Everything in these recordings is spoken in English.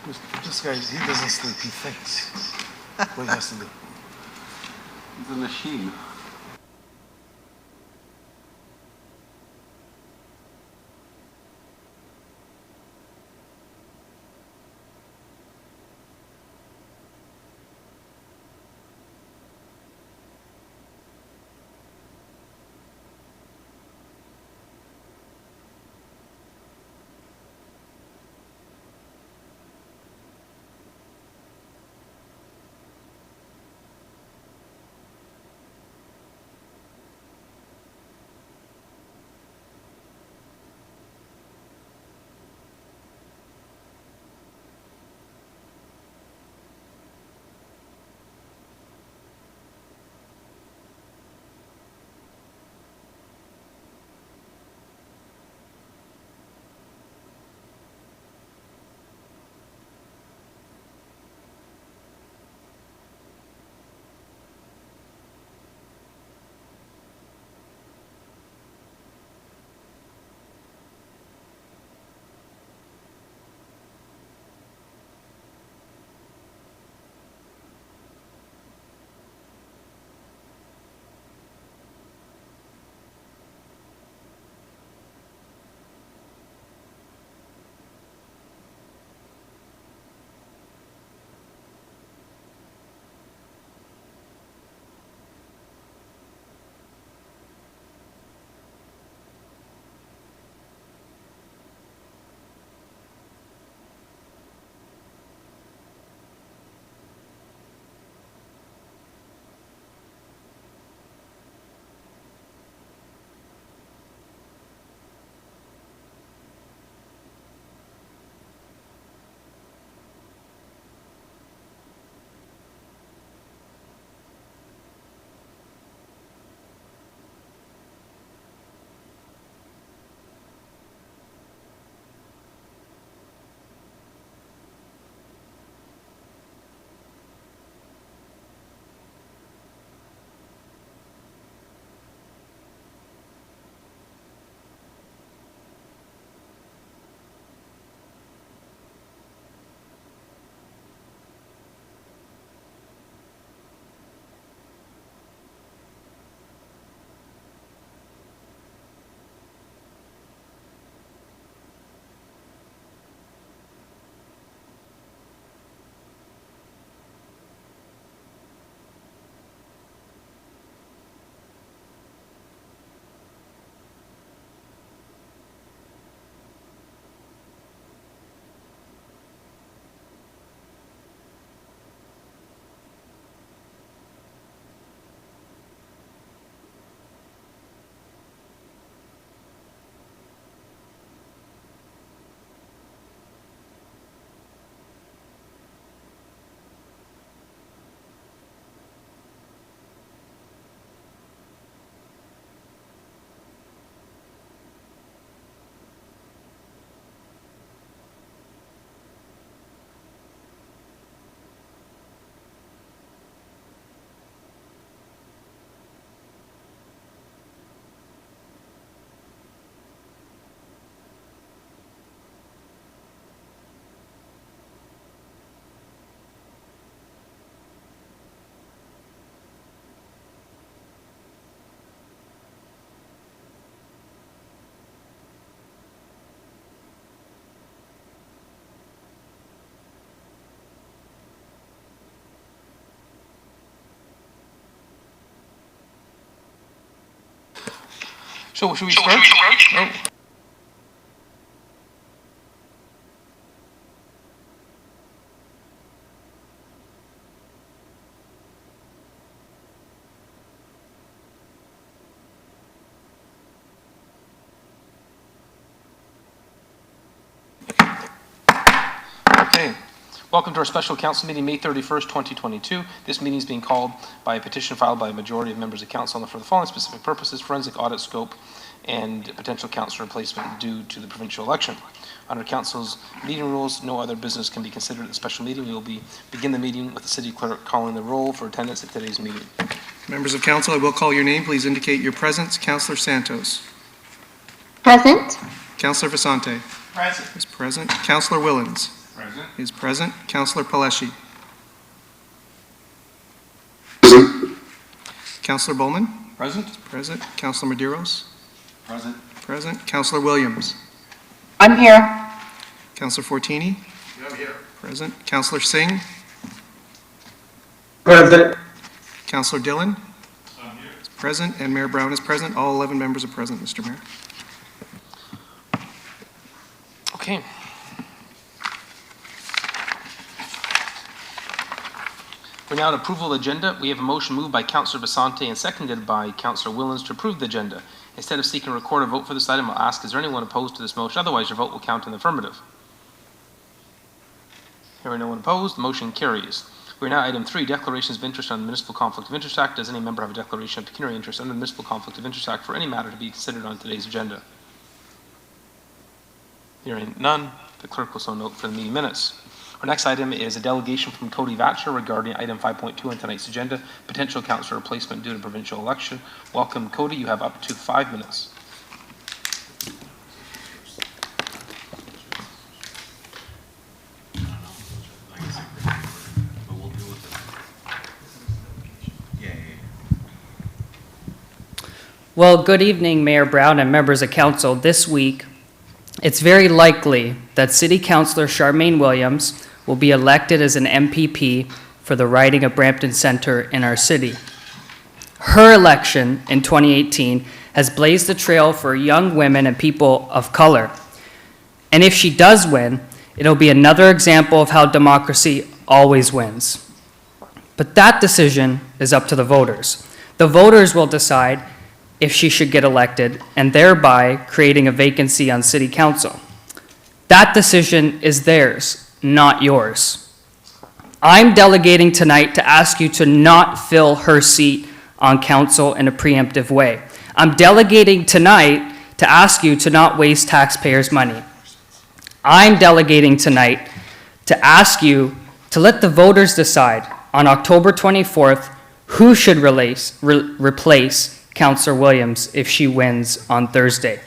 This guy, he doesn't sleep, he thinks what he has to do. He's a machine. So should we start? Oh. Okay. Welcome to our special council meeting, May 31st, 2022. This meeting is being called by a petition filed by a majority of members of council for the following specific purposes: forensic audit scope and potential council replacement due to the provincial election. Under council's meeting rules, no other business can be considered at the special meeting. We will begin the meeting with the city clerk calling the roll for attendance at today's meeting. Members of council, I will call your name. Please indicate your presence. Councillor Santos. Present. Councillor Vicente. Present. Is present. Councillor Willens. Present. is present. Councillor Paleshi. Councillor Bowman. Present? Present. Councillor Medeiros. Present. Present. Councillor Williams. I'm here. Councillor Fortini. I'm here. Present. Councillor Singh. Present. Councillor Dillon. I'm here. Present. And Mayor Brown is present. All 11 members are present, Mr. Mayor. Okay. We're now at approval of the agenda. We have a motion moved by Councillor Basante and seconded by Councillor Willens to approve the agenda. Instead of seeking a recorded vote for this item, I'll ask, is there anyone opposed to this motion? Otherwise, your vote will count in the affirmative. Hearing no one opposed, the motion carries. We're now at item 3, declarations of interest on the Municipal Conflict of Interest Act. Does any member have a declaration of pecuniary interest under the Municipal Conflict of Interest Act for any matter to be considered on today's agenda? Hearing none, the clerk will so note for the meeting minutes. Our next item is a delegation from Cody Vatcher regarding item 5.2 on tonight's agenda, potential councillor replacement due to provincial election. Welcome, Cody. You have up to 5 minutes. Well, good evening, Mayor Brown and members of council. This week, it's very likely that City Councillor Charmaine Williams will be elected as an MPP for the riding of Brampton Centre in our city. Her election in 2018 has blazed the trail for young women and people of color. And if she does win, it'll be another example of how democracy always wins. But that decision is up to the voters. The voters will decide if she should get elected, and thereby creating a vacancy on City Council. That decision is theirs, not yours. I'm delegating tonight to ask you to not fill her seat on council in a preemptive way. I'm delegating tonight to ask you to not waste taxpayers' money. I'm delegating tonight to ask you to let the voters decide on October 24th who should replace Councillor Williams if she wins on Thursday.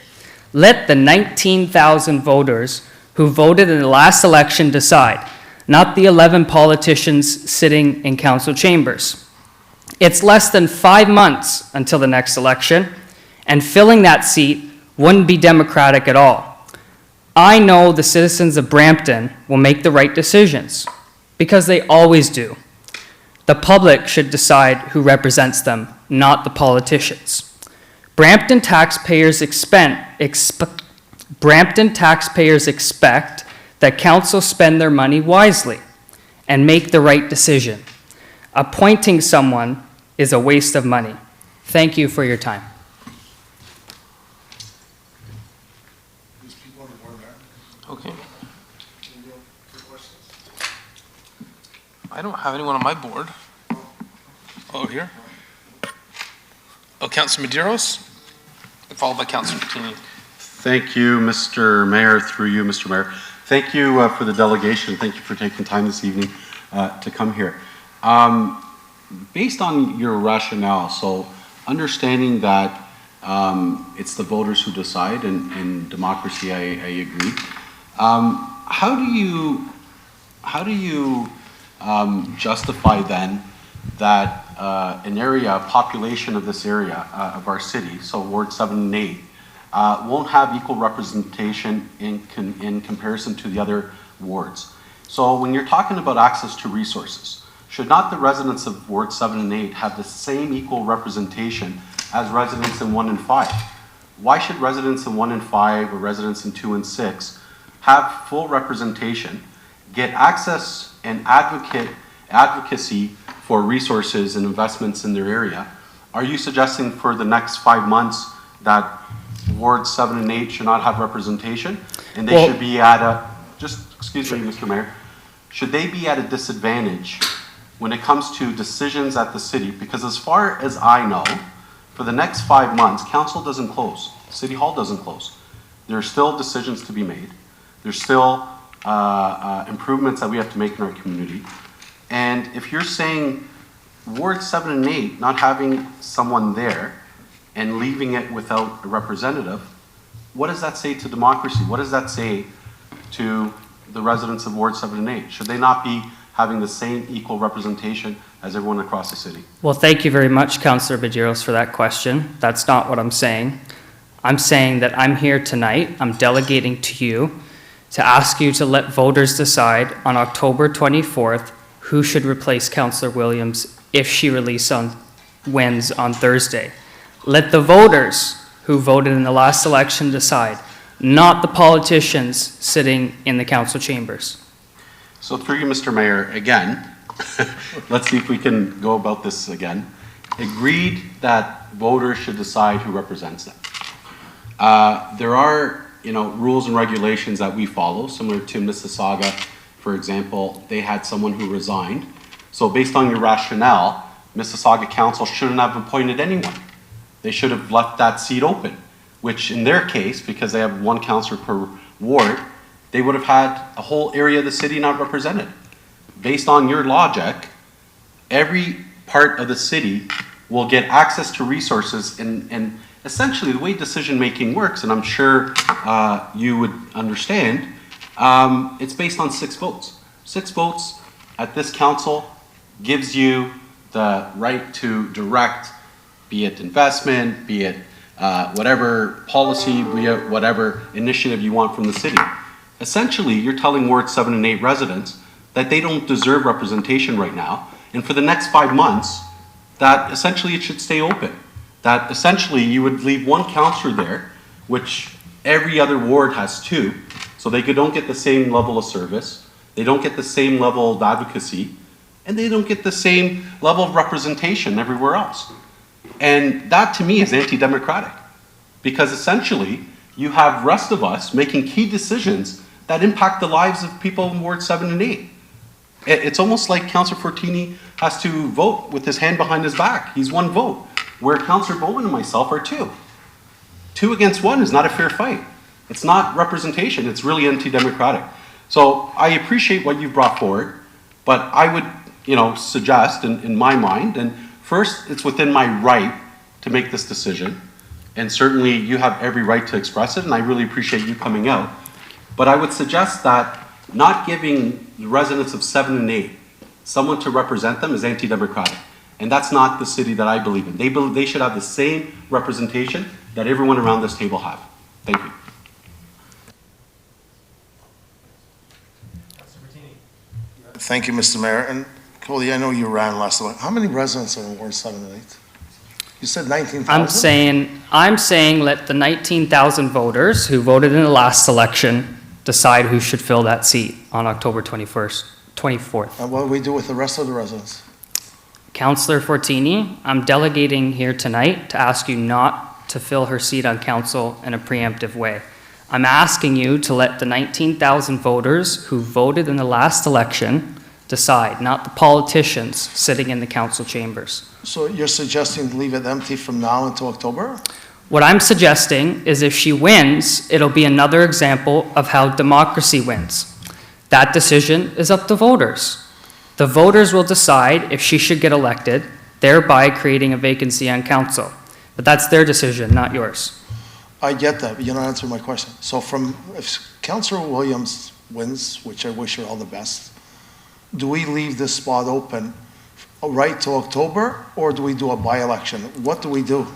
Let the 19,000 voters who voted in the last election decide, not the 11 politicians sitting in council chambers. It's less than 5 months until the next election, and filling that seat wouldn't be democratic at all. I know the citizens of Brampton will make the right decisions, because they always do. The public should decide who represents them, not the politicians. Brampton taxpayers expect that council spend their money wisely and make the right decision. Appointing someone is a waste of money. Thank you for your time. Okay. I don't have anyone on my board. Oh, here. Oh, Councillor Medeiros, followed by Councillor Fertini. Thank you, Mr. Mayor, through you, Mr. Mayor. Thank you for the delegation. Thank you for taking time this evening to come here. Based on your rationale, so understanding that it's the voters who decide, and in democracy, I agree. How do you justify then that an area, a population of this area of our city, so Ward 7 and 8, won't have equal representation in comparison to the other wards? So when you're talking about access to resources, should not the residents of Ward 7 and 8 have the same equal representation as residents in 1 and 5? Why should residents in 1 and 5 or residents in 2 and 6 have full representation, get access and advocacy for resources and investments in their area? Are you suggesting for the next 5 months that Ward 7 and 8 should not have representation, and they should be at a, excuse me, Mr. Mayor, should they be at a disadvantage when it comes to decisions at the city? Because as far as I know, for the next 5 months, council doesn't close, City Hall doesn't close. There are still decisions to be made. There's still improvements that we have to make in our community. And if you're saying Ward 7 and 8 not having someone there and leaving it without a representative, what does that say to democracy? What does that say to the residents of Ward 7 and 8? Should they not be having the same equal representation as everyone across the city? Well, thank you very much, Councillor Bajiros, for that question. That's not what I'm saying. I'm saying that I'm here tonight, I'm delegating to you to ask you to let voters decide on October 24th who should replace Councillor Williams if she wins on Thursday. Let the voters who voted in the last election decide, not the politicians sitting in the council chambers. So through you, Mr. Mayor, again, let's see if we can go about this again. Agreed that voters should decide who represents them. There are, rules and regulations that we follow, similar to Mississauga, for example. They had someone who resigned. So based on your rationale, Mississauga Council shouldn't have appointed anyone. They should have left that seat open, which in their case, because they have one councillor per ward, they would have had a whole area of the city not represented. Based on your logic, every part of the city will get access to resources, and essentially the way decision-making works, and I'm sure you would understand, it's based on 6 votes. 6 votes at this council gives you the right to direct, be it investment, be it whatever policy, be it whatever initiative you want from the city. Essentially, you're telling Ward 7 and 8 residents that they don't deserve representation right now, and for the next 5 months, that essentially it should stay open. That essentially you would leave one councillor there, which every other ward has 2, so they don't get the same level of service, they don't get the same level of advocacy, and they don't get the same level of representation everywhere else. And that to me is anti-democratic, because essentially you have rest of us making key decisions that impact the lives of people in Ward 7 and 8. It's almost like Councillor Fertini has to vote with his hand behind his back. He's 1 vote, where Councillor Bowman and myself are 2. 2 against 1 is not a fair fight. It's not representation, it's really anti-democratic. So I appreciate what you've brought forward, but I would, suggest in my mind, and first, it's within my right to make this decision, and certainly you have every right to express it, and I really appreciate you coming out. But I would suggest that not giving the residents of 7 and 8 someone to represent them is anti-democratic. And that's not the city that I believe in. They should have the same representation that everyone around this table have. Thank you. Thank you, Mr. Mayor. And Cody, I know you ran last night. How many residents are in Ward 7 and 8? You said 19,000? I'm saying let the 19,000 voters who voted in the last election decide who should fill that seat on October 24th. And what do we do with the rest of the residents? Councillor Fortini, I'm delegating here tonight to ask you not to fill her seat on council in a preemptive way. I'm asking you to let the 19,000 voters who voted in the last election decide, not the politicians sitting in the council chambers. So you're suggesting to leave it empty from now until October? What I'm suggesting is if she wins, it'll be another example of how democracy wins. That decision is up to voters. The voters will decide if she should get elected, thereby creating a vacancy on council. But that's their decision, not yours. I get that, but you're not answering my question. So if Councillor Williams wins, which I wish her all the best, do we leave this spot open right till October, or do we do a by-election? What do we do?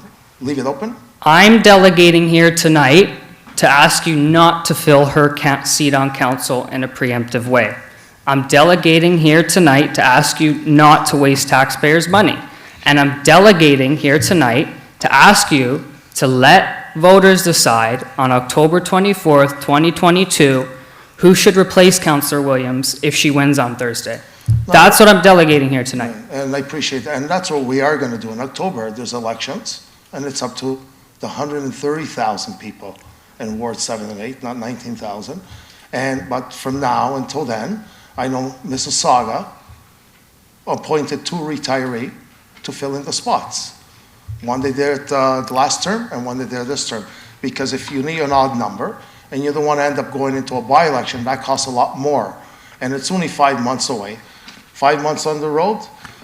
Leave it open? I'm delegating here tonight to ask you not to fill her seat on council in a preemptive way. I'm delegating here tonight to ask you not to waste taxpayers' money. And I'm delegating here tonight to ask you to let voters decide on October 24th, 2022, who should replace Councillor Williams if she wins on Thursday. That's what I'm delegating here tonight. And I appreciate that. And that's what we are going to do. In October, there's elections, and it's up to the 130,000 people in Ward 7 and 8, not 19,000. But from now until then, I know Mississauga appointed 2 retirees to fill in the spots. One they did the last term and one they did this term. Because if you need an odd number and you don't want to end up going into a by-election, that costs a lot more. And it's only 5 months away. 5 months on the road,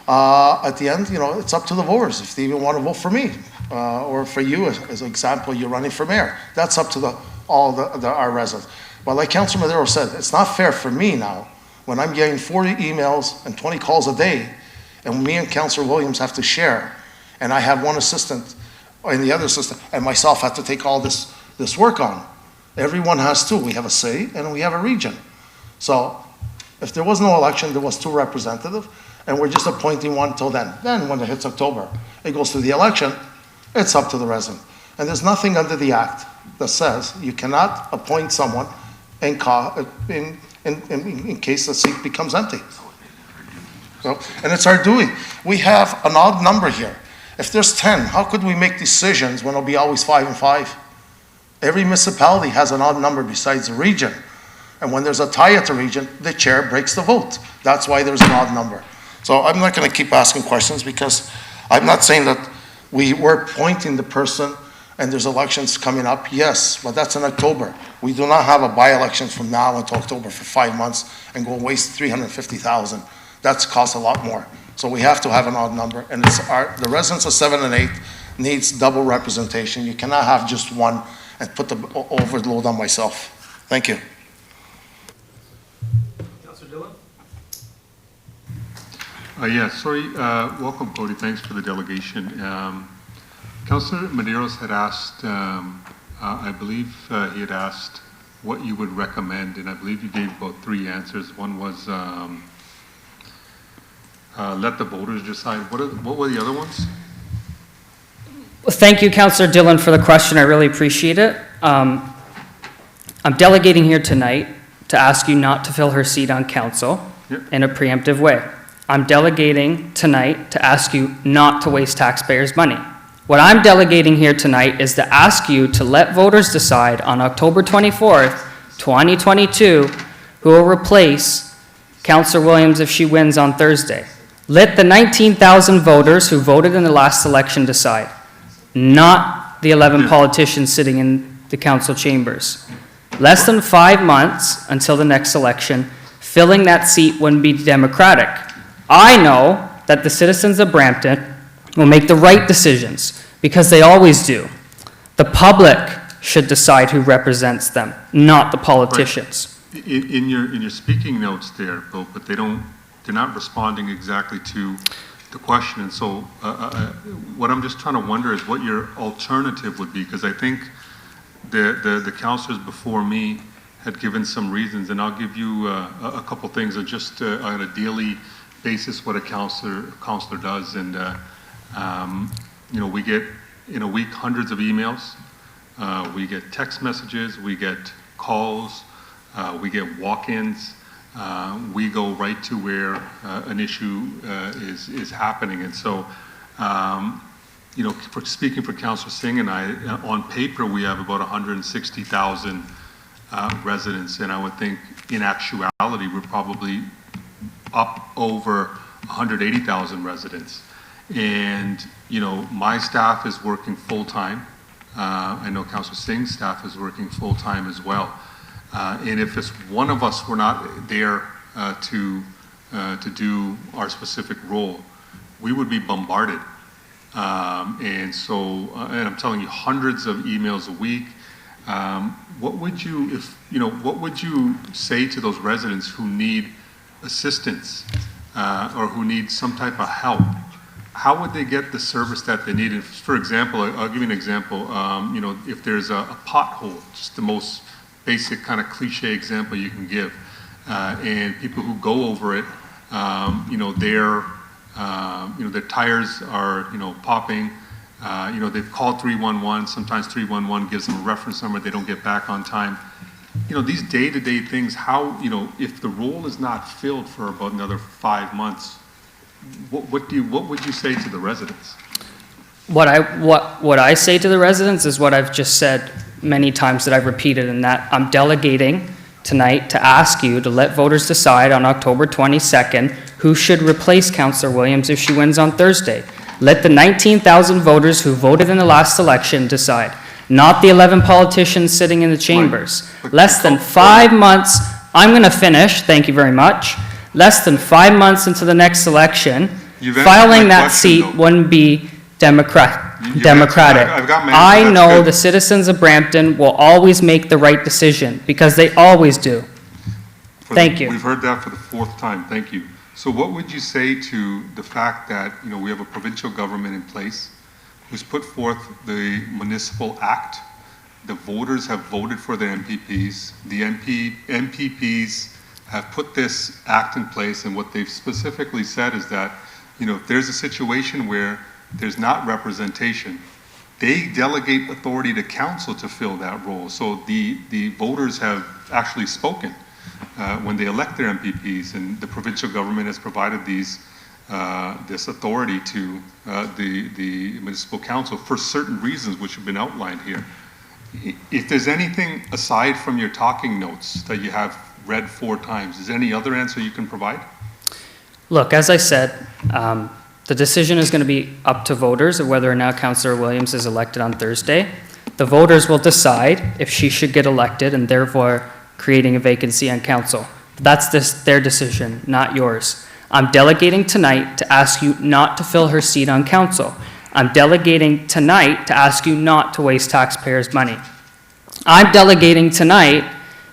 at the end, it's up to the voters if they even want to vote for me or for you, as an example, you're running for mayor. That's up to our residents. But like Councilor Madero said, it's not fair for me now, when I'm getting 40 emails and 20 calls a day, and me and Councilor Williams have to share, and I have one assistant, and the other assistant, and myself have to take all this work on. Everyone has to. We have a city and we have a region. So if there was no election, there was 2 representatives, and we're just appointing one till then. Then when it hits October, it goes to the election, it's up to the resident. And there's nothing under the act that says you cannot appoint someone in case the seat becomes empty. So, and it's our duty. We have an odd number here. If there's 10, how could we make decisions when it'll be always 5 and 5? Every municipality has an odd number besides the region. And when there's a tie at the region, the chair breaks the vote. That's why there's an odd number. So I'm not going to keep asking questions, because I'm not saying that we're appointing the person and there's elections coming up. Yes, but that's in October. We do not have a by-election from now until October for 5 months and go waste $350,000. That's cost a lot more. So we have to have an odd number, and the residents of 7 and 8 needs double representation. You cannot have just one and put the overload on myself. Thank you. Councillor Dillon? Welcome, Cody. Thanks for the delegation. Councillor Medeiros had asked, I believe he had asked what you would recommend, and I believe you gave about 3 answers. One was let the voters decide. What were the other ones? Well, thank you, Councillor Dillon, for the question. I really appreciate it. I'm delegating here tonight to ask you not to fill her seat on council in a preemptive way. I'm delegating tonight to ask you not to waste taxpayers' money. What I'm delegating here tonight is to ask you to let voters decide on October 24th, 2022, who will replace Councillor Williams if she wins on Thursday. Let the 19,000 voters who voted in the last election decide, not the 11 politicians sitting in the council chambers. Less than 5 months until the next election, filling that seat wouldn't be democratic. I know that the citizens of Brampton will make the right decisions, because they always do. The public should decide who represents them, not the politicians. Right. In your speaking notes there, Bill, but they're not responding exactly to the question. And so what I'm just trying to wonder is what your alternative would be, because I think the councillors before me had given some reasons, and I'll give you a couple things of just on a daily basis what a councillor does. And we get in a week hundreds of emails, we get text messages, we get calls, we get walk-ins, we go right to where an issue is happening. And so for speaking for Councillor Singh and I, on paper we have about 160,000 residents, and I would think in actuality we're probably up over 180,000 residents. And my staff is working full-time. I know Councillor Singh's staff is working full-time as well. And if it's one of us were not there to do our specific role, we would be bombarded. And I'm telling you, hundreds of emails a week. What would you say to those residents who need assistance or who need some type of help? How would they get the service that they need? And for example, I'll give you an example. If there's a pothole, just the most basic kind of cliche example you can give, and people who go over it, their tires are popping. They've called 311. Sometimes 311 gives them a reference number. They don't get back on time. These day-to-day things. How if the role is not filled for about another 5 months, what would you say to the residents? What I say to the residents is what I've just said many times that I've repeated, in that I'm delegating tonight to ask you to let voters decide on October 22nd who should replace Councillor Williams if she wins on Thursday. Let the 19,000 voters who voted in the last election decide, not the 11 politicians sitting in the chambers. Right. Less than 5 months, I'm going to finish, thank you very much. Less than 5 months into the next election, filing that seat wouldn't be democratic. Democratic. I've got many, I that's know good. the citizens of Brampton will always make the right decision, because they always do. Thank you. We've heard that for the fourth time, thank you. So what would you say to the fact that, we have a provincial government in place who's put forth the Municipal Act? The voters have voted for their MPPs. The MPPs have put this act in place, and what they've specifically said is that, if there's a situation where there's not representation, they delegate authority to council to fill that role. So the voters have actually spoken when they elect their MPPs, and the provincial government has provided this authority to the municipal council for certain reasons which have been outlined here. If there's anything aside from your talking notes that you have read 4 times, is there any other answer you can provide? Look, as I said, the decision is going to be up to voters of whether or not Councillor Williams is elected on Thursday. The voters will decide if she should get elected, and therefore creating a vacancy on council. That's their decision, not yours. I'm delegating tonight to ask you not to fill her seat on council. I'm delegating tonight to ask you not to waste taxpayers' money. I'm delegating tonight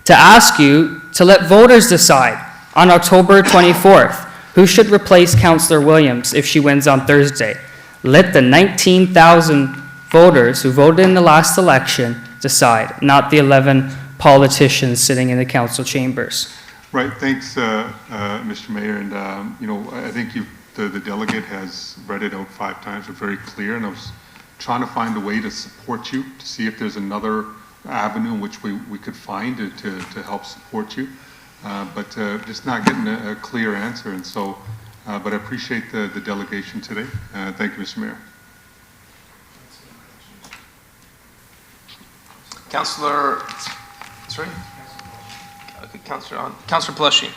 to ask you to let voters decide on October 24th who should replace Councillor Williams if she wins on Thursday. Let the 19,000 voters who voted in the last election decide, not the 11 politicians sitting in the council chambers. Right, thanks, Mr. Mayor, and, I think the delegate has read it out 5 times, it's very clear, and I was trying to find a way to support you, to see if there's another avenue in which we could find to help support you, but just not getting a clear answer, and so, but I appreciate the delegation today. Thank you, Mr. Mayor. Councillor, sorry? Okay, Councillor Pelletier.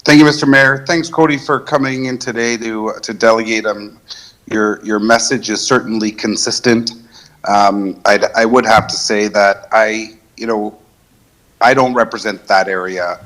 Thank you, Mr. Mayor. Thanks, Cody, for coming in today to delegate. Your message is certainly consistent. I would have to say that I don't represent that area.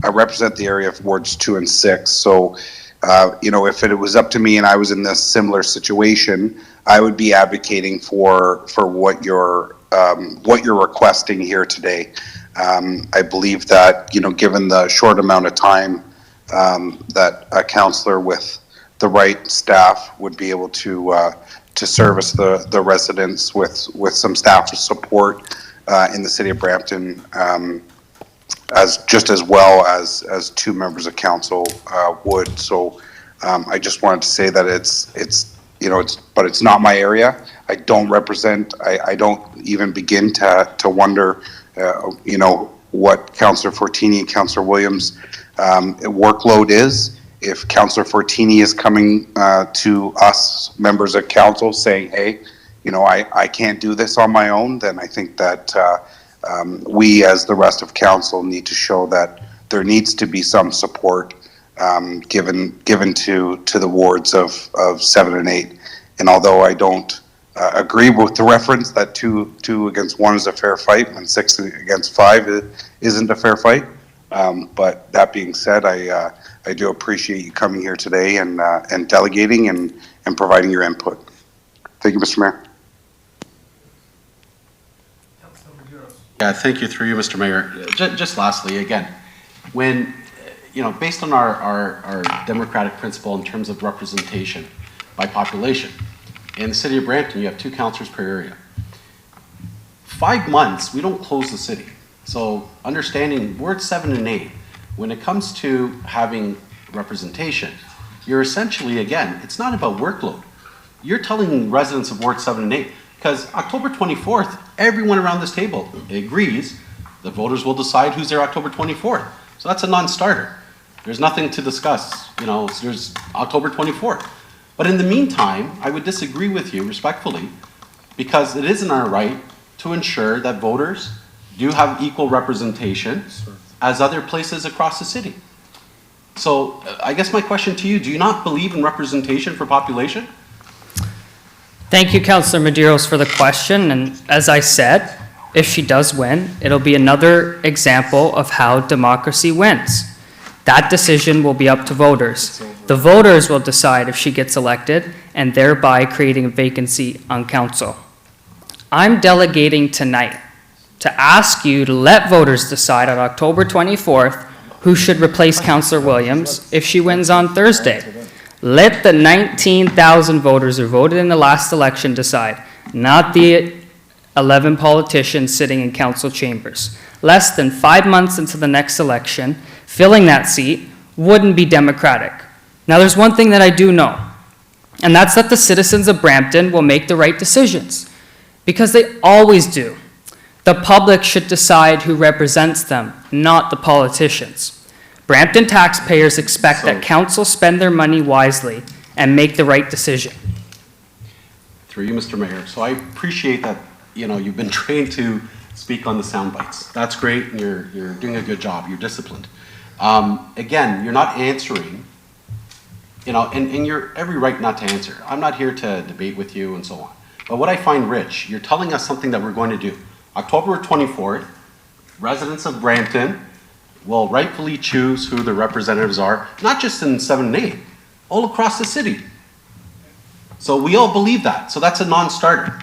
I represent the area of wards 2 and 6. So, if it was up to me and I was in this similar situation, I would be advocating for what you're requesting here today. I believe that, given the short amount of time that a councillor with the right staff would be able to service the residents with some staff support in the city of Brampton, as well as 2 members of council would. So I just wanted to say that but it's not my area. I don't represent. I don't even begin to wonder. What Councillor Fertini and Councillor Williams' workload is. If Councillor Fertini is coming to us, members of council, saying, hey, I can't do this on my own, then I think that we, as the rest of council, need to show that there needs to be some support given to the wards of 7 and 8. And although I don't agree with the reference that 2 against 1 is a fair fight and 6 against 5 isn't a fair fight. But that being said, I do appreciate you coming here today and delegating and providing your input. Thank you, Mr. Mayor. Yeah, thank you through you, Mr. Mayor. Just lastly, again, when, based on our democratic principle in terms of representation by population, in the city of Brampton, you have 2 councillors per area. 5 months, we don't close the city. So understanding Ward 7 and 8, when it comes to having representation, you're essentially, again, it's not about workload. You're telling residents of Ward 7 and 8, because October 24th, everyone around this table agrees the voters will decide who's there October 24th. So that's a non-starter. There's nothing to discuss, there's October 24th. But in the meantime, I would disagree with you respectfully, because it isn't our right to ensure that voters do have equal representation as other places across the city. So I guess my question to you, do you not believe in representation for population? Thank you, Councillor Medeiros, for the question. And as I said, if she does win, it'll be another example of how democracy wins. That decision will be up to voters. The voters will decide if she gets elected, and thereby creating a vacancy on council. I'm delegating tonight to ask you to let voters decide on October 24th who should replace Councillor Williams if she wins on Thursday. Let the 19,000 voters who voted in the last election decide, not the 11 politicians sitting in council chambers. Less than 5 months into the next election, filling that seat wouldn't be democratic. Now, there's one thing that I do know, and that's that the citizens of Brampton will make the right decisions, because they always do. The public should decide who represents them, not the politicians. Brampton taxpayers expect that council spend their money wisely and make the right decision. Through you, Mr. Mayor. So I appreciate that, you've been trained to speak on the sound bites. That's great, and you're doing a good job. You're disciplined. Again, you're not answering, and you're every right not to answer. I'm not here to debate with you and so on. But what I find rich, you're telling us something that we're going to do. October 24th, residents of Brampton will rightfully choose who their representatives are, not just in 7 and 8, all across the city. So we all believe that. So that's a non-starter.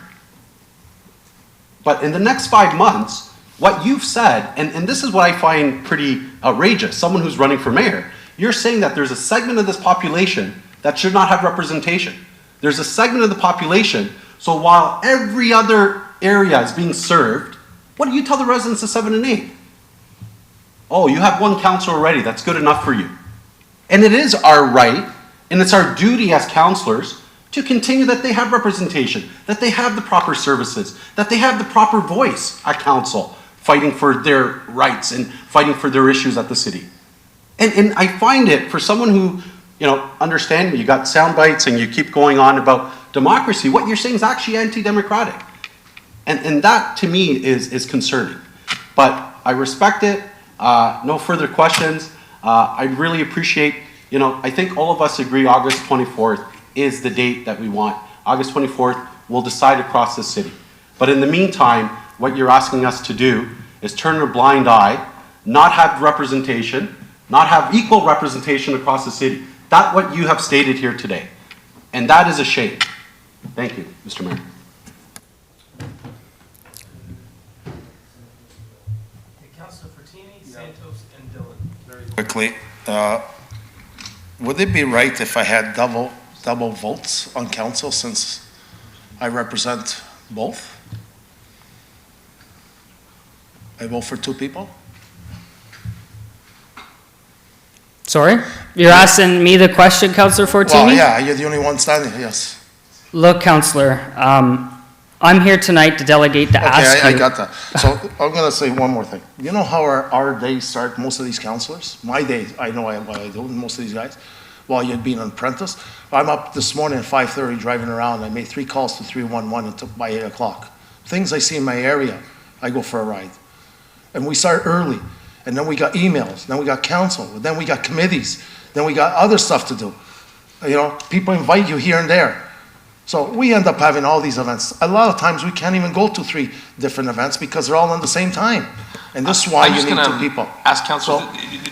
But in the next 5 months, what you've said, and this is what I find pretty outrageous, someone who's running for mayor, you're saying that there's a segment of this population that should not have representation. There's a segment of the population, so while every other area is being served, what do you tell the residents of 7 and 8? Oh, you have one councillor already, that's good enough for you. And it is our right, and it's our duty as councillors to continue that they have representation, that they have the proper services, that they have the proper voice at council, fighting for their rights and fighting for their issues at the city. And I find it, for someone who, understand me, you got sound bites and you keep going on about democracy, what you're saying is actually anti-democratic. And that, to me, is concerning. But I respect it. No further questions. I really appreciate, I think all of us agree August 24th is the date that we want. August 24th, we'll decide across the city. But in the meantime, what you're asking us to do is turn a blind eye, not have representation, not have equal representation across the city. That's what you have stated here today. And that is a shame. Thank you, Mr. Mayor. Councillor Fertini, Santos, and Dillon. Very Quickly, would it be right if I had double votes on council since I represent both? I vote for 2 people? Sorry? You're asking me the question, Councillor Fortini? Well, yeah, you're the only one standing, yes. Look, Councillor, I'm here tonight to delegate to ask you. Okay, I got that. So I'm going to say one more thing. You know how our days start, most of these councillors? My days, I know what I do, most of these guys. While you'd been an apprentice. I'm up this morning at 5:30 driving around. I made 3 calls to 311 and took by 8 o'clock. Things I see in my area, I go for a ride. And we start early. And then we got emails. Then we got council. Then we got committees. Then we got other stuff to do. People invite you here and there. So we end up having all these events. A lot of times we can't even go to 3 different events because they're all on the same time. And this is why you need 2 people. Ask Councillor,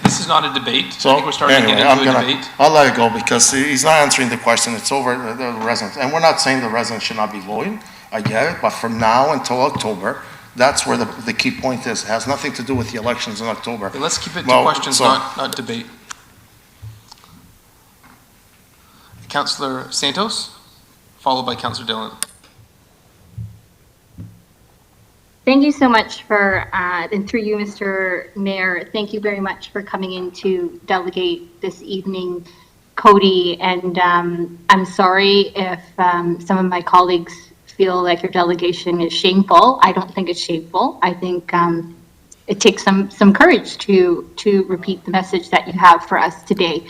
this is not a debate. So I think we're starting to get into a debate. I'll let it go because he's not answering the question. It's over the residents. And we're not saying the residents should not be voting. I get it. But from now until October, that's where the key point is. It has nothing to do with the elections in October. Okay, let's keep it to questions, not debate. Councillor Santos, followed by Councillor Dillon. Thank you so much for, and through you, Mr. Mayor, thank you very much for coming in to delegate this evening, Cody. And I'm sorry if some of my colleagues feel like your delegation is shameful. I don't think it's shameful. I think it takes some courage to repeat the message that you have for us today.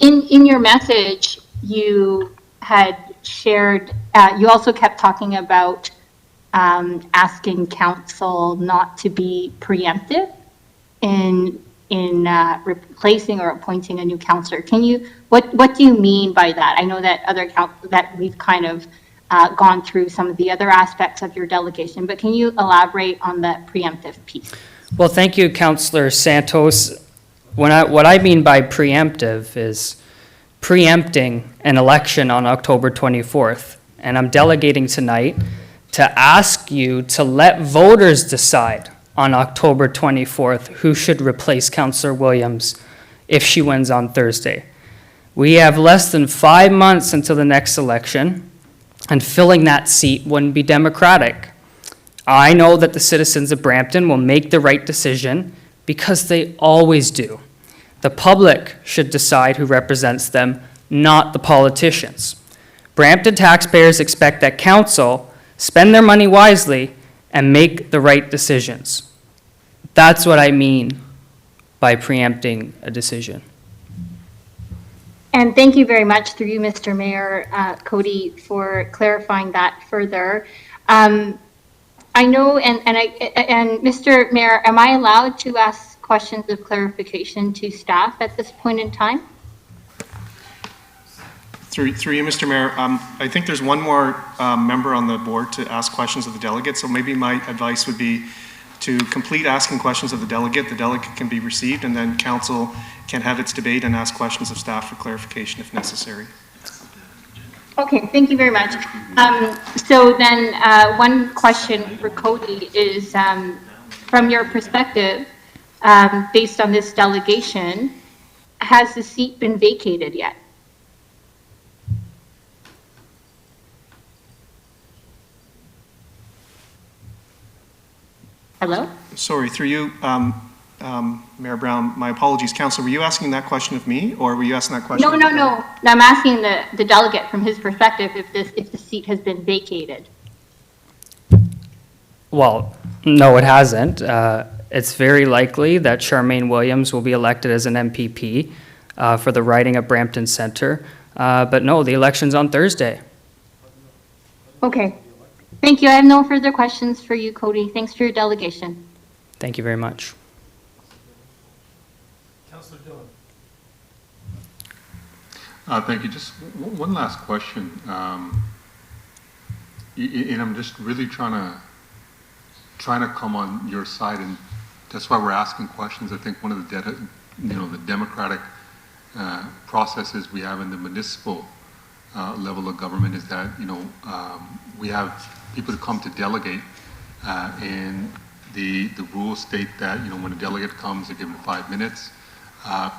In your message, you had shared, you also kept talking about asking council not to be preemptive in replacing or appointing a new councillor. What do you mean by that? I know that that we've kind of gone through some of the other aspects of your delegation, but can you elaborate on that preemptive piece? Well, thank you, Councillor Santos. What I mean by preemptive is preempting an election on October 24th. And I'm delegating tonight to ask you to let voters decide on October 24th who should replace Councillor Williams if she wins on Thursday. We have less than 5 months until the next election, and filling that seat wouldn't be democratic. I know that the citizens of Brampton will make the right decision because they always do. The public should decide who represents them, not the politicians. Brampton taxpayers expect that council spend their money wisely and make the right decisions. That's what I mean by preempting a decision. And thank you very much through you, Mr. Mayor, Cody, for clarifying that further. I know, and Mr. Mayor, am I allowed to ask questions of clarification to staff at this point in time? Through you, Mr. Mayor, I think there's one more member on the board to ask questions of the delegate, so maybe my advice would be to complete asking questions of the delegate can be received, and then council can have its debate and ask questions of staff for clarification if necessary. Okay, thank you very much. So then one question for Cody is, from your perspective, based on this delegation, has the seat been vacated yet? Hello? Sorry, through you, Mayor Brown, my apologies. Councilor, were you asking that question of me, or were you asking that question? No. I'm asking the delegate from his perspective if the seat has been vacated. Well, no, it hasn't. It's very likely that Charmaine Williams will be elected as an MPP for the riding of Brampton Centre. But no, the election's on Thursday. Okay. Thank you. I have no further questions for you, Cody. Thanks for your delegation. Thank you very much. Councillor Dillon. Thank you. Just one last question. And I'm just really trying to come on your side, and that's why we're asking questions. I think one of the the democratic processes we have in the municipal level of government is that we have people who come to delegate, and the rules state that when a delegate comes, they're given 5 minutes,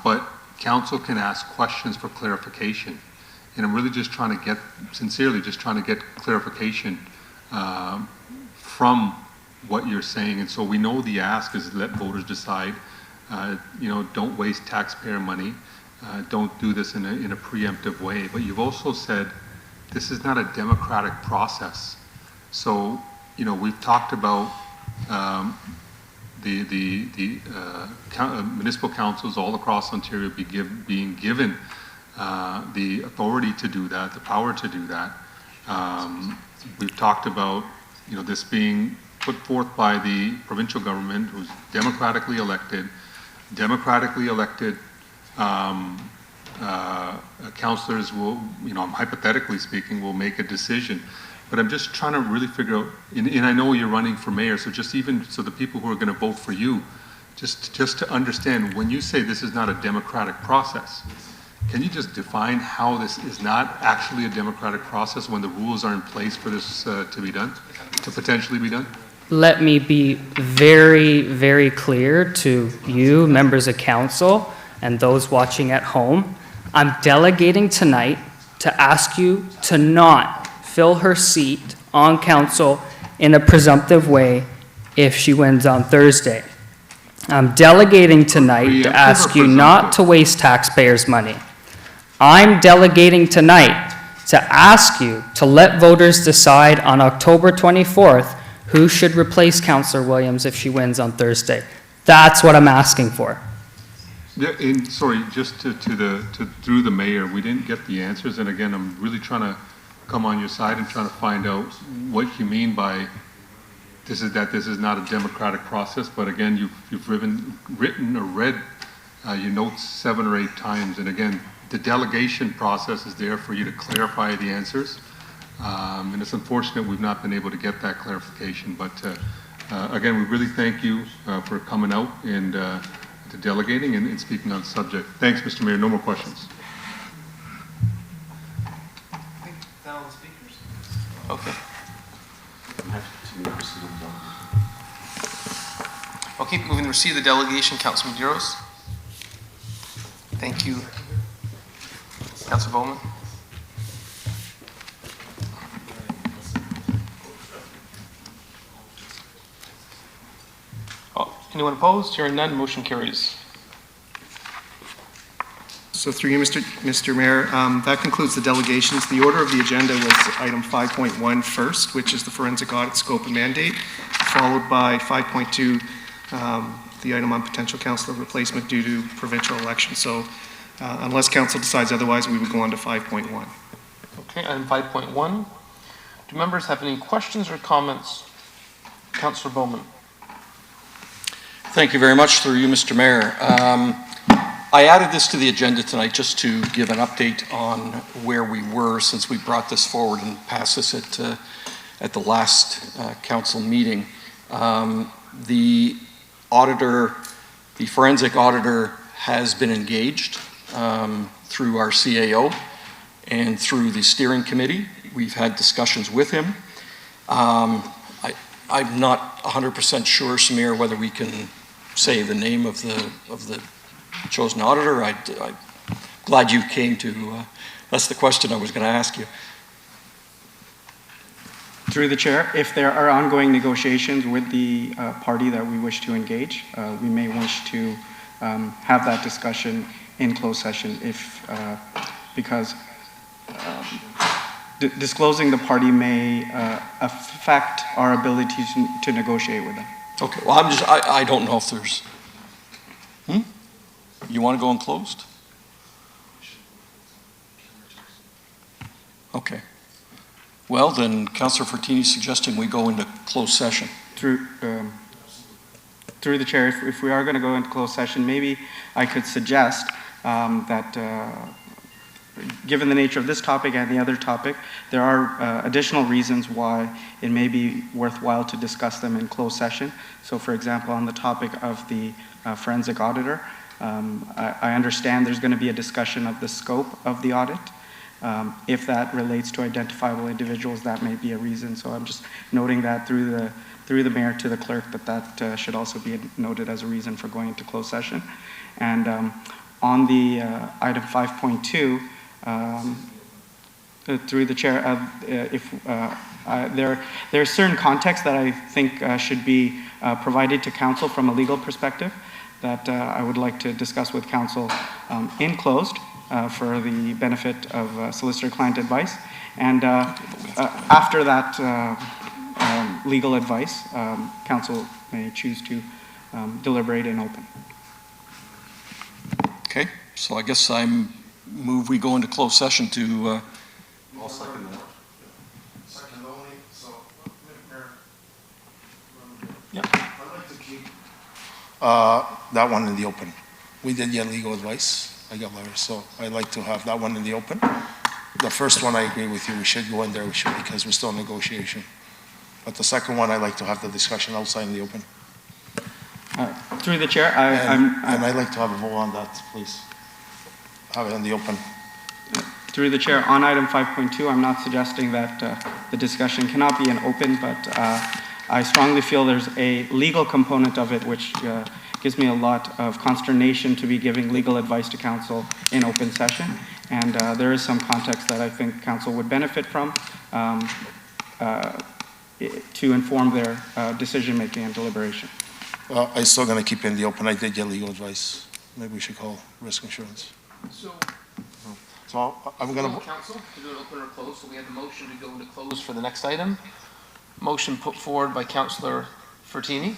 but council can ask questions for clarification. And I'm really just trying to sincerely get clarification from what you're saying. And so we know the ask is let voters decide. Don't waste taxpayer money. Don't do this in a preemptive way. But you've also said this is not a democratic process. So we've talked about the municipal councils all across Ontario being given the authority to do that, the power to do that. We've talked about this being put forth by the provincial government, who's democratically elected. Councillors will, hypothetically speaking, will make a decision. But I'm just trying to really figure out, and I know you're running for mayor, so just even so the people who are going to vote for you, just to understand, when you say this is not a democratic process, can you just define how this is not actually a democratic process when the rules are in place for this to be done, to potentially be done? Let me be very, very clear to you, members of council, and those watching at home. I'm delegating tonight to ask you to not fill her seat on council in a presumptive way if she wins on Thursday. I'm delegating tonight to ask you not to waste taxpayers' money. I'm delegating tonight to ask you to let voters decide on October 24th who should replace Councillor Williams if she wins on Thursday. That's what I'm asking for. Yeah, and sorry, just through the mayor, we didn't get the answers, and again, I'm really trying to come on your side and trying to find out what you mean by this is not a democratic process. But again, you've written or read your notes 7 or 8 times, and again, the delegation process is there for you to clarify the answers. And it's unfortunate we've not been able to get that clarification. But again, we really thank you for coming out and to delegating and speaking on the subject. Thanks, Mr. Mayor. No more questions. Okay. I'll keep moving to receive the delegation. Councilor Medeiros. Thank you. Councilor Bowman. Anyone opposed? Hearing none, motion carries. So through you, Mr. Mayor, that concludes the delegations. The order of the agenda was item 5.1 first, which is the forensic audit scope and mandate, followed by 5.2, the item on potential councillor replacement due to provincial elections. So unless council decides otherwise, we would go on to 5.1. Okay, item 5.1. Do members have any questions or comments? Councillor Bowman. Thank you very much. Through you, Mr. Mayor. I added this to the agenda tonight just to give an update on where we were since we brought this forward and passed this at the last council meeting. The auditor, the forensic auditor, has been engaged through our CAO and through the steering committee. We've had discussions with him. I'm not 100% sure, Samir, whether we can say the name of the chosen auditor. I'm glad you came to, that's the question I was going to ask you. Through the chair, if there are ongoing negotiations with the party that we wish to engage, we may wish to have that discussion in closed session because disclosing the party may affect our ability to negotiate with them. Okay, well, I don't know if there's, You want to go in closed? Okay. Well, then Councillor Fertini is suggesting we go into closed session. Through the chair, if we are going to go into closed session, maybe I could suggest that given the nature of this topic and the other topic, there are additional reasons why it may be worthwhile to discuss them in closed session. So for example, on the topic of the forensic auditor, I understand there's going to be a discussion of the scope of the audit. If that relates to identifiable individuals, that may be a reason. So I'm just noting that through the mayor to the clerk that should also be noted as a reason for going into closed session. And on the item 5.2, through the chair, there are certain contexts that I think should be provided to council from a legal perspective that I would like to discuss with council in closed for the benefit of solicitor-client advice. And after that legal advice, council may choose to deliberate in open. Okay, so I guess move we go into closed session to... I'll second that. Second only, so, Mayor. Yeah. I'd like to keep that one in the open. We did get legal advice. I got letters, so I'd like to have that one in the open. The first one, I agree with you. We should go in there, because we're still in negotiation. But the second one, I'd like to have the discussion outside in the open. Through the chair, And I'd like to have a vote on that, please. Have it in the open. Through the chair, on item 5.2, I'm not suggesting that the discussion cannot be in open, but I strongly feel there's a legal component of it which gives me a lot of consternation to be giving legal advice to council in open session. And there is some context that I think council would benefit from to inform their decision-making and deliberation. Well, I'm still going to keep it in the open. I did get legal advice. Maybe we should call risk insurance. So I'm going to... Council to do an open or close. So we have the motion to go into close for the next item. Motion put forward by Councillor Fertini.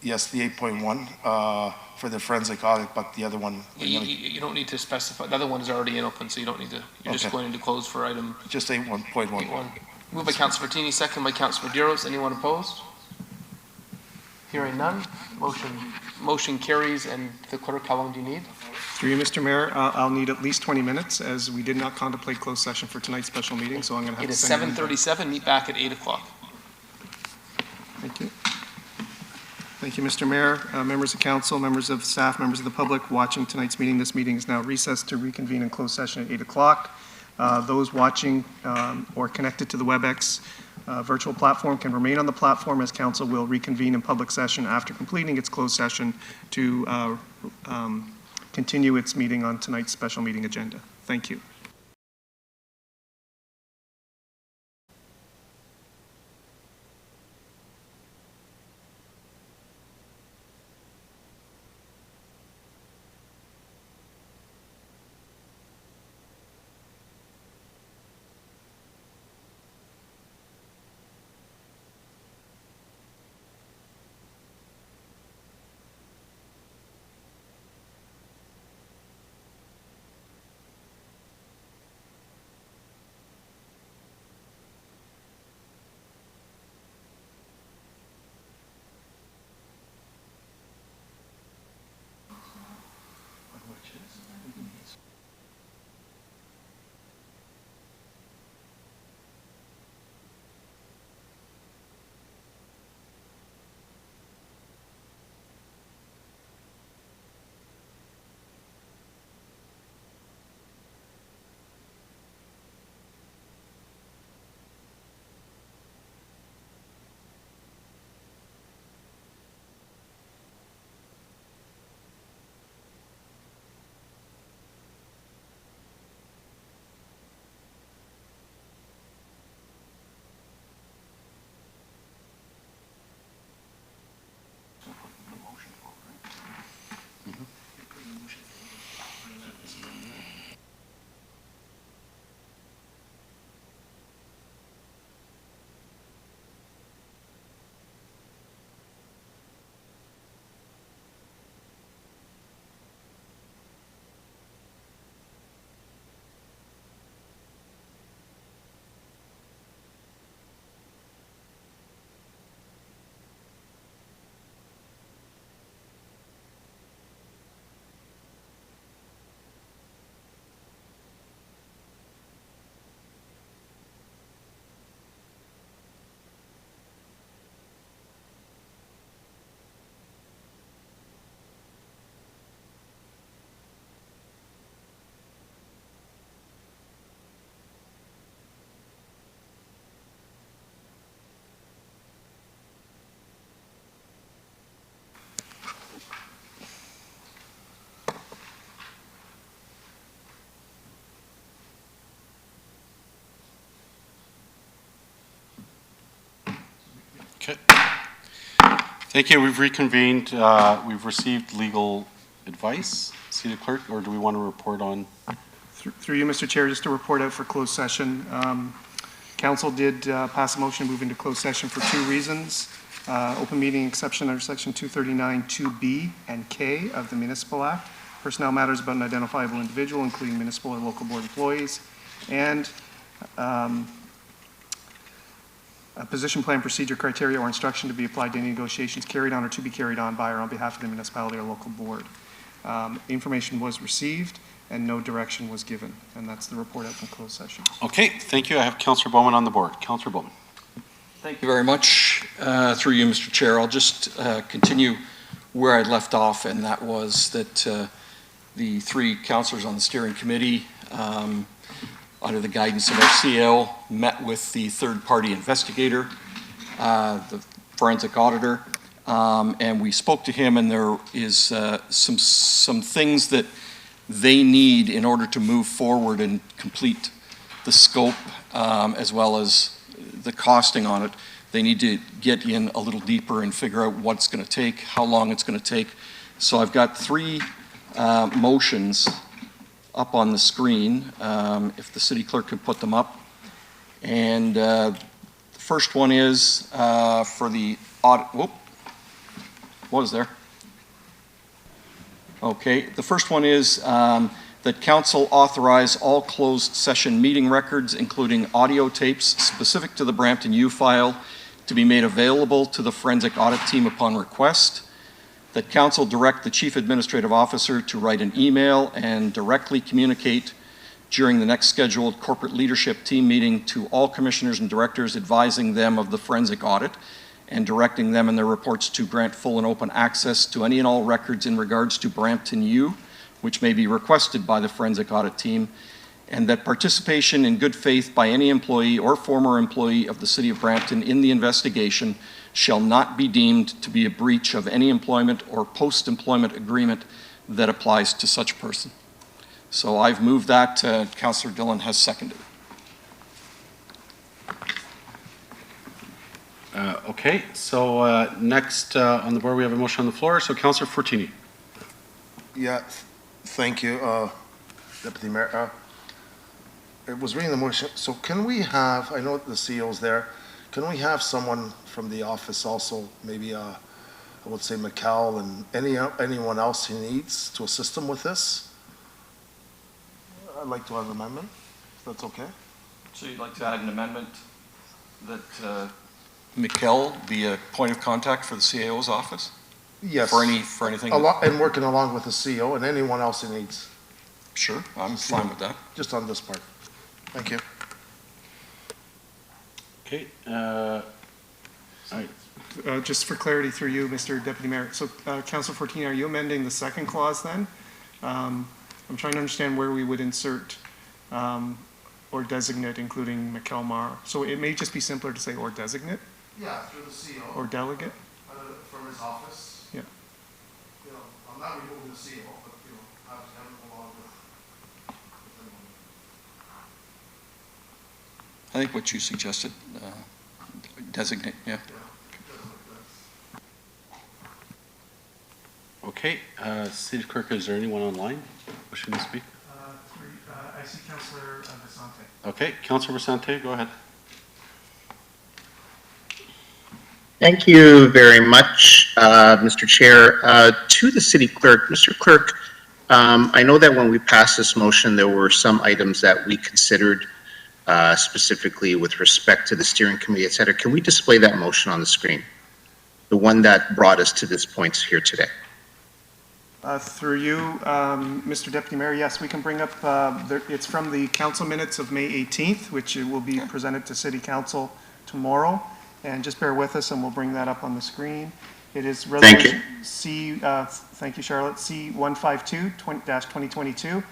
Yes, the 8.1 for the forensic audit, but the other one... You don't need to specify. The other one is already in open, so you don't need to... You're just going into close for item... Just 8.1. Moved by Councillor Fertini, second by Councillor Medeiros. Anyone opposed? Hearing none. Motion carries. And the clerk, how long do you need? Through you, Mr. Mayor, I'll need at least 20 minutes as we did not contemplate closed session for tonight's special meeting, so I'm going to have It to is send 7:37. Meet back at 8 o'clock. Thank you. Thank you, Mr. Mayor, members of council, members of staff, members of the public watching tonight's meeting. This meeting is now recessed to reconvene in closed session at 8 o'clock. Those watching or connected to the WebEx virtual platform can remain on the platform as council will reconvene in public session after completing its closed session to continue its meeting on tonight's special meeting agenda. Thank you. Okay. Thank you. We've reconvened. We've received legal advice. City Clerk, or do we want to report on? Through you, Mr. Chair, just to report out for closed session. Council did pass a motion to move into closed session for two reasons. Open meeting exception under section 239 2B and K of the Municipal Act. Personnel matters about an identifiable individual, including municipal or local board employees, and a position plan, procedure, criteria, or instruction to be applied to any negotiations carried on or to be carried on by or on behalf of the municipality or local board. Information was received and no direction was given, and that's the report out from closed session. Okay, thank you. I have Councillor Bowman on the board. Councillor Bowman. Thank you very much. Through you, Mr. Chair, I'll just continue where I left off, and that was that the three councillors on the steering committee, under the guidance of our CL, met with the third-party investigator, the forensic auditor, and we spoke to him, and there is some things that they need in order to move forward and complete the scope, as well as the costing on it. They need to get in a little deeper and figure out what it's going to take, how long it's going to take. So I've got three motions up on the screen, if the city clerk could put them up. And the first one is for the audit. Whoop, what is there? Okay, the first one is that council authorize all closed session meeting records, including audio tapes specific to the Brampton U file, to be made available to the forensic audit team upon request. That council direct the chief administrative officer to write an email and directly communicate during the next scheduled corporate leadership team meeting to all commissioners and directors, advising them of the forensic audit and directing them in their reports to grant full and open access to any and all records in regards to Brampton U, which may be requested by the forensic audit team, and that participation in good faith by any employee or former employee of the City of Brampton in the investigation shall not be deemed to be a breach of any employment or post-employment agreement that applies to such person. So I've moved that. Councillor Dillon has seconded. Okay, so next on the board, we have a motion on the floor. So Councillor Fertini. Yeah, thank you, Deputy Mayor. I was reading the motion, so can we have, I know the CEO's there, can we have someone from the office also, maybe, I would say Mikkel and anyone else who needs to assist him with this? I'd like to add an amendment, if that's okay. So you'd like to add an amendment that Mikkel be a point of contact for the CAO's office? Yes. For anything? And working along with the CEO and anyone else who needs, Sure, I'm fine with that. just on this part. Thank you. Okay. All right. Just for clarity through you, Mr. Deputy Mayor, so Councillor Fertini, are you amending the second clause then? I'm trying to understand where we would insert or designate, including McKelmar. So it may just be simpler to say or designate Yeah, through the CEO. or delegate? From his office. Yeah. You know, I'm not removing the CEO, but, you know, have him along with him. I think what you suggested, designate, yeah. Okay, City Clerk, is there anyone online wishing to speak? I see Councillor Visante. Okay, Councillor Vicente, go ahead. Thank you very much, Mr. Chair. To the City Clerk, Mr. Clerk, I know that when we passed this motion, there were some items that we considered specifically with respect to the steering committee, et cetera. Can we display that motion on the screen? The one that brought us to this point here today. Through you, Mr. Deputy Mayor, yes, we can bring up, it's from the council minutes of May 18th, which will be presented to City Council tomorrow. And just bear with us and we'll bring that up on the screen. It is resolution thank you, Charlotte, C152-2022.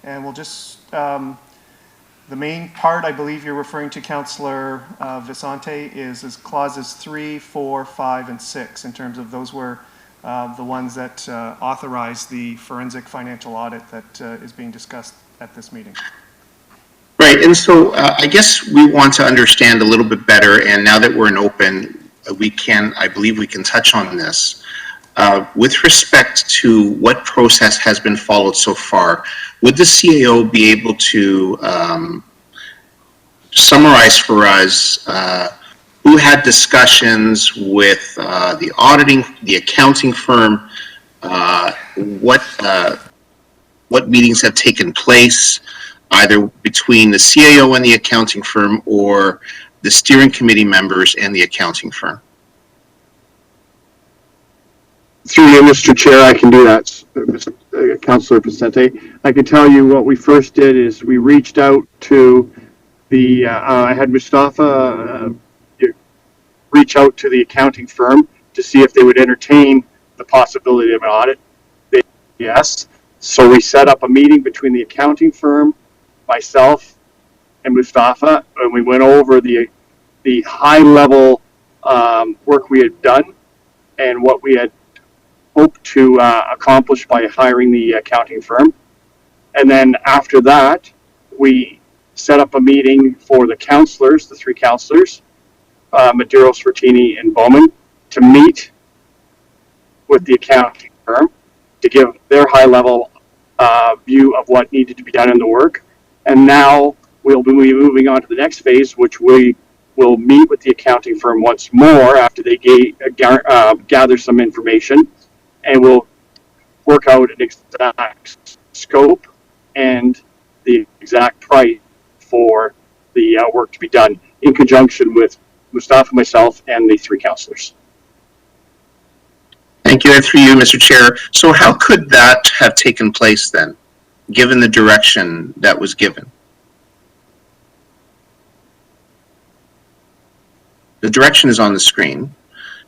And we'll just, the main part, I believe you're referring to, Councillor Visante, is clauses 3, 4, 5, and 6, in terms of those were the ones that authorize the forensic financial audit that is being discussed at this meeting. Right, and so I guess we want to understand a little bit better, and now that we're in open, I believe we can touch on this. With respect to what process has been followed so far, would the CAO be able to summarize for us who had discussions with the accounting firm, what meetings have taken place, either between the CAO and the accounting firm or the steering committee members and the accounting firm? Through you, Mr. Chair, I can do that, Councillor Vicente. I can tell you what we first did is we reached out to the, I had Mustafa reach out to the accounting firm to see if they would entertain the possibility of an audit. They, yes. So we set up a meeting between the accounting firm, myself, and Mustafa, and we went over the high-level work we had done and what we had hoped to accomplish by hiring the accounting firm. And then after that, we set up a meeting for the councillors, the three councillors, Medeiros, Fertini, and Bowman, to meet with the accounting firm to give their high-level view of what needed to be done in the work. And now we'll be moving on to the next phase, which we will meet with the accounting firm once more after they gather some information, and we'll work out an exact scope and the exact price for the work to be done in conjunction with Mustafa, myself, and the three councillors. Thank you. And through you, Mr. Chair. So how could that have taken place then, given the direction that was given? The direction is on the screen.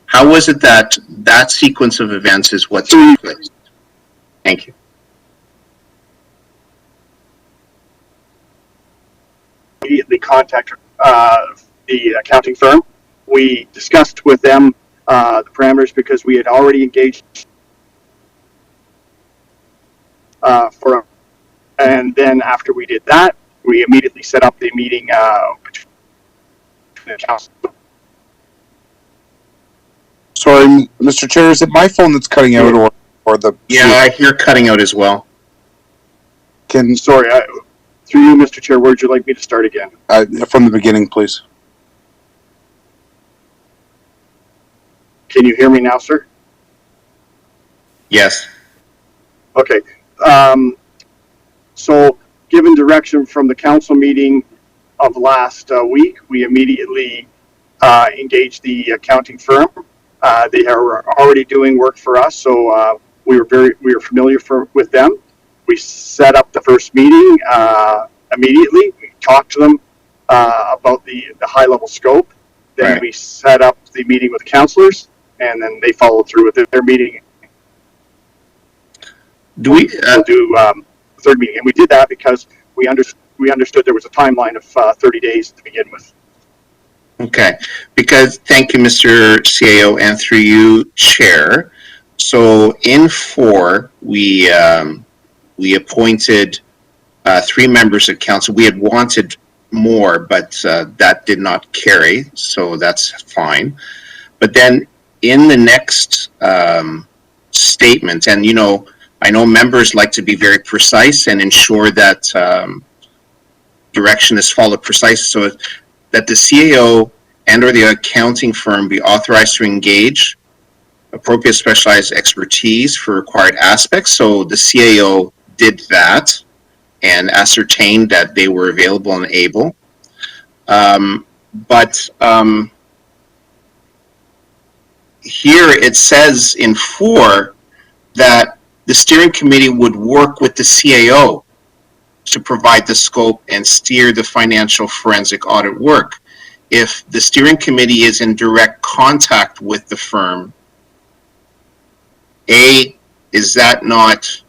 How was it that that sequence of events is what took place? Thank you. immediately contacted the accounting firm. We discussed with them the parameters because we had already engaged and then after we did that, we immediately set up the meeting between the council. Sorry, Mr. Chair, is it my phone that's cutting out or the? Yeah, you're cutting out as well. Sorry, through you, Mr. Chair, where would you like me to start again? From the beginning, please. Can you hear me now, sir? Yes. Okay. So, given direction from the council meeting of last week, we immediately engaged the accounting firm. They are already doing work for us, so we were familiar with them. We set up the first meeting immediately. We talked to them about the high level scope. Then we set up the meeting with the councillors, and then they followed through with their meeting. We'll do third meeting, and we did that because we understood there was a timeline of 30 days to begin with. Okay, because thank you, Mr. CAO, and through you, Chair. So in 4, we appointed 3 members of council. We had wanted more, but that did not carry, so that's fine. But then in the next statement, and you know, I know members like to be very precise and ensure that direction is followed precisely, so that the CAO and or the accounting firm be authorized to engage appropriate specialized expertise for required aspects. So the CAO did that and ascertained that they were available and able. Here it says in 4 that the steering committee would work with the CAO to provide the scope and steer the financial forensic audit work. If the steering committee is in direct contact with the firm, A, is that not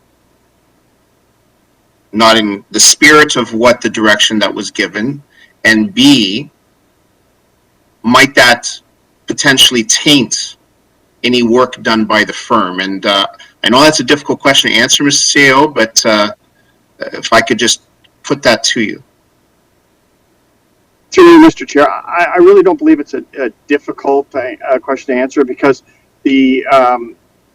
in the spirit of what the direction that was given? And B, might that potentially taint any work done by the firm? And I know that's a difficult question to answer, Mr. CAO, but if I could just put that to you. Through you, Mr. Chair, I really don't believe it's a difficult question to answer because the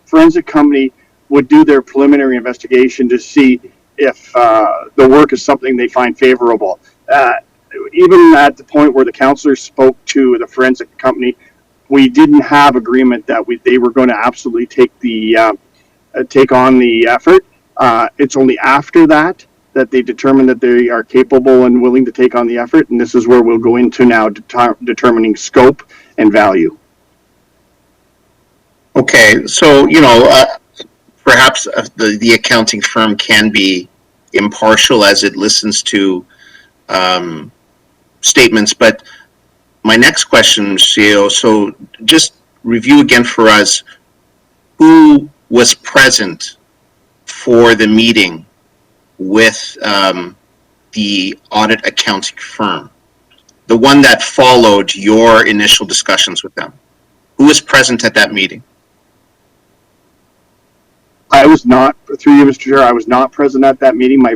forensic company would do their preliminary investigation to see if the work is something they find favorable. Even at the point where the councillors spoke to the forensic company, we didn't have agreement that they were going to absolutely take on the effort. It's only after that they determine that they are capable and willing to take on the effort, and this is where we'll go into now determining scope and value. Okay, so you know, perhaps the accounting firm can be impartial as it listens to statements, but my next question, CEO, so just review again for us, who was present for the meeting with the audit accounting firm, the one that followed your initial discussions with them? Who was present at that meeting? I was not, through you, Mr. Chair, I was not present at that meeting. My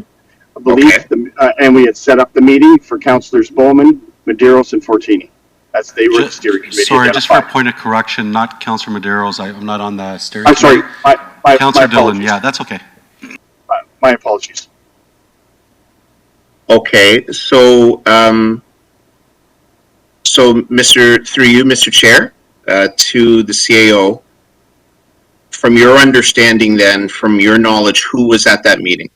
belief, and we had set up the meeting for Councillors Bowman, Medeiros, and Fortini, as they were the steering committee. Sorry, just for a point of correction, not Councillor Medeiros. I'm not on the steering I'm committee. sorry, my Councillor Dillon, apologies. yeah, that's okay. My apologies. Okay, so through you, Mr. Chair, to the CAO, from your understanding then, from your knowledge, who was at that meeting?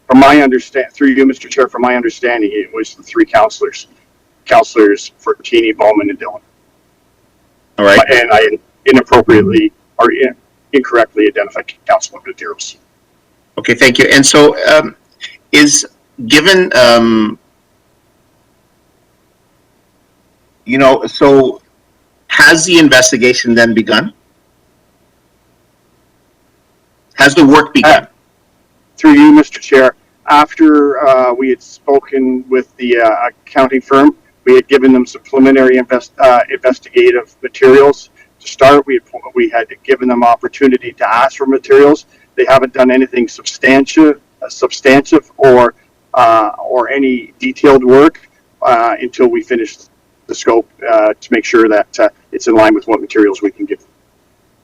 From my understanding, through you, Mr. Chair, from my understanding, it was the 3 councillors, Councillors Fertini, Bowman, and Dillon. All right. And I inappropriately or incorrectly identified Councillor Medeiros. Okay, thank you. And so, is given, you know, so has the investigation then begun? Has the work begun? Through you, Mr. Chair, After we had spoken with the accounting firm, we had given them some preliminary investigative materials. To start, we had given them opportunity to ask for materials. They haven't done anything substantive or any detailed work until we finish the scope to make sure that it's in line with what materials we can give.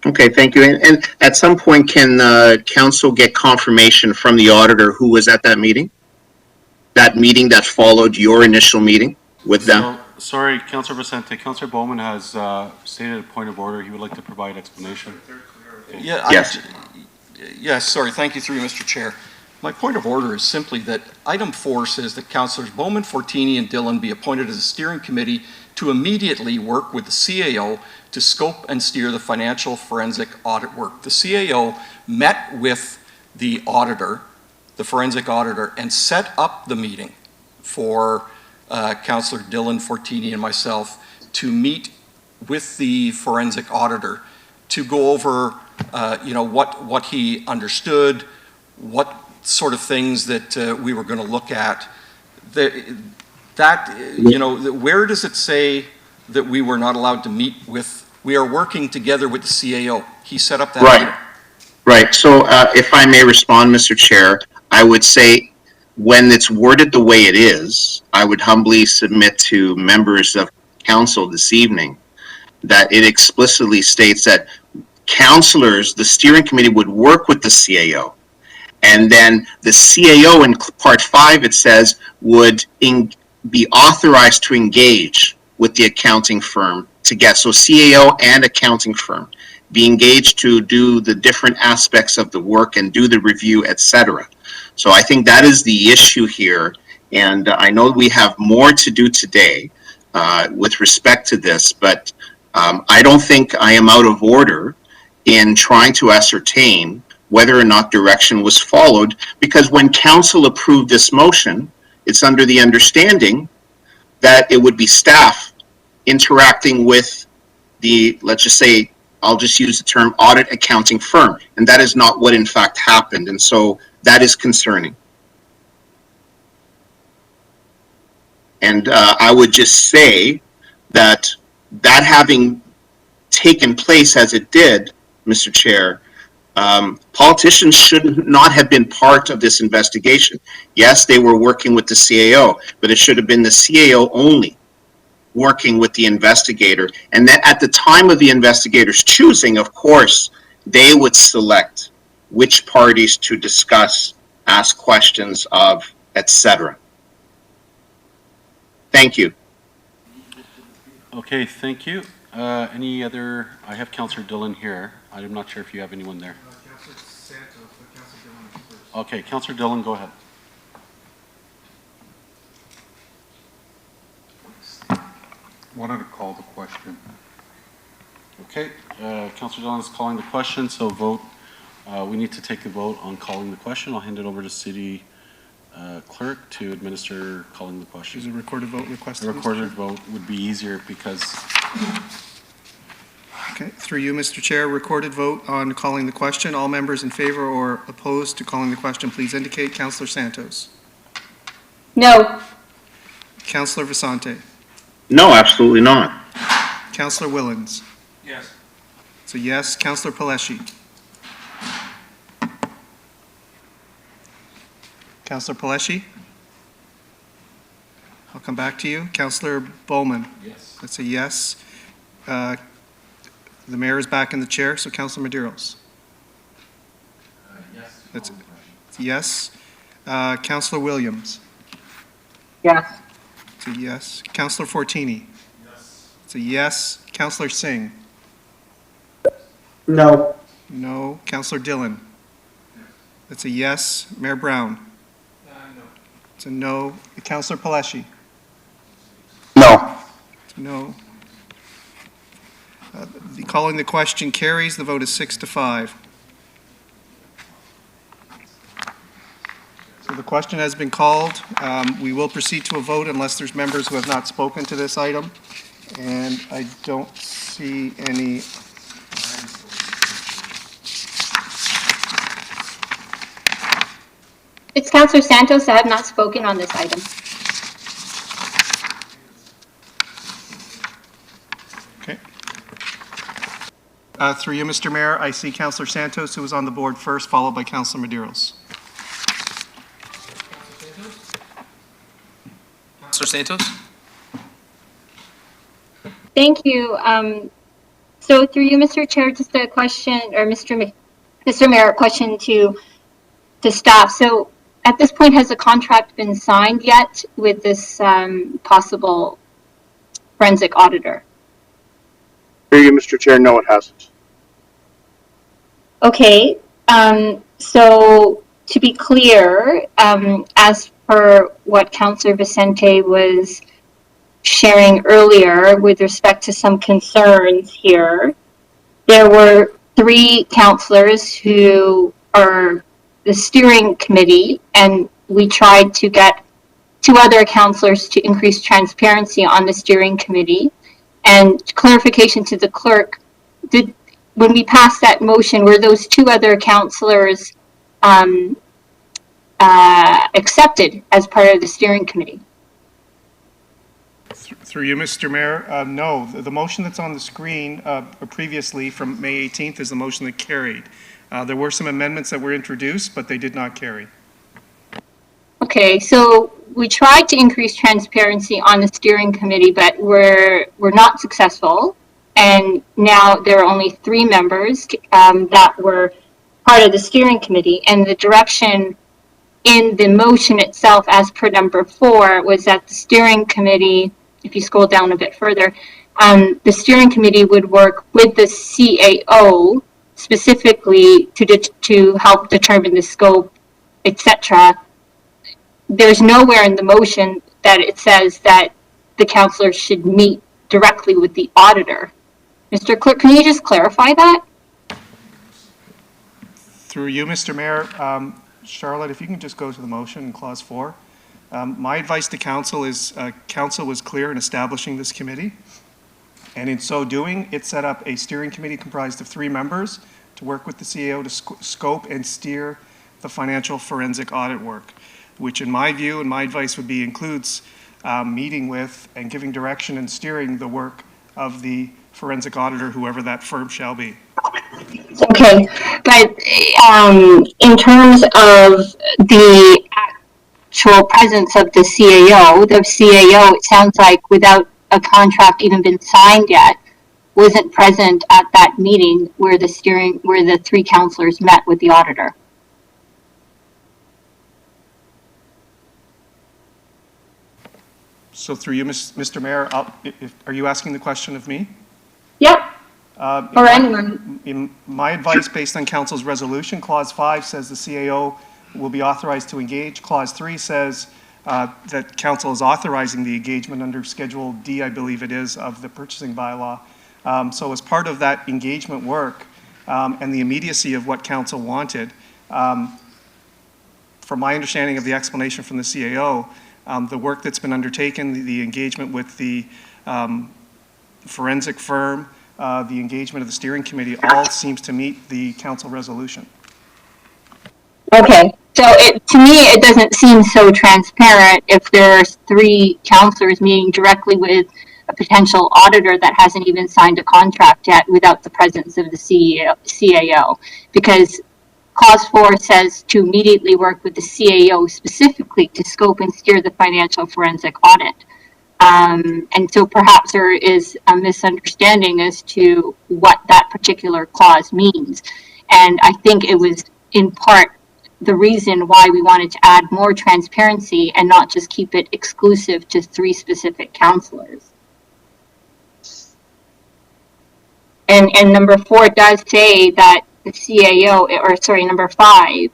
Okay, thank you. And at some point, can council get confirmation from the auditor who was at that meeting? That meeting that followed your initial meeting with them? So, sorry, Councillor Vicente, Councillor Bowman has stated a point of order. He would like to provide explanation. Yeah, Yes. Yes, sorry, thank you through you, Mr. Chair. My point of order is simply that item 4 says that Councillors Bowman, Fortini, and Dillon be appointed as a steering committee to immediately work with the CAO to scope and steer the financial forensic audit work. The CAO met with the auditor, the forensic auditor, and set up the meeting for Councillor Dillon, Fortini, and myself to meet with the forensic auditor to go over, what he understood, what sort of things that we were going to look at. Where does it say that we were not allowed to meet with? We are working together with the CAO. He set up that meeting. Right. So if I may respond, Mr. Chair, I would say when it's worded the way it is, I would humbly submit to members of council this evening that it explicitly states that councillors, the steering committee, would work with the CAO. And then the CAO in part 5, it says, would be authorized to engage with the accounting firm to get, so CAO and accounting firm, be engaged to do the different aspects of the work and do the review, etc. So I think that is the issue here. And I know we have more to do today with respect to this, but I don't think I am out of order in trying to ascertain whether or not direction was followed, because when council approved this motion, it's under the understanding that it would be staff interacting with the, let's just say, I'll just use the term audit accounting firm, and that is not what in fact happened, and so that is concerning. And I would just say that having taken place as it did, Mr. Chair, politicians should not have been part of this investigation. Yes, they were working with the CAO, but it should have been the CAO only working with the investigator. And that at the time of the investigator's choosing, of course, they would select which parties to discuss, ask questions of, etc. Thank you. Okay, thank you. Any other, I have Councillor Dillon here. I'm not sure if you have anyone there. Okay, Councillor Dillon, go ahead. Wanted to call the question. Okay, Councillor Dillon is calling the question, so vote. We need to take a vote on calling the question. I'll hand it over to City Clerk to administer calling the question. Is a recorded vote requested? A recorded vote would be easier because... Okay, through you, Mr. Chair, recorded vote on calling the question. All members in favor or opposed to calling the question, please indicate. Councillor Santos. No. Councillor Vicente. No, absolutely not. Councillor Willens. Yes. It's a yes. Councillor Paleshi. Councillor Paleshi. I'll come back to you. Councillor Bowman. Yes. That's a yes. The mayor is back in the chair, so Councillor Medeiros. Yes. That's a yes. Councillor Williams. Yes. It's a yes. Councillor Fortini. Yes. It's a yes. Councillor Singh. No. No. Councillor Dillon. That's a yes. Mayor Brown. No. It's a no. Councillor Paleshi. No. It's a no. Calling the question carries. The vote is 6-5. So the question has been called. We will proceed to a vote unless there's members who have not spoken to this item. And I don't see any. It's Councillor Santos. I have not spoken on this item. Okay. Through you, Mr. Mayor, I see Councillor Santos, who was on the board first, followed by Councillor Medeiros. Councillor Santos? Thank you. So through you, Mr. Chair, just a question, or Mr. Mayor, a question to staff. So at this point, has the contract been signed yet with this possible forensic auditor? Through you, Mr. Chair, no, it hasn't. Okay, so to be clear, as per what Councillor Vicente was sharing earlier with respect to some concerns here, there were 3 councillors who are the steering committee, and we tried to get 2 other councillors to increase transparency on the steering committee. And clarification to the clerk, when we passed that motion, were those 2 other councillors accepted as part of the steering committee? Through you, Mr. Mayor, no. The motion that's on the screen previously from May 18th is the motion that carried. There were some amendments that were introduced, but they did not carry. Okay, so we tried to increase transparency on the steering committee, but we're not successful. And now there are only 3 members that were part of the steering committee, and the direction in the motion itself, as per number 4, was that the steering committee, if you scroll down a bit further, the steering committee would work with the CAO specifically to help determine the scope, etc. There's nowhere in the motion that it says that the councillor should meet directly with the auditor. Mr. Clerk, can you just clarify that? Through you, Mr. Mayor, Charlotte, if you can just go to the motion in clause 4. My advice to council is council was clear in establishing this committee, and in so doing, it set up a steering committee comprised of 3 members to work with the CAO to scope and steer the financial forensic audit work, which in my view and my advice would be includes meeting with and giving direction and steering the work of the forensic auditor, whoever that firm shall be. Okay, but in terms of the actual presence of the CAO, it sounds like without a contract even been signed yet, wasn't present at that meeting where the 3 councillors met with the auditor. So through you, Mr. Mayor, are you asking the question of me? Yep. Or anyone. In my advice, based on council's resolution, clause 5 says the CAO will be authorized to engage. Clause 3 says that council is authorizing the engagement under Schedule D, I believe it is, of the purchasing bylaw. So as part of that engagement work and the immediacy of what council wanted, from my understanding of the explanation from the CAO, the work that's been undertaken, the engagement with the forensic firm, the engagement of the steering committee, all seems to meet the council resolution. Okay, so to me, it doesn't seem so transparent if there's 3 councillors meeting directly with a potential auditor that hasn't even signed a contract yet without the presence of the CAO, because Clause 4 says to immediately work with the CAO specifically to scope and steer the financial forensic audit. And so perhaps there is a misunderstanding as to what that particular clause means. And I think it was in part the reason why we wanted to add more transparency and not just keep it exclusive to 3 specific councillors. And number 4 does say that the CAO, or sorry, number 5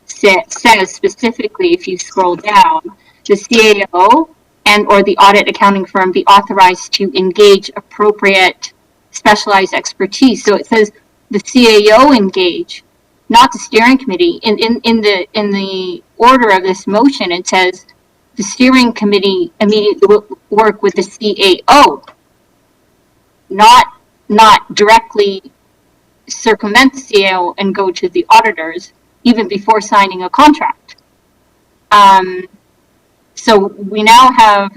says specifically, if you scroll down, the CAO and or the audit accounting firm be authorized to engage appropriate specialized expertise. So it says the CAO engage, not the steering committee. In the order of this motion, it says the steering committee immediately work with the CAO, not directly circumvent the CAO and go to the auditors even before signing a contract. So we now have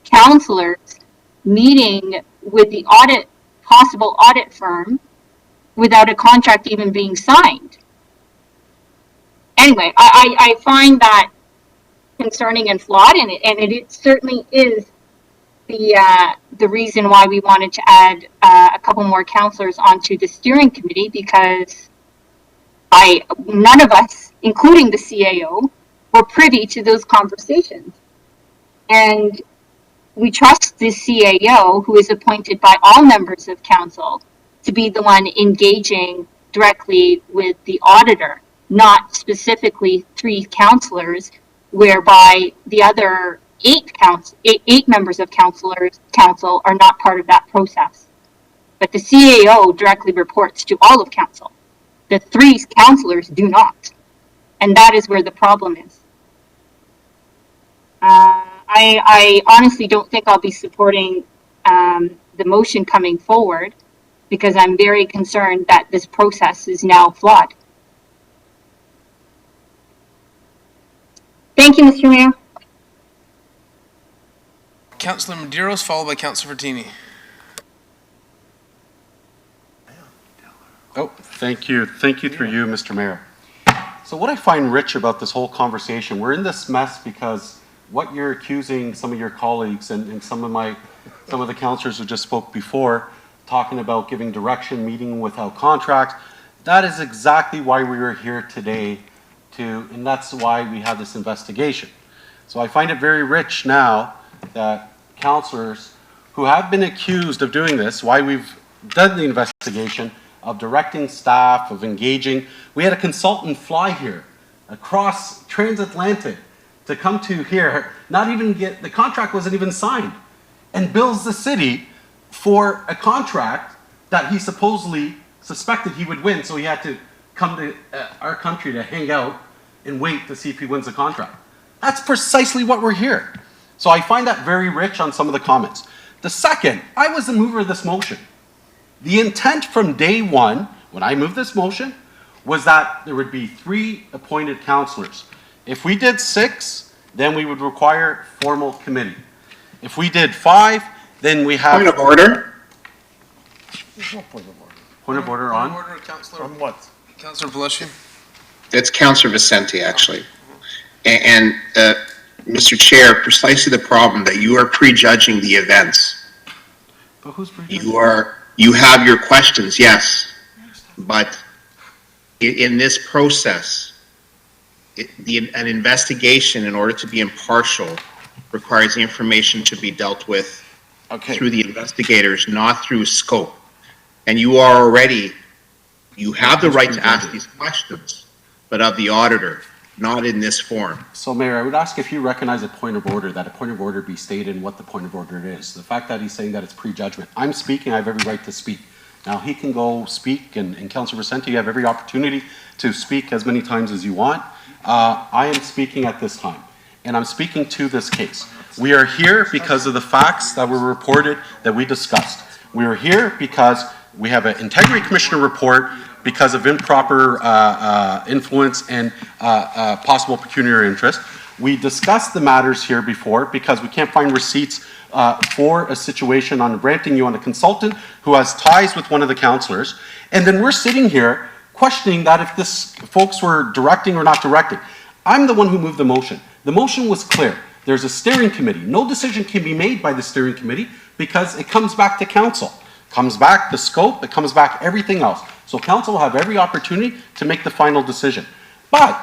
councillors meeting with the possible audit firm without a contract even being signed. Anyway, I find that concerning and flawed, and it certainly is the reason why we wanted to add a couple more councillors onto the steering committee, because none of us, including the CAO, were privy to those conversations. And we trust the CAO, who is appointed by all members of council, to be the one engaging directly with the auditor, not specifically 3 councillors, whereby the other 8 members of council are not part of that process. But the CAO directly reports to all of council. The 3 councillors do not. And that is where the problem is. I honestly don't think I'll be supporting the motion coming forward, because I'm very concerned that this process is now flawed. Thank you, Mr. Mayor. Councillor Medeiros, followed by Councillor Fertini. Oh, thank you. Thank you through you, Mr. Mayor. So what I find rich about this whole conversation, we're in this mess because what you're accusing some of your colleagues and some of the councillors who just spoke before, talking about giving direction, meeting without contract, that is exactly why we were here today and that's why we had this investigation. So I find it very rich now that councillors who have been accused of doing this, why we've done the investigation, of directing staff, of engaging. We had a consultant fly here across transatlantic to come to here, not even the contract wasn't even signed, and bills the city for a contract that he supposedly suspected he would win, so he had to come to our country to hang out and wait to see if he wins the contract. That's precisely what we're here. So I find that very rich on some of the comments. The second, I was the mover of this motion. The intent from day one, when I moved this motion, was that there would be 3 appointed councillors. If we did 6, then we would require formal committee. If we did 5, then we have... Point of order? There's no point of order. Point of order on? Point of order, Councillor. On what? Councillor Valeschi. It's Councillor Vicente, actually. And Mr. Chair, precisely the problem that you are prejudging the events. But who's prejudging? You have your questions, yes, but in this process, an investigation, in order to be impartial, requires the information to be dealt with through the investigators, not through scope. And you have the right to ask these questions, but of the auditor, not in this form. So, Mayor, I would ask if you recognize a point of order, that a point of order be stated and what the point of order is. The fact that he's saying that it's prejudgment. I'm speaking, I have every right to speak. Now, he can go speak, and Councillor Vicente, you have every opportunity to speak as many times as you want. I am speaking at this time, and I'm speaking to this case. We are here because of the facts that were reported that we discussed. We are here because we have an Integrity Commissioner report because of improper influence and possible pecuniary interest. We discussed the matters here before because we can't find receipts for a situation on granting you on a consultant who has ties with one of the councillors. And then we're sitting here questioning that if this folks were directing or not directing. I'm the one who moved the motion. The motion was clear. There's a steering committee. No decision can be made by the steering committee because it comes back to council. Comes back the scope, it comes back everything else. So council will have every opportunity to make the final decision. But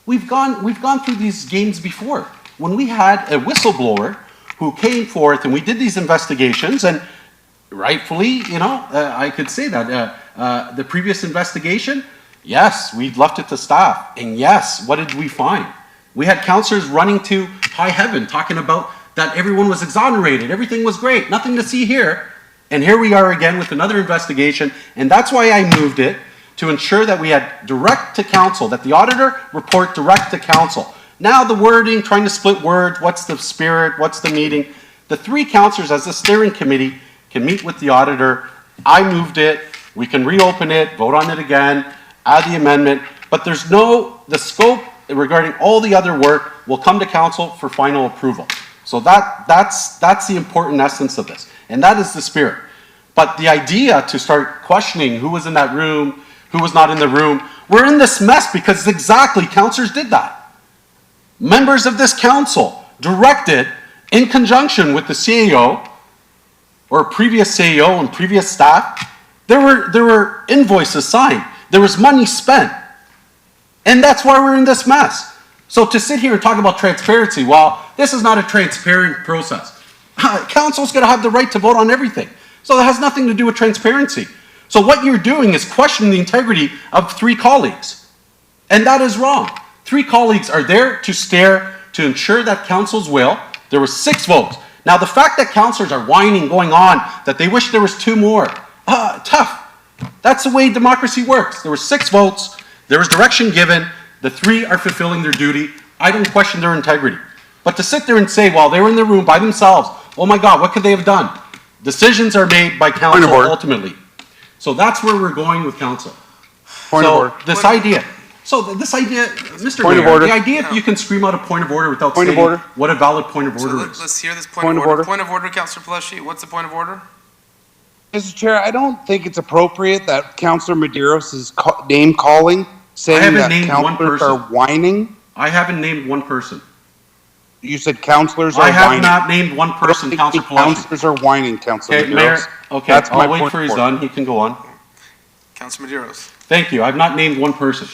we've gone through these games before. When we had a whistleblower who came forth and we did these investigations, and rightfully, I could say that the previous investigation, yes, we left it to staff. And yes, what did we find? We had councillors running to high heaven talking about that everyone was exonerated, everything was great, nothing to see here. And here we are again with another investigation, and that's why I moved it, to ensure that we had direct to council, that the auditor report direct to council. Now the wording, trying to split words, what's the spirit, what's the meeting? The 3 councillors as the steering committee can meet with the auditor. I moved it, we can reopen it, vote on it again, add the amendment, but the scope regarding all the other work will come to council for final approval. So that's the important essence of this, and that is the spirit. But the idea to start questioning who was in that room, who was not in the room, we're in this mess because exactly councillors did that. Members of this council directed, in conjunction with the CAO, or previous CAO and previous staff, there were invoices signed. There was money spent. And that's why we're in this mess. So to sit here and talk about transparency, well, this is not a transparent process. Council's going to have the right to vote on everything. So that has nothing to do with transparency. So what you're doing is questioning the integrity of 3 colleagues. And that is wrong. 3 colleagues are there to ensure that council's will. There were 6 votes. Now the fact that councillors are whining, going on, that they wish there was 2 more, tough. That's the way democracy works. There were 6 votes. There was direction given. The 3 are fulfilling their duty. I don't question their integrity. But to sit there and say, well, they were in the room by themselves, oh my God, what could they have done? Decisions are made by council ultimately. So that's where we're going with council. This idea, Mr. Mayor, the idea that you can scream out a point of order without stating what a valid point of order is. Let's hear this point of order. Point of order, Councillor Pellecci. What's the point of order? Mr. Chair, I don't think it's appropriate that Councillor Medeiros is name calling, saying that councillors are whining. I haven't named one person. You said councillors are whining. I have not named one person, Councillor Pellecci. Councillors are whining, Councillor Okay, Mayor, Medeiros. okay, I'll wait for he's done. He can go on. Councillor Medeiros. Thank you. I've not named one person.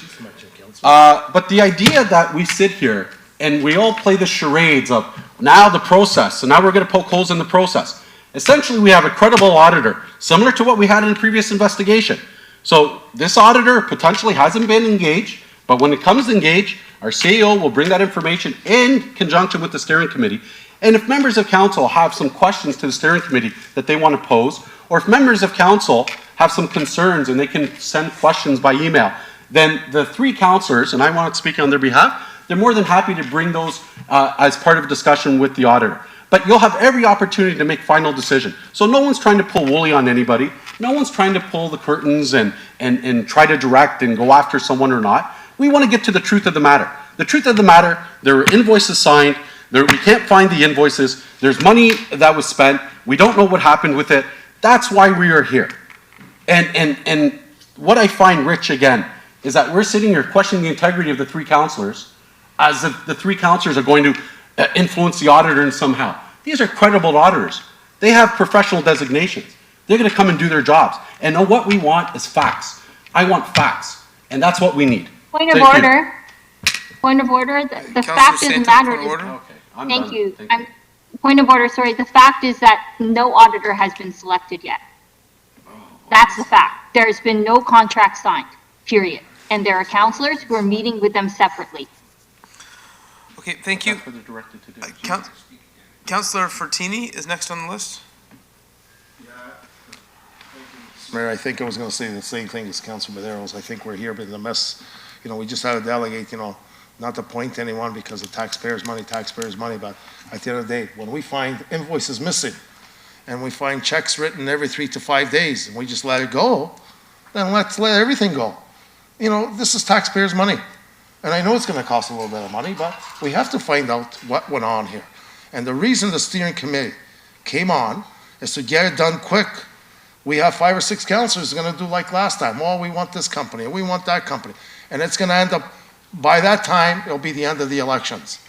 But the idea that we sit here and we all play the charades of now the process, so now we're going to poke holes in the process. Essentially, we have a credible auditor, similar to what we had in a previous investigation. So this auditor potentially hasn't been engaged, but when it comes to engage, our CEO will bring that information in conjunction with the steering committee. And if members of council have some questions to the steering committee that they want to pose, or if members of council have some concerns and they can send questions by email, then the 3 councillors, and I want to speak on their behalf, they're more than happy to bring those as part of a discussion with the auditor. But you'll have every opportunity to make final decision. So no one's trying to pull woolly on anybody. No one's trying to pull the curtains and try to direct and go after someone or not. We want to get to the truth of the matter. The truth of the matter, there were invoices signed. We can't find the invoices. There's money that was spent. We don't know what happened with it. That's why we are here. And what I find rich, again, is that we're sitting here questioning the integrity of the 3 councillors as if the 3 councillors are going to influence the auditor somehow. These are credible auditors. They have professional designations. They're going to come and do their jobs. And what we want is facts. I want facts. And that's what we need. Point of order. Point of order. The fact doesn't matter. Thank you. Point of order, sorry. The fact is that no auditor has been selected yet. That's the fact. There's been no contract signed, period. And there are councillors who are meeting with them separately. Okay, thank you. Councillor Fertini is next on the list. Mayor, I think I was going to say the same thing as Councillor Medeiros. I think we're here in the mess. You know, we just had to delegate, you know, not to point to anyone because of taxpayers' money, but at the end of the day, when we find invoices missing and we find checks written every 3 to 5 days and we just let it go, then let's let everything go. You know, this is taxpayers' money. And I know it's going to cost a little bit of money, but we have to find out what went on here. And the reason the steering committee came on is to get it done quick. We have 5 or 6 councillors going to do like last time. Oh, we want this company, we want that company. And it's going to end up, by that time, it'll be the end of the elections.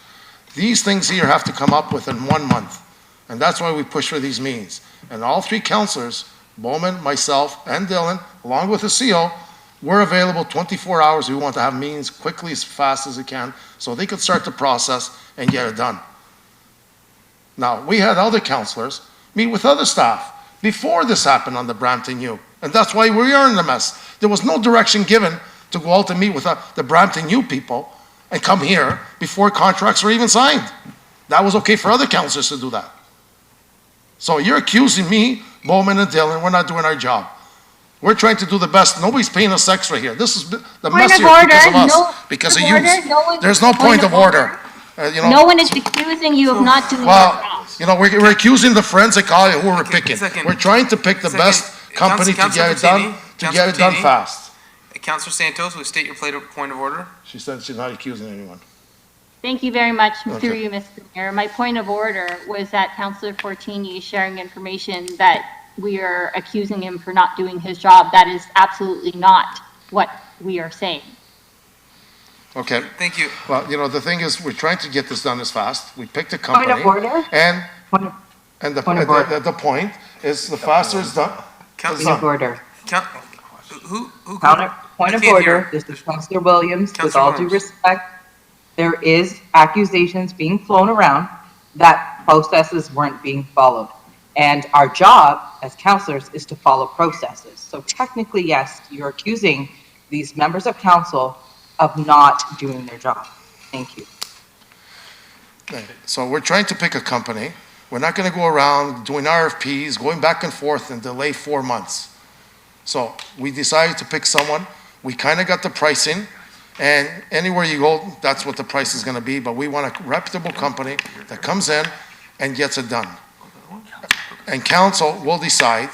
These things here have to come up within 1 month. And that's why we push for these meetings. And all 3 councillors, Bowman, myself, and Dylan, along with the CO, we're available 24 hours. We want to have meetings quickly, as fast as we can, so they could start the process and get it done. Now, we had other councillors meet with other staff before this happened on the Brampton U, and that's why we are in the mess. There was no direction given to go out to meet with the Brampton U people and come here before contracts were even signed. That was okay for other councillors to do that. So you're accusing me, Bowman and Dylan, we're not doing our job. We're trying to do the best. Nobody's paying us extra here. This is the mess here because of us, because of you. There's no point of order. You know, no one is accusing you of not doing your job. You know, we're accusing the forensic audit who we're picking. We're trying to pick the best company to get it done, fast. Councillor Santos, will you state your point of order? She said she's not accusing anyone. Thank you very much, through Okay. you, Mr. Mayor. My point of order was that Councillor Fortini is sharing information that we are accusing him for not doing his job. That is absolutely not what we are saying. Okay. Thank you. Well, you know, the thing is, we're trying to get this done as fast. We picked a Point company. of order? And, Point of and point of order. the point is the faster it's done. Count- it's Point of done. order. Who? Point I of can't order. hear. This is Councillor Williams. With Councillor all due Williams. respect, there is accusations being flown around that processes weren't being followed. And our job as councillors is to follow processes. So technically, yes, you're accusing these members of council of not doing their job. Thank you. Okay. So we're trying to pick a company. We're not going to go around doing RFPs, going back and forth and delay 4 months. So we decided to pick someone. We kind of got the pricing, and anywhere you go, that's what the price is going to be. But we want a reputable company that comes in and gets it done. And council will decide,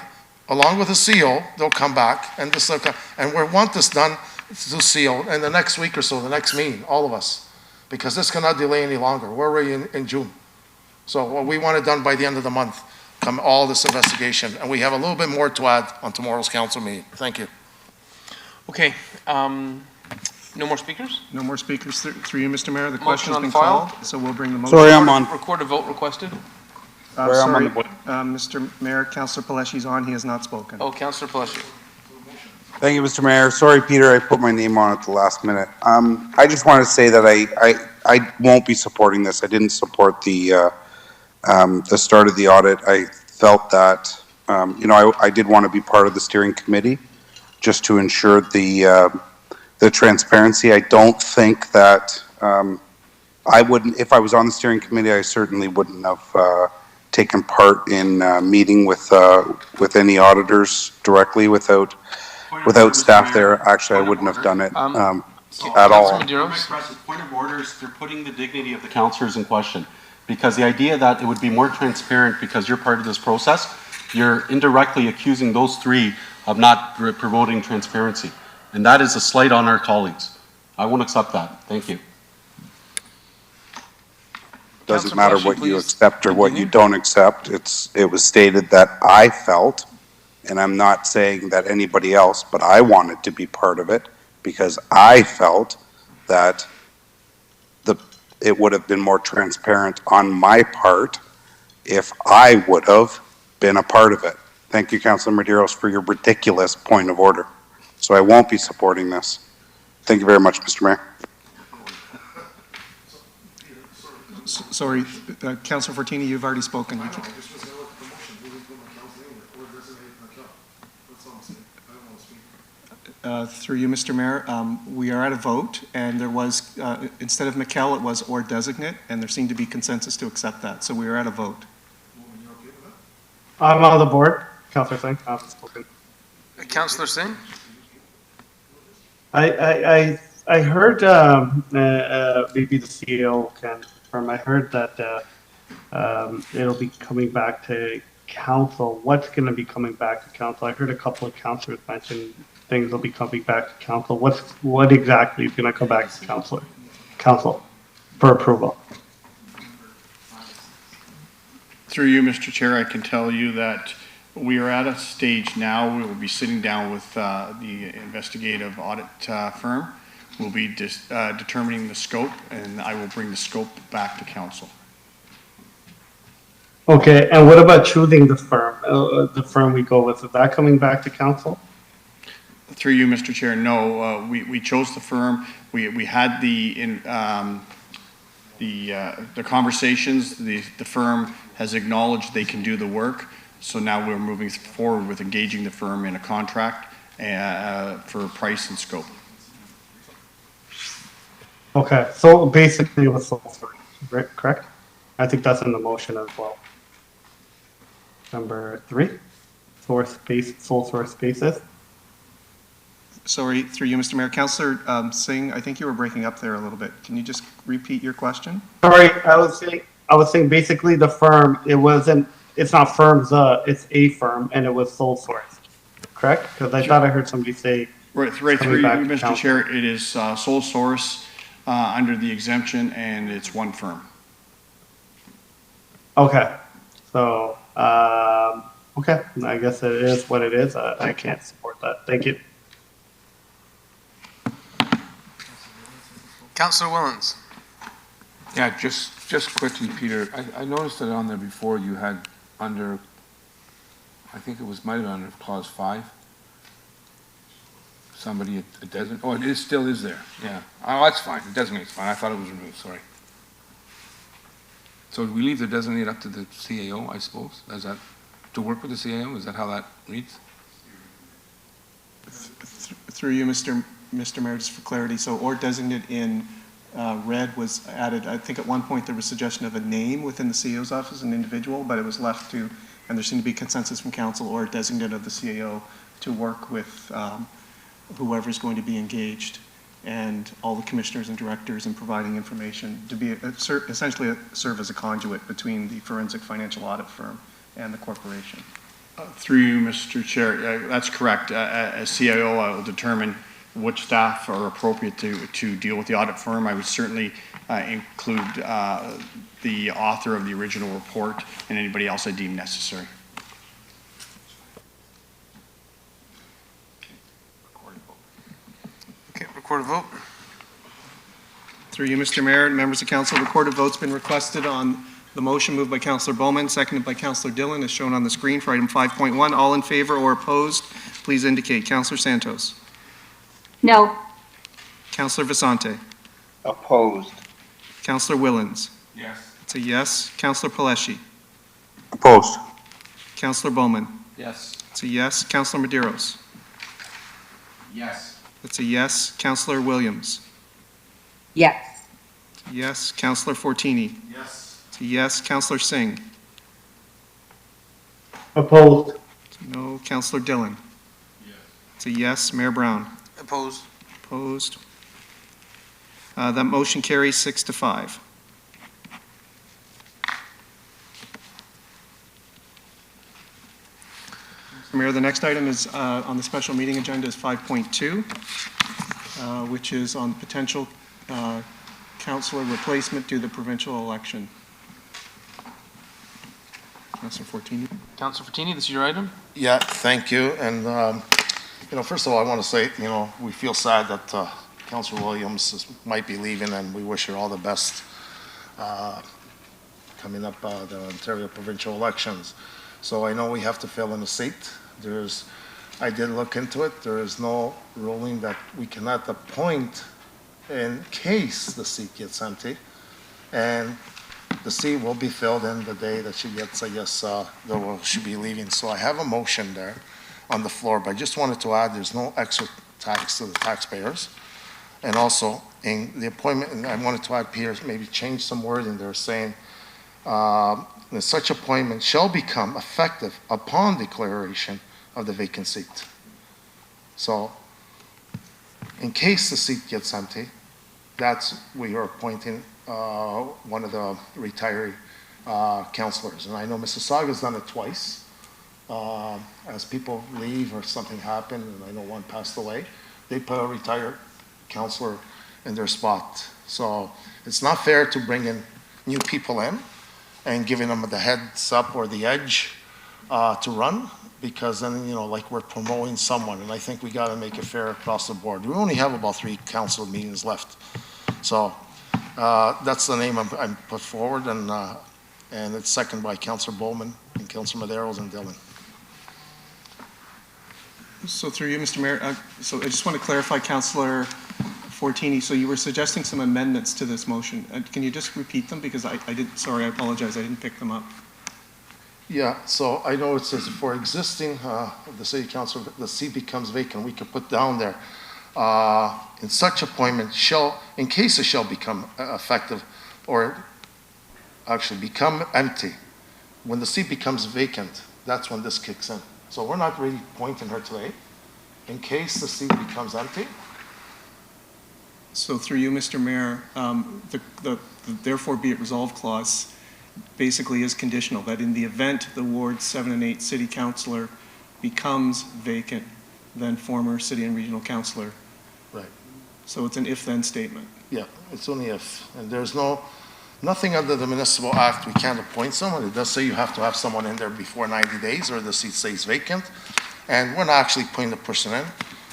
along with the CO, they'll come back and this, and we want this done to CO in the next week or so, the next meeting, all of us, because this cannot delay any longer. We're already in June. So we want it done by the end of the month, come all this investigation, and we have a little bit more to add on tomorrow's council meeting. Thank you. Okay, no more speakers? No more speakers through you, Mr. Mayor. The Motion question's on been file? called, so we'll bring the motion. Sorry, I'm on. Record a vote requested. Sorry, Mr. Mayor, Councillor Paleshi's on. He has not spoken. Oh, Councillor Pelletier. Thank you, Mr. Mayor. Sorry, Peter, I put my name on at the last minute. I just want to say that I won't be supporting this. I didn't support the start of the audit. I felt that, I did want to be part of the steering committee just to ensure the transparency. I don't think that, I wouldn't, if I was on the steering committee, I certainly wouldn't have taken part in meeting with any auditors directly without staff there. Actually, I wouldn't have done it at all. Councillor Medeiros? Point of order is they're putting the dignity of the councillors in question. Because the idea that it would be more transparent because you're part of this process, you're indirectly accusing those three of not promoting transparency. And that is a slight on our colleagues. I won't accept that. Thank you. Doesn't matter what you accept or what you don't accept. It was stated that I felt, and I'm not saying that anybody else, but I wanted to be part of it because I felt that it would have been more transparent on my part if I would have been a part of it. Thank you, Councillor Medeiros, for your ridiculous point of order. So I won't be supporting this. Thank you very much, Mr. Mayor. Sorry, Councillor Fortini, you've already spoken. You can- Through you, Mr. Mayor, we are at a vote, and there was, instead of McKell, it was or designate, and there seemed to be consensus to accept that, so we are at a vote. I'm on the board. Councillor Singh, I've spoken. Councillor Singh? I heard, maybe the CEO can confirm, I heard that it'll be coming back to council. What's going to be coming back to council? I heard a couple of councillors mention things will be coming back to council. What exactly is going to come back to council for approval? Through you, Mr. Chair, I can tell you that we are at a stage now. We will be sitting down with the investigative audit firm. We'll be determining the scope, and I will bring the scope back to council. Okay, and what about choosing the firm we go with? Is that coming back to council? Through you, Mr. Chair, no, we chose the firm. We had the conversations. The firm has acknowledged they can do the work. So now we're moving forward with engaging the firm in a contract for price and scope. Okay, so basically it was sole source, right? Correct? I think that's in the motion as well. Number 3, sole source basis. Sorry, through you, Mr. Mayor. Councillor Singh, I think you were breaking up there a little bit. Can you just repeat your question? Sorry, I was saying basically the firm, it's not firms, it's a firm, and it was sole source, correct? Because I thought I heard somebody say Right Coming through you, back to Mr. council. Chair, it is sole source under the exemption, and it's one firm. Okay, so, okay, I guess it is what it is. I can't support that. Thank you. Councillor Willens. Yeah, just quickly, Peter, I noticed that on there before you had under, I think it was, might have been under clause 5, somebody, it doesn't, oh, it still is there, yeah. Oh, that's fine, it designates fine, I thought it was removed, sorry. So we leave the designate up to the CAO, I suppose, is that, to work with the CAO, is that how that reads? Through you, Mr. Mayor, just for clarity, so or designate in red was added. I think at one point there was suggestion of a name within the CAO's office, an individual, but it was left to, and there seemed to be consensus from council or designate of the CAO to work with whoever's going to be engaged and all the commissioners and directors in providing information to be essentially serve as a conduit between the forensic financial audit firm and the corporation. Through you, Mr. Chair, that's correct. As CIO, I will determine which staff are appropriate to deal with the audit firm. I would certainly include the author of the original report and anybody else I deem necessary. Okay, record a vote. Through you, Mr. Mayor and members of council, recorded vote's been requested on the motion moved by Councillor Bowman, seconded by Councillor Dillon, as shown on the screen for item 5.1. All in favor or opposed, please indicate. Councillor Santos. No. Councillor Vicente. Opposed. Councillor Willens. Yes. It's a yes. Councillor Paleshi. Opposed. Councillor Bowman. Yes. It's a yes. Councillor Medeiros. Yes. It's a yes. Councillor Williams. Yes. It's a yes. Councillor Fortini. Yes. It's a yes. Councillor Singh. Opposed. It's a no. Councillor Dillon. Yes. It's a yes. Mayor Brown. Opposed. Opposed. That motion carries 6-5. Mr. Mayor, the next item is on the special meeting agenda is 5.2, which is on potential councillor replacement due to the provincial election. Councillor Fortini. Councillor Fertini, this is your item. Yeah, thank you. And, first of all, I want to say, we feel sad that Councillor Williams might be leaving, and we wish her all the best coming up the Ontario provincial elections. So I know we have to fill in a seat. I did look into it. There is no ruling that we cannot appoint in case the seat gets empty. And the seat will be filled in the day that she gets, I guess, she'll be leaving. So I have a motion there on the floor, but I just wanted to add, there's no extra tax to the taxpayers. And also, in the appointment, and I wanted to add, Peter, maybe change some wording there, saying, such appointment shall become effective upon declaration of the vacant seat. So, in case the seat gets empty, we are appointing one of the retiree councillors. And I know Mississauga's done it twice. As people leave or something happened, and I know one passed away, they put a retired councillor in their spot. So it's not fair to bring in new people in and giving them the heads up or the edge to run, because then, like we're promoting someone, and I think we got to make it fair across the board. We only have about 3 council meetings left. So that's the name I'm put forward, and it's seconded by Councillor Bowman and Councillor Medeiros and Dillon. So through you, Mr. Mayor, so I just want to clarify, Councillor Fortini, so you were suggesting some amendments to this motion. Can you just repeat them? Because I apologize, I didn't pick them up. Yeah, so I know it says for existing, the city council, the seat becomes vacant, we could put down there, in such appointment in case it shall become effective, or actually become empty. When the seat becomes vacant, that's when this kicks in. So we're not really appointing her today. In case the seat becomes empty. So through you, Mr. Mayor, the therefore be it resolved clause basically is conditional, that in the event the Ward 7 and 8 city councillor becomes vacant, then former city and regional councillor. Right. So it's an if-then statement. Yeah, it's only if, and there's nothing under the Municipal Act, we can't appoint someone. It does say you have to have someone in there before 90 days or the seat stays vacant. And we're not actually putting the person in.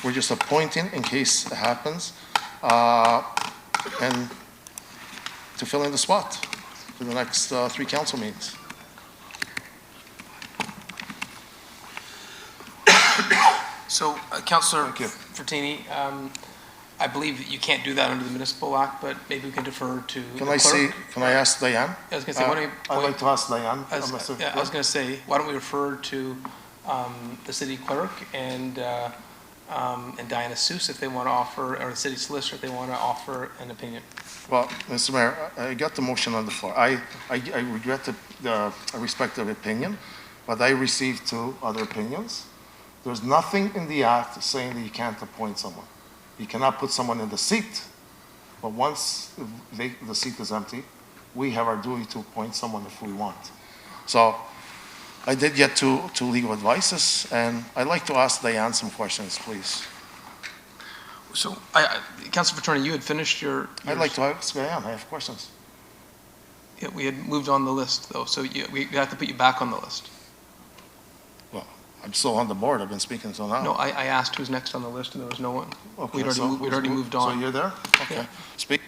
We're just appointing in case it happens, and to fill in the spot for the next 3 council meetings. So, Councillor Fertini, I believe that you can't do that under the Municipal Act, but maybe we can defer to the clerk. Can I ask Diane? I was going to say, why don't we... I'd like to ask Diane. I was going to say, why don't we refer to the city clerk and Diana Seuss if they want to offer, or the city solicitor if they want to offer an opinion. Well, Mr. Mayor, I got the motion on the floor. I regret I respect the opinion, but I received 2 other opinions. There's nothing in the act saying that you can't appoint someone. You cannot put someone in the seat, but once the seat is empty, we have our duty to appoint someone if we want. So I did get 2 legal advices, and I'd like to ask Diane some questions, please. So, Councillor Fertini, you had finished your... I'd like to ask Diane, I have questions. Yeah, we had moved on the list, though, so we have to put you back on the list. Well, I'm still on the board, I've been speaking until now. No, I asked who's next on the list, and there was no one. Okay, We'd already moved on. So you're there? Okay. Yeah. Speak.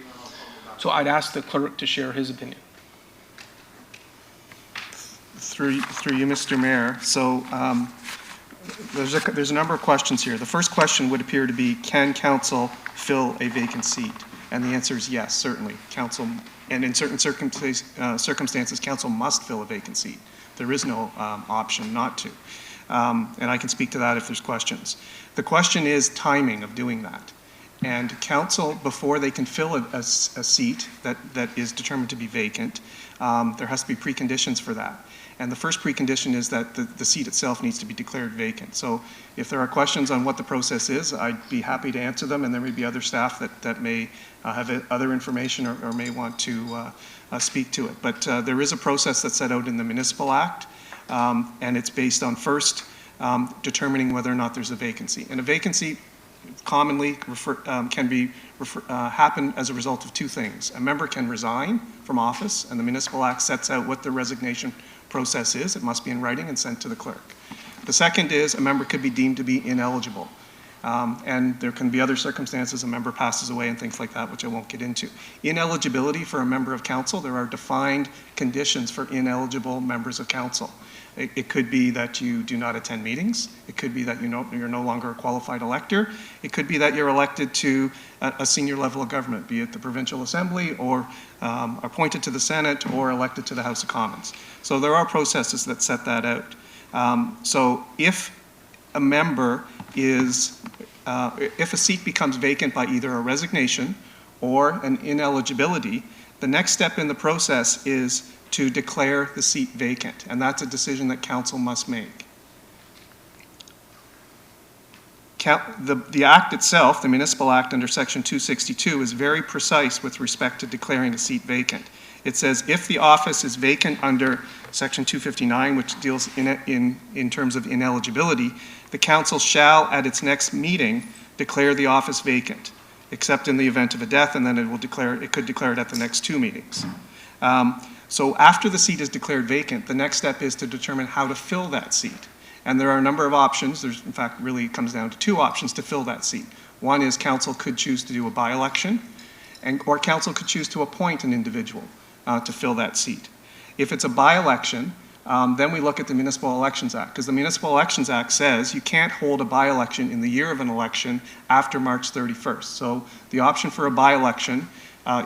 So I'd ask the clerk to share his opinion. Through you, Mr. Mayor. So there's a number of questions here. The first question would appear to be, can council fill a vacant seat? And the answer is yes, certainly. Council, and in certain circumstances, council must fill a vacant seat. There is no option not to. And I can speak to that if there's questions. The question is timing of doing that. And council, before they can fill a seat that is determined to be vacant, there has to be preconditions for that. And the first precondition is that the seat itself needs to be declared vacant. So if there are questions on what the process is, I'd be happy to answer them, and there may be other staff that may have other information or may want to speak to it. But there is a process that's set out in the Municipal Act, and it's based on first determining whether or not there's a vacancy. And a vacancy commonly can happen as a result of 2 things. A member can resign from office, and the Municipal Act sets out what the resignation process is. It must be in writing and sent to the clerk. The second is a member could be deemed to be ineligible. And there can be other circumstances, a member passes away and things like that, which I won't get into. Ineligibility for a member of council, there are defined conditions for ineligible members of council. It could be that you do not attend meetings. It could be that you're no longer a qualified elector. It could be that you're elected to a senior level of government, be it the provincial assembly or appointed to the Senate or elected to the House of Commons. So there are processes that set that out. So if a member is, if a seat becomes vacant by either a resignation or an ineligibility, the next step in the process is to declare the seat vacant, and that's a decision that council must make. The Act itself, the Municipal Act under Section 262, is very precise with respect to declaring a seat vacant. It says if the office is vacant under Section 259, which deals in terms of ineligibility, the council shall, at its next meeting, declare the office vacant, except in the event of a death, and then it could declare it at the next 2 meetings. So after the seat is declared vacant, the next step is to determine how to fill that seat. And there are a number of options. There's, in fact, really comes down to 2 options to fill that seat. One is council could choose to do a by-election, or council could choose to appoint an individual to fill that seat. If it's a by-election, then we look at the Municipal Elections Act, because the Municipal Elections Act says you can't hold a by-election in the year of an election after March 31st. So the option for a by-election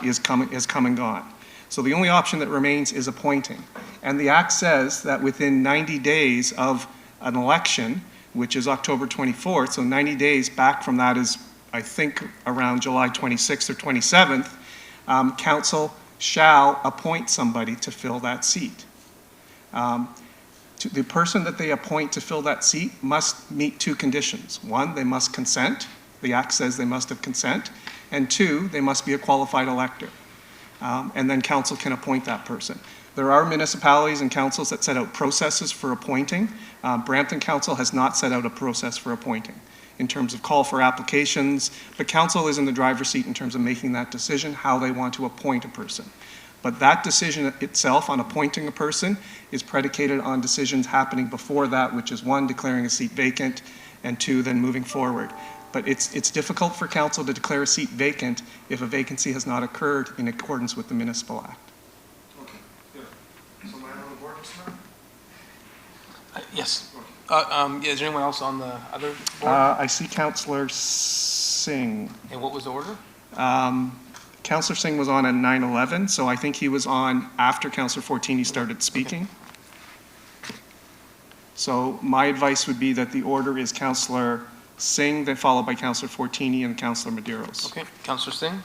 is come and gone. So the only option that remains is appointing. And the Act says that within 90 days of an election, which is October 24th, so 90 days back from that is, I think, around July 26th or 27th, council shall appoint somebody to fill that seat. The person that they appoint to fill that seat must meet 2 conditions. 1, they must consent. The Act says they must have consent. And 2, they must be a qualified elector. And then council can appoint that person. There are municipalities and councils that set out processes for appointing. Brampton Council has not set out a process for appointing. in terms of call for applications, but council is in the driver's seat in terms of making that decision, how they want to appoint a person. But that decision itself on appointing a person is predicated on decisions happening before that, which is one, declaring a seat vacant, and two, then moving forward. But it's difficult for council to declare a seat vacant if a vacancy has not occurred in accordance with the Municipal Act. Okay, good. So am I on the board, Mr. Mayor? Yes. Yeah, is there anyone else on the other board? I see Councillor Singh. And what was the order? Councillor Singh was on at 9:11, so I think he was on after Councillor Fertini started speaking. Okay. So my advice would be that the order is Councillor Singh, then followed by Councillor Fertini and Councillor Medeiros. Okay, Councillor Singh.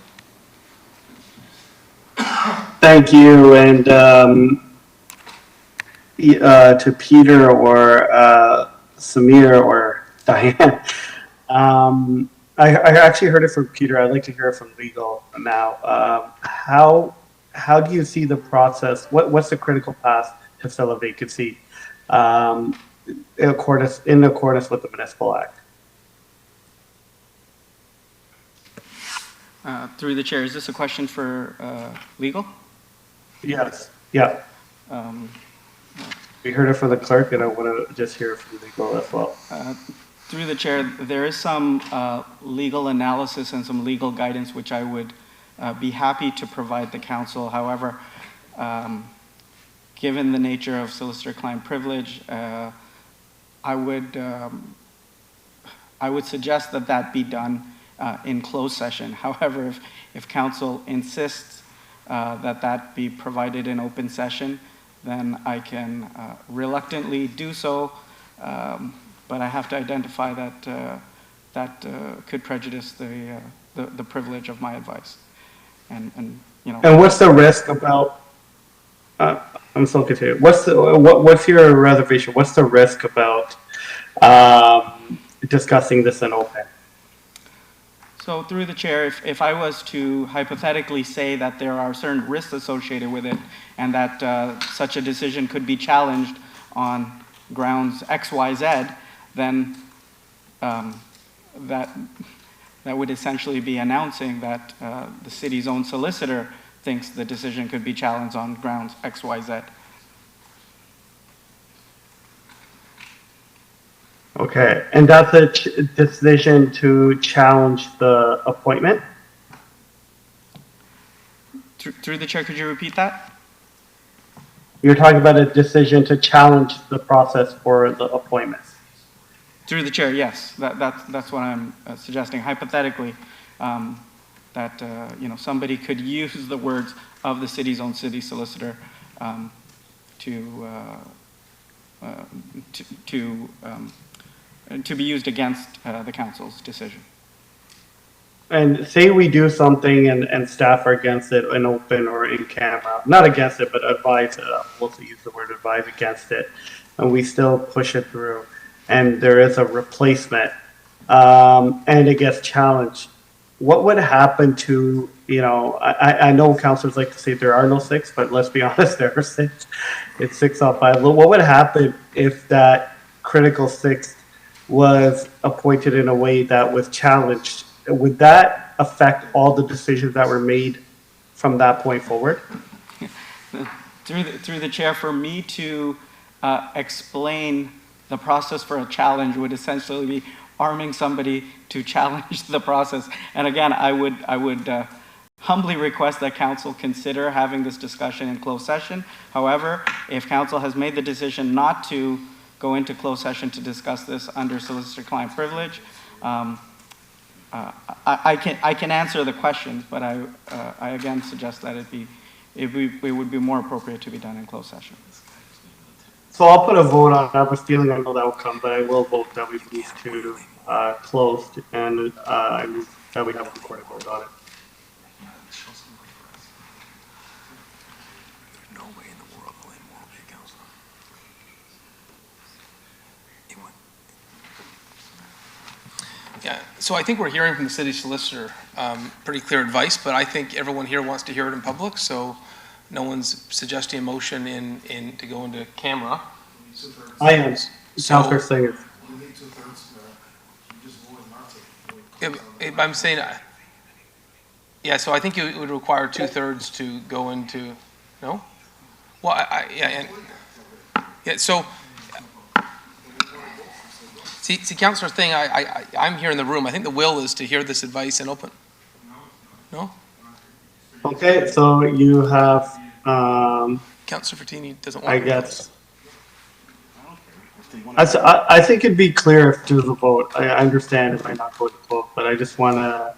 Thank you, and to Peter or Samir or Diane. I actually heard it from Peter. I'd like to hear it from legal now. How do you see the process? What's the critical path to fill a vacancy in accordance with the Municipal Act? Through the chair, is this a question for legal? Yes. Yeah. We heard it from the clerk, and I want to just hear it from legal as well. Through the chair, there is some legal analysis and some legal guidance which I would be happy to provide the council. However, given the nature of solicitor-client privilege, I would suggest that that be done in closed session. However, if council insists that that be provided in open session, then I can reluctantly do so, but I have to identify that that could prejudice the privilege of my advice. And you know. And what's the risk about? I'm so confused. What's your reservation? What's the risk about discussing this in open? So through the chair, if I was to hypothetically say that there are certain risks associated with it and that such a decision could be challenged on grounds X, Y, Z, then that would essentially be announcing that the city's own solicitor thinks the decision could be challenged on grounds X, Y, Z. Okay, and that's a decision to challenge the appointment? Through the chair, could you repeat that? You're talking about a decision to challenge the process for the appointments? Through the chair, yes. That's what I'm suggesting. Hypothetically, that you know, somebody could use the words of the city's own city solicitor to be used against the council's decision. And say we do something and staff are against it in open or in camera, not against it, but advise, we'll also use the word advise against it, and we still push it through, and there is a replacement, and it gets challenged. What would happen to, you know, I know councilors like to say there are no six, but let's be honest, there are six. It's 6 out 5. What would happen if that critical sixth was appointed in a way that was challenged? Would that affect all the decisions that were made from that point forward? Through the chair, for me to explain the process for a challenge would essentially be arming somebody to challenge the process. And again, I would humbly request that council consider having this discussion in closed session. However, if council has made the decision not to go into closed session to discuss this under solicitor-client privilege, I can answer the questions, but I again suggest that it would be more appropriate to be done in closed session. So I'll put a vote on. I have a feeling I know that will come, but I will vote that we move to closed, and I move that we have a recorded vote on it. Yeah, so I think we're hearing from the city solicitor pretty clear advice, but I think everyone here wants to hear it in public, so no one's suggesting a motion to go into camera. I am. Councillor Singer. You need 2/3, you just voted I'm saying, yeah, so I think it would require 2/3 to go into, no? Well, yeah, so, see, Councillor Thing, I'm here in the room. I think the will is to hear this advice and open. No? Okay, so you have, Councillor Fertini doesn't want I to. guess. I think it'd be clear if there's a vote. I understand it might not go to vote, but I just want to,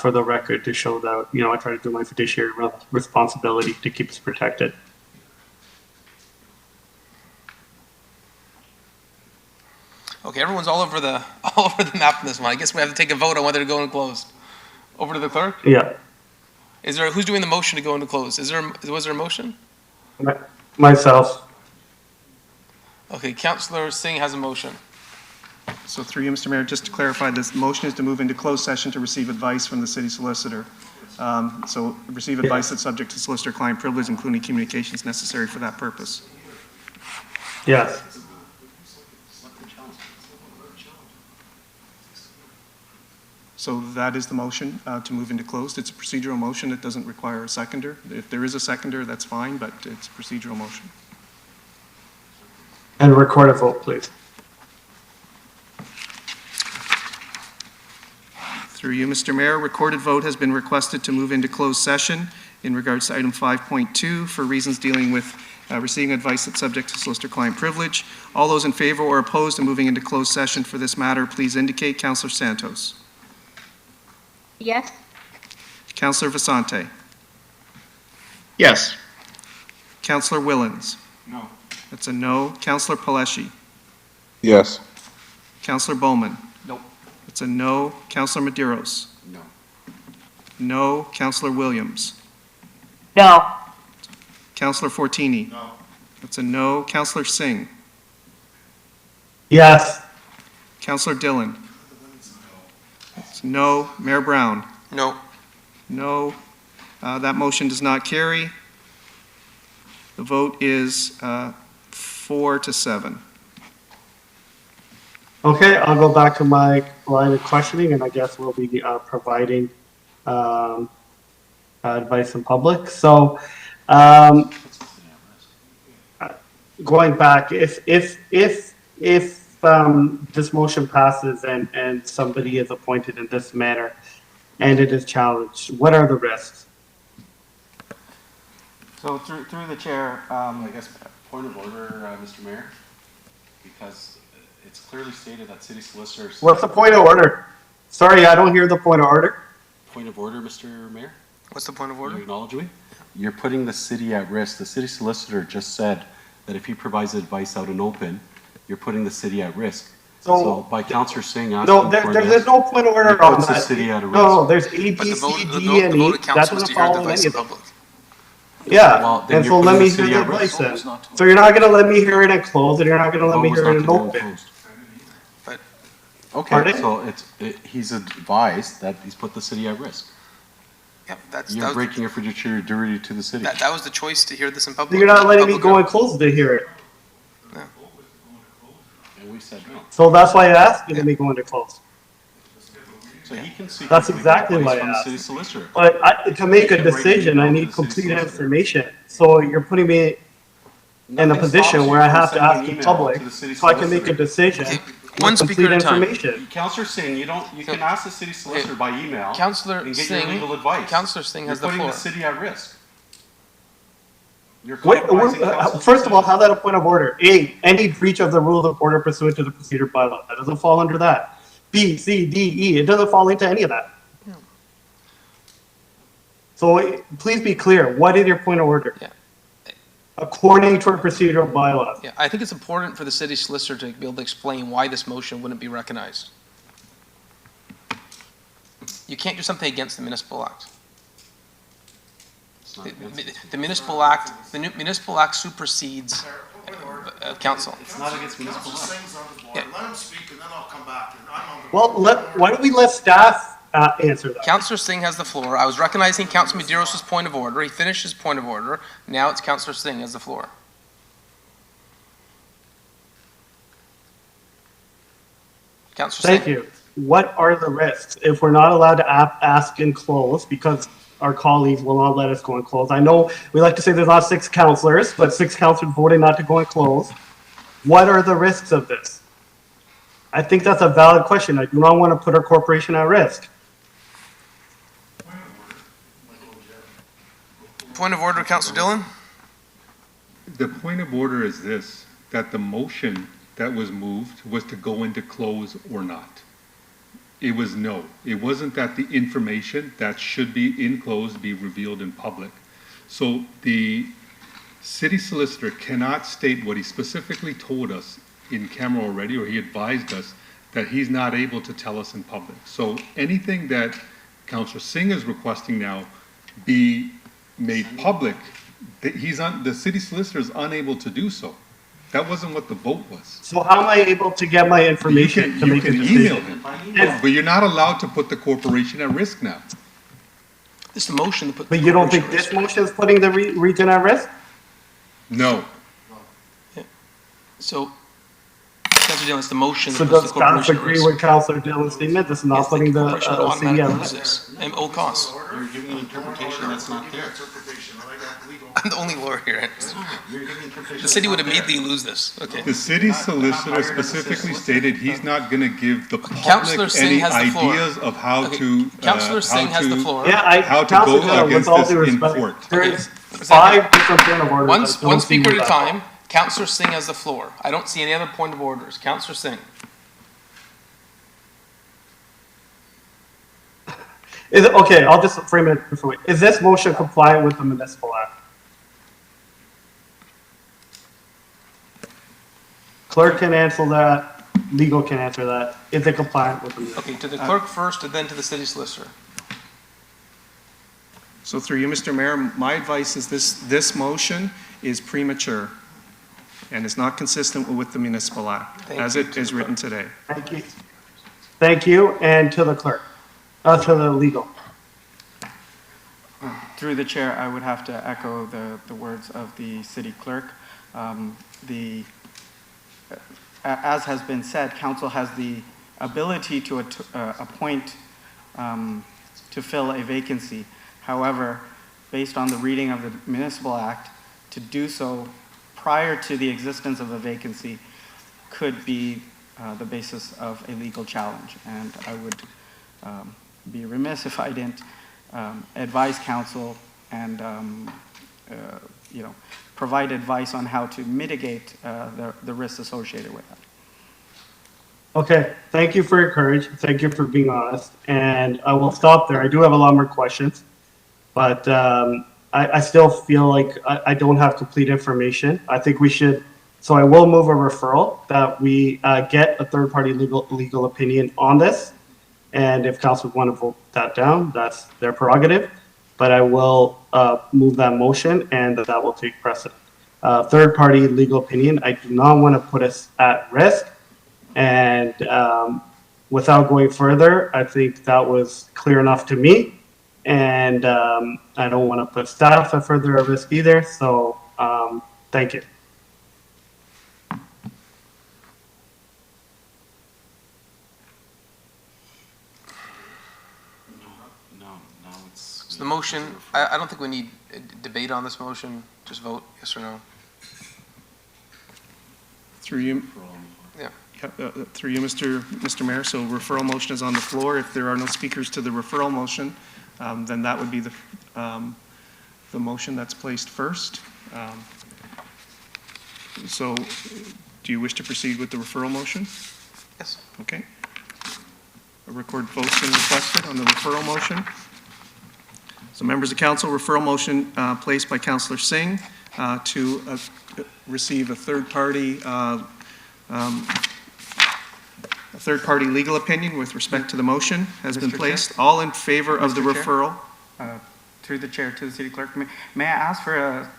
for the record, to show that, I try to do my fiduciary responsibility to keep us protected. Okay, everyone's all over the map on this one. I guess we have to take a vote on whether to go into closed. Over to the clerk? Yeah. Who's doing the motion to go into closed? Was there a motion? Myself. Okay, Councillor Singh has a motion. So through you, Mr. Mayor, just to clarify, this motion is to move into closed session to receive advice from the city solicitor. So receive advice that's subject to solicitor-client privilege, including communications necessary for that purpose. Yes. So that is the motion to move into closed. It's a procedural motion. It doesn't require a seconder. If there is a seconder, that's fine, but it's a procedural motion. And record a vote, please. Through you, Mr. Mayor, recorded vote has been requested to move into closed session in regards to item 5.2 for reasons dealing with receiving advice that's subject to solicitor-client privilege. All those in favor or opposed to moving into closed session for this matter, please indicate. Councillor Santos. Yes. Councillor Vicente. Yes. Councillor Willens. No. That's a no. Councillor Paleshi. Yes. Councillor Bowman. Nope. That's a no. Councillor Medeiros. No. No. Councillor Williams. No. Councillor Fortini. No. That's a no. Councillor Singh. Yes. Councillor Dillon. That's no. Mayor Brown. No. No. That motion does not carry. The vote is 4-7. Okay, I'll go back to my line of questioning, and I guess we'll be providing advice in public. So, going back, if this motion passes and somebody is appointed in this manner, and it is challenged, what are the risks? So through the chair, I guess point of order, Mr. Mayor, because it's clearly stated that city solicitors. What's the point of order? Sorry, I don't hear the point of order. Point of order, Mr. Mayor? What's the point of order? You acknowledge me? You're putting the city at risk. The city solicitor just said that if he provides advice out in open, you're putting the city at risk. So by Councillor Singh asking no, there's no point of order on puts the that. city at a risk. No, there's A, B, But the vote, C, the D, vote, and the E. vote of That council was doesn't to hear the follow advice any in of them. public. Yeah, Well, then and you're so let putting me the hear city the at risk. advice then. So you're not gonna let me hear it in closed, and you're not gonna let me Vote was hear it not in to be open. closed. But Okay, Pardon? so he's advised that he's put the city at risk. yeah, You're breaking your fiduciary duty to the city. that was the choice to hear this in So public. you're not letting me Public go in room. closed to hear it. And we said no. So that's why I asked you to me go into closed. So he can seek That's legal exactly advice why I from the asked. city solicitor. But to make a You can break decision, it I down to need the city complete solicitor. information. So you're putting me in a Nothing position stops where you I from have to sending ask an the email public to the city so I can make a solicitor. decision Okay, with one speaker complete at a time. information. Councillor Singh, you can ask the city solicitor by email Councillor and get your Singh, legal advice. Councillor Singh has the You're putting floor. the city at risk. You're Wait, compromising council's first of all, decision. how's that a point of order? A, any breach of the rule of order pursuant to the procedure bylaw. That doesn't fall under that. B, C, D, E. It doesn't fall into any of that. So please be clear. What is your point of order? Yeah. According to our procedural bylaws. Yeah, I think it's important for the city solicitor to be able to explain why this motion wouldn't be recognized. You can't do something against the municipal act. It's not against- The municipal act, the municipal act supersedes council. It's not against municipal law. Yeah. Let him speak and then I'll come back. And I'm on the- Well, why don't we let staff answer that? Councillor Singh has the floor. I was recognizing Councillor Medeiros' point of order. He finished his point of order. Now it's Councillor Singh has the floor. Councillor Singh. Thank you. what are the risks if we're not allowed to ask in close because our colleagues will not let us go in close? I know we like to say there's not 6 councillors, but 6 councillors voted not to go in close. What are the risks of this? I think that's a valid question. I do not want to put our corporation at risk. Point of order, Councillor Dillon. The point of order is this, that the motion that was moved was to go into close or not. It was no. It wasn't that the information that should be in close be revealed in public. So the city solicitor cannot state what he specifically told us in camera already, or he advised us that he's not able to tell us in public. So anything that Councillor Singh is requesting now be made public, the city solicitor is unable to do so. That wasn't what the vote was. So how am I able to get my information to You make a can decision? email him, but you're not allowed to put the corporation at risk now. This is the motion to put. But you don't think this motion is putting the region at risk? No. So, Councillor Dillon, it's the motion. So that puts does the council corporation at agree risk. with Councillor Dillon's statement? This is not putting the Corporation would city automatically at lose risk. this, and all costs. You're giving an interpretation that's not there. I'm the only lawyer here. The city would immediately lose this. Okay. The city solicitor specifically stated he's not going to give the Councillor public Singh any has the floor. ideas of how Okay. to, Councillor Singh has the floor. Yeah, how to Councillor go Dillon, against with all this due in respect, court. there's 5 different point of orders. One speaker at a time. Councillor Singh has the floor. I don't see any other point of orders. Councillor Singh. Is it, okay, I'll just frame it a different way. Is this motion compliant with the Municipal Act? Clerk can answer that, legal can answer that. Is it compliant with the Municipal Act? Okay, to the clerk first and then to the city solicitor. So through you, Mr. Mayor, my advice is this motion is premature and is not consistent with the Municipal Act as it is written today. Thank you. Thank you, and to the clerk, to the legal. Through the chair, I would have to echo the words of the city clerk. As has been said, council has the ability to appoint to fill a vacancy. However, based on the reading of the Municipal Act, to do so prior to the existence of a vacancy could be the basis of a legal challenge. And I would be remiss if I didn't advise council and provide advice on how to mitigate the risks associated with that. Okay, thank you for your courage. Thank you for being honest. And I will stop there. I do have a lot more questions, but I still feel like I don't have complete information. I think we should, so I will move a referral that we get a third-party legal opinion on this. And if council want to vote that down, that's their prerogative. But I will move that motion and that will take precedent. Third-party legal opinion, I do not want to put us at risk. And without going further, I think that was clear enough to me. And I don't want to put staff at further risk either. So thank you. So the motion, I don't think we need a debate on this motion. Just vote yes or no. Through you. Yeah. Through you, Mr. Mayor. So referral motion is on the floor. If there are no speakers to the referral motion, then that would be the motion that's placed first. So do you wish to proceed with the referral motion? Yes. Okay. A record vote's been requested on the referral motion. So members of council, referral motion placed by Councillor Singh to receive a third-party legal opinion with respect to the motion has been placed. All in favor of the referral? Through the chair to the city clerk, may I ask for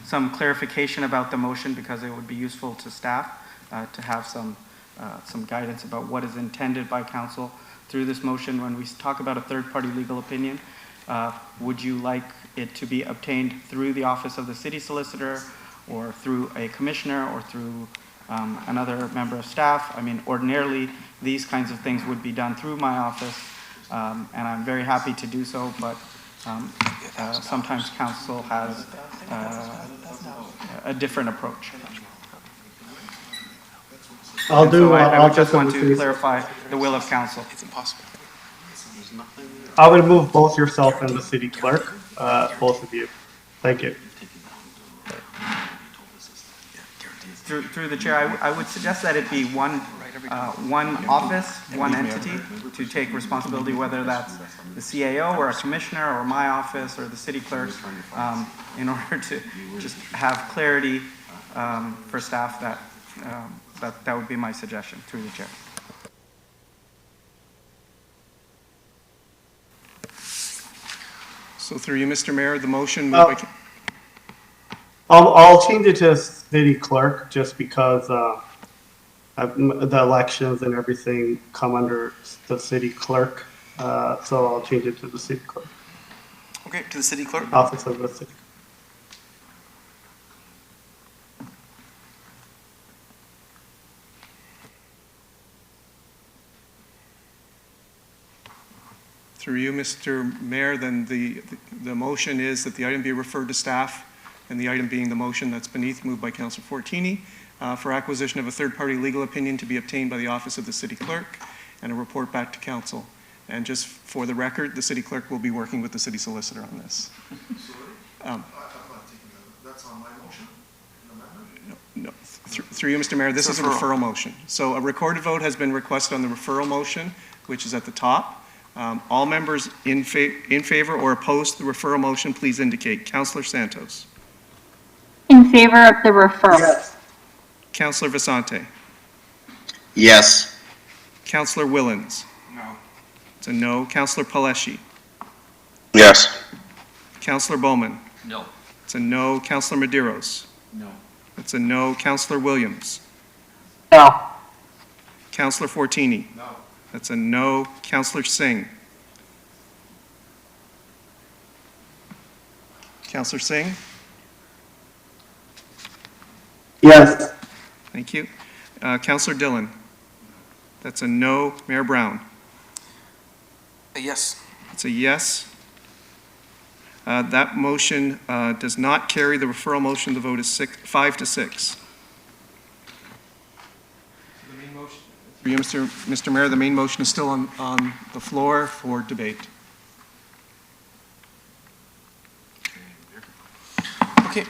some clarification about the motion, because it would be useful to staff to have some guidance about what is intended by council through this motion. When we talk about a third-party legal opinion, would you like it to be obtained through the office of the city solicitor, or through a commissioner, or through another member of staff. I mean, ordinarily, these kinds of things would be done through my office, and I'm very happy to do so, but sometimes council has a different approach. I'll do. I would just want to clarify the will of council. It's impossible. I would move both yourself and the city clerk, both of you. Thank you. Through the chair, I would suggest that it be one office, one entity to take responsibility, whether that's the CAO or a commissioner or my office or the city clerk, in order to just have clarity for staff. That would be my suggestion through the chair. So through you, Mr. Mayor, the motion moved by... I'll change it to city clerk just because the elections and everything come under the city clerk. So I'll change it to the city clerk. Okay, to the city clerk. Office of the city. Through you, Mr. Mayor, then the motion is that the item be referred to staff, and the item being the motion that's beneath, moved by Councillor Fertini, for acquisition of a third-party legal opinion to be obtained by the Office of the City Clerk, and a report back to Council. And just for the record, the City Clerk will be working with the City Solicitor on this. That's on my motion? No. Through you, Mr. Mayor, this is a referral motion. So a recorded vote has been requested on the referral motion, which is at the top. All members in favor or opposed to the referral motion, please indicate. Councillor Santos. In favor of the referral. Yes. Councillor Vicente. Yes. Councillor Willens. No. It's a no. Councillor Paleschi. Yes. Councillor Bowman. No. It's a no. Councillor Medeiros. No. It's a no. Councillor Williams. No. Councillor Fortini. No. That's a no. Councillor Singh. Councillor Singh. Yes. Thank you. Councillor Dillon. That's a no. Mayor Brown. Yes. It's a yes. That motion does not carry the referral motion. The vote is 5-6. For you, Mr. Mayor, the main motion is still on the floor for debate. Okay,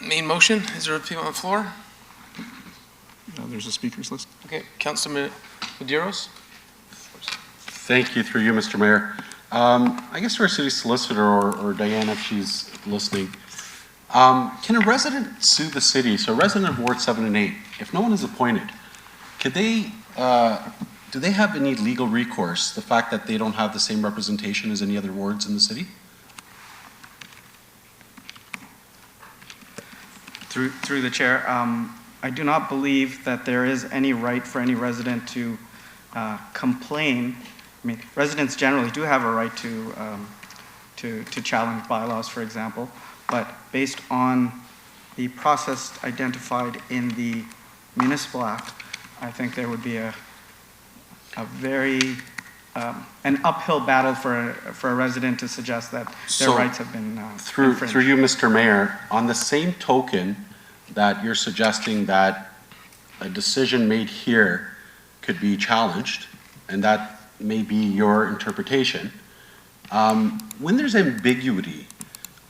main motion, is there a people on the floor? There's a speakers list. Okay, Councilor Medeiros? Thank you, through you, Mr. Mayor. I guess for our city solicitor or Diana, if she's listening, can a resident sue the city? So a resident of Ward 7 and 8, if no one is appointed, could they, do they have any legal recourse, the fact that they don't have the same representation as any other wards in the city? Through the chair, I do not believe that there is any right for any resident to complain. I mean, residents generally do have a right to challenge bylaws, for example, but based on the process identified in the Municipal Act, I think there would be a very an uphill battle for a resident to suggest that their rights have been Through you, Mr. Mayor, on the same token that you're suggesting that a decision made here could be challenged, and that may be your interpretation, when there's ambiguity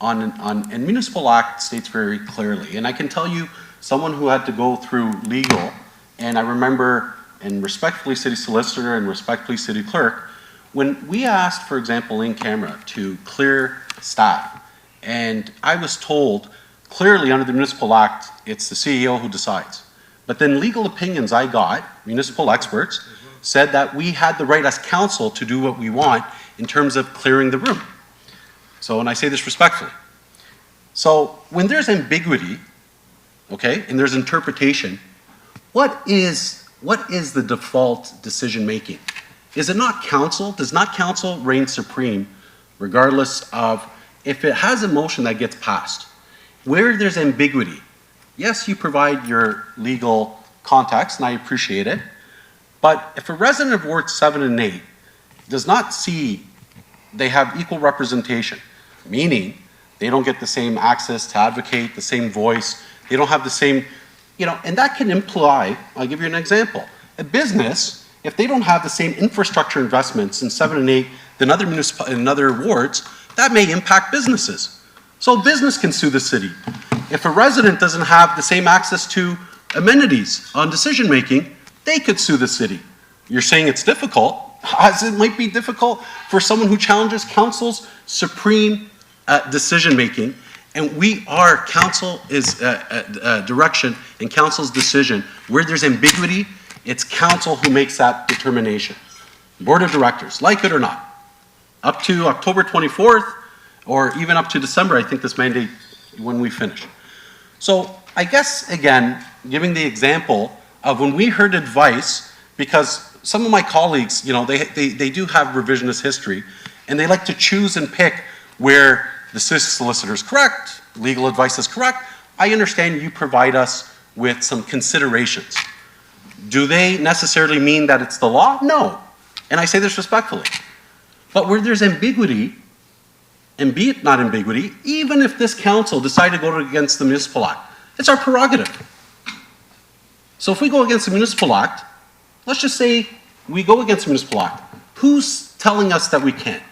and Municipal Act states very clearly, and I can tell you, someone who had to go through legal, and I remember, and respectfully city solicitor and respectfully city clerk, when we asked, for example, in camera to clear staff, and I was told clearly under the Municipal Act, it's the CEO who decides. But then legal opinions I got, municipal experts, said that we had the right as council to do what we want in terms of clearing the room. So, and I say this respectfully. So when there's ambiguity, okay, and there's interpretation, what is the default decision making? Is it not council? Does not council reign supreme regardless of if it has a motion that gets passed? Where there's ambiguity, yes, you provide your legal context, and I appreciate it. But if a resident of Ward 7 and 8 does not see they have equal representation, meaning they don't get the same access to advocate, the same voice, they don't have the same, and that can imply, I'll give you an example. A business, if they don't have the same infrastructure investments in 7 and 8 than in other wards, that may impact businesses. So a business can sue the city. If a resident doesn't have the same access to amenities on decision-making, they could sue the city. You're saying it's difficult, as it might be difficult for someone who challenges council's supreme decision-making, and council is direction and council's decision. Where there's ambiguity, it's council who makes that determination. Board of directors, like it or not. Up to October 24th, or even up to December, I think this mandate, when we finish. So I guess, again, giving the example of when we heard advice, because some of my colleagues, they do have revisionist history, and they like to choose and pick where the solicitor is correct, legal advice is correct. I understand you provide us with some considerations. Do they necessarily mean that it's the law? No. And I say this respectfully. But where there's ambiguity, and be it not ambiguity, even if this council decided to go against the Municipal Act, it's our prerogative. So if we go against the Municipal Act, let's just say we go against the Municipal Act. Who's telling us that we can't?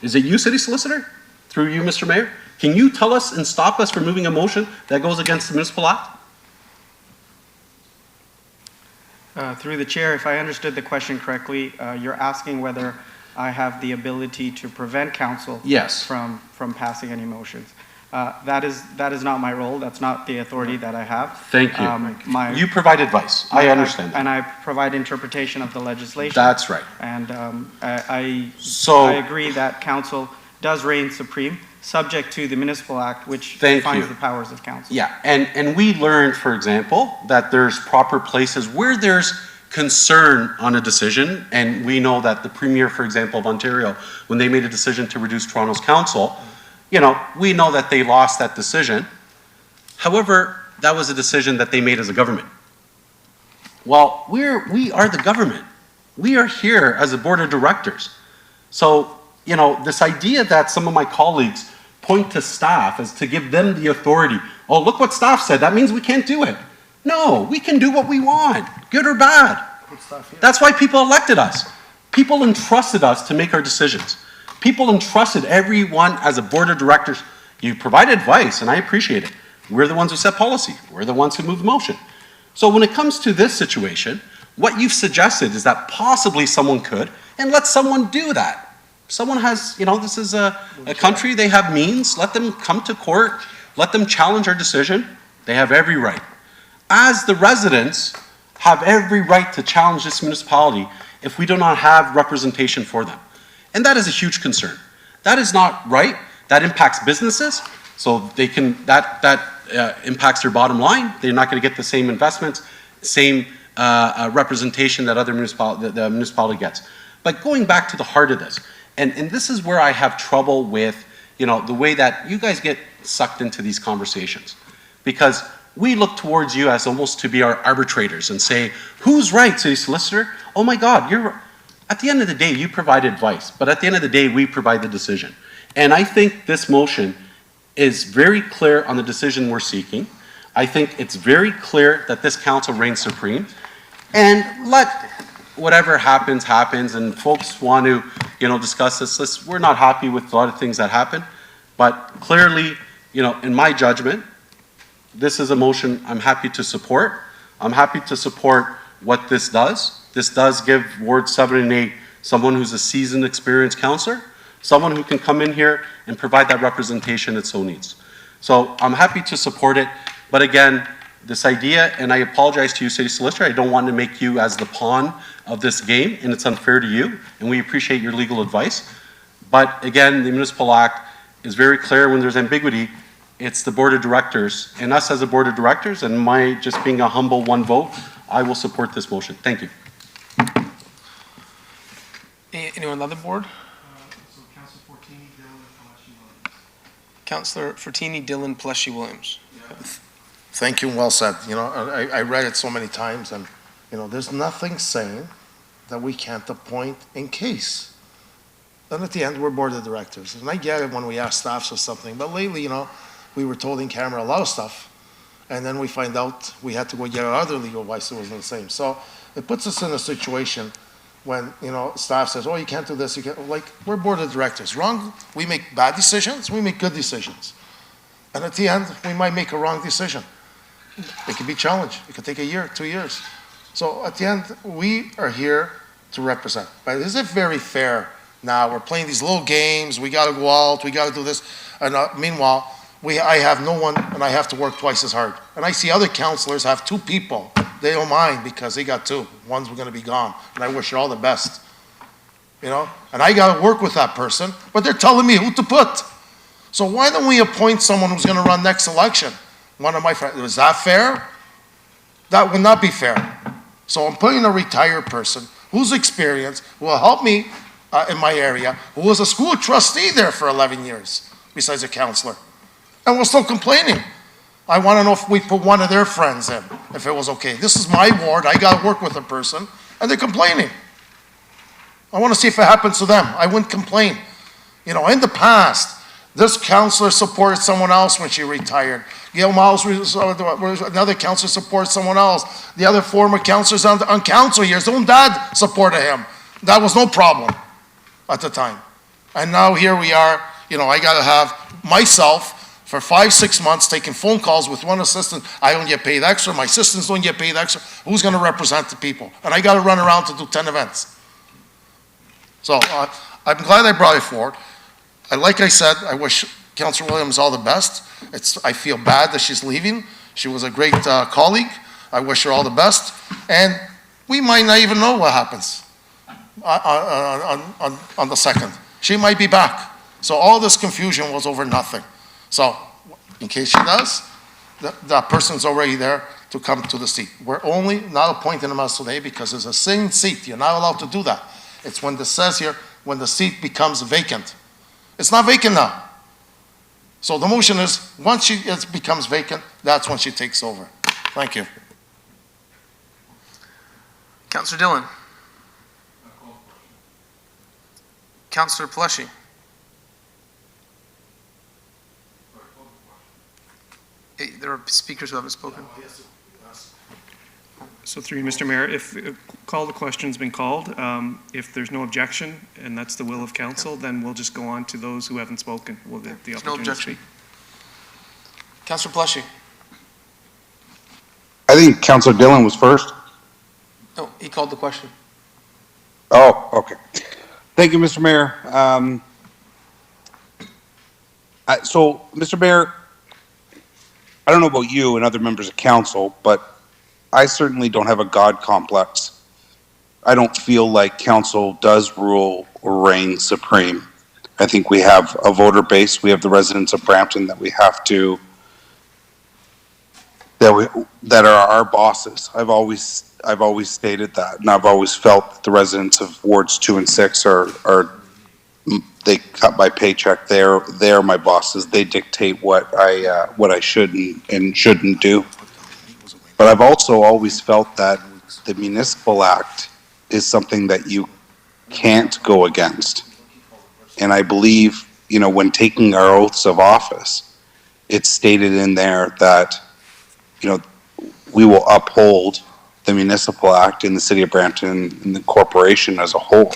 Is it you, City Solicitor? Through you, Mr. Mayor? Can you tell us and stop us from moving a motion that goes against the Municipal Act? Through the chair, if I understood the question correctly, you're asking whether I have the ability to prevent council yes. from passing any motions. That is not my role. That's not the authority that I have. Thank you. You provide advice. I understand that. And I provide interpretation of the legislation. That's right. And I agree that council does reign supreme, subject to the Municipal Act, which defines the powers of council. Yeah, and we learned, for example, that there's proper places where there's concern on a decision, and we know that the Premier, for example, of Ontario, when they made a decision to reduce Toronto's council, we know that they lost that decision. However, that was a decision that they made as a government. Well, we are the government. We are here as a board of directors. So, this idea that some of my colleagues point to staff as to give them the authority. Oh, look what staff said. That means we can't do it. No, we can do what we want, good or bad. That's why people elected us. People entrusted us to make our decisions. People entrusted everyone as a board of directors. You provide advice, and I appreciate it. We're the ones who set policy. We're the ones who move the motion. So when it comes to this situation, what you've suggested is that possibly someone could, and let someone do that. Someone has, this is a country, they have means. Let them come to court. Let them challenge our decision. They have every right. As the residents have every right to challenge this municipality if we do not have representation for them. And that is a huge concern. That is not right. That impacts businesses. So they can, that impacts their bottom line. They're not going to get the same investments, same representation that other the municipality gets. But going back to the heart of this, and this is where I have trouble with, the way that you guys get sucked into these conversations. Because we look towards you as almost to be our arbitrators and say, who's right, City Solicitor? Oh my God, at the end of the day, you provide advice. But at the end of the day, we provide the decision. And I think this motion is very clear on the decision we're seeking. I think it's very clear that this council reigns supreme. And let whatever happens, happens, and folks want to, discuss this. We're not happy with a lot of things that happen, but clearly, in my judgment, this is a motion I'm happy to support. I'm happy to support what this does. This does give Ward 7 and 8 someone who's a seasoned, experienced councillor, someone who can come in here and provide that representation it so needs. So I'm happy to support it, but again, this idea, and I apologize to you, City Solicitor, I don't want to make you as the pawn of this game, and it's unfair to you, and we appreciate your legal advice. But again, the Municipal Act is very clear when there's ambiguity, it's the Board of Directors, and us as a Board of Directors, and my just being a humble one vote, I will support this motion. Thank you. Anyone on the board? So Councillor Fertini, Dillon, Paleschi, Williams. Councillor Fertini, Dillon, Paleschi, Williams. Thank you, well said. You know, I read it so many times, and, you know, there's nothing saying that we can't appoint in case. And at the end, we're board of directors. And I get it when we ask staffs for something, but lately, you know, we were told in camera a lot of stuff, and then we find out we had to go get our other legal advice that wasn't the same. So it puts us in a situation when, you know, staff says, oh, you can't do this, you can't, like, we're board of directors. Wrong, we make bad decisions, we make good decisions. And at the end, we might make a wrong decision. It could be challenged. It could take a year, 2 years. So at the end, we are here to represent. But is it very fair now? We're playing these little games. We got to go out. We got to do this. And meanwhile, I have no one, and I have to work twice as hard. And I see other councillors have 2 people. They don't mind because they got 2. One's going to be gone. And I wish her all the best. You know? And I got to work with that person, but they're telling me who to put. So why don't we appoint someone who's going to run next election? One of my friends, is that fair? That would not be fair. So I'm putting a retired person who's experienced, who will help me in my area, who was a school trustee there for 11 years, besides a counselor. And we're still complaining. I want to know if we put one of their friends in, if it was okay. This is my ward, I got to work with a person, and they're complaining. I want to see if it happens to them. I wouldn't complain. You know, in the past, this counselor supported someone else when she retired. Gail Miles, another counselor supported someone else. The other former counselors on council years, their own dad supported him. That was no problem at the time. And now here we are, you know, I got to have myself for 5-6 months taking phone calls with one assistant. I don't get paid extra. My assistants don't get paid extra. Who's going to represent the people? And I got to run around to do 10 events. So I'm glad I brought it forward. Like I said, I wish Councillor Williams all the best. I feel bad that she's leaving. She was a great colleague. I wish her all the best. And we might not even know what happens on the 2nd. She might be back. So all this confusion was over nothing. So in case she does, that person's already there to come to the seat. We're only not appointing them as today because it's a sitting seat. You're not allowed to do that. It's when it says here, when the seat becomes vacant. It's not vacant now. So the motion is, once it becomes vacant, that's when she takes over. Thank you. Councillor Dillon. Councillor Pleshy. There are speakers who haven't spoken. So through you, Mr. Mayor, if call the question's been called, if there's no objection, and that's the will of council, then we'll just go on to those who haven't spoken. We'll get the opportunity to speak. Councillor Pleshy. I think Councillor Dillon was first. Oh, he called the question. Oh, okay. Thank you, Mr. Mayor. So, Mr. Mayor, I don't know about you and other members of council, but I certainly don't have a God complex. I don't feel like council does rule or reign supreme. I think we have a voter base. We have the residents of Brampton that we have to, that are our bosses. I've always stated that, and I've always felt that the residents of wards 2 and 6 are they cut my paycheck. They're my bosses. They dictate what I should and shouldn't do. But I've also always felt that the Municipal Act is something that you can't go against. And I believe, you know, when taking our oaths of office, it's stated in there that, you know, we will uphold the Municipal Act in the City of Brampton and the corporation as a whole.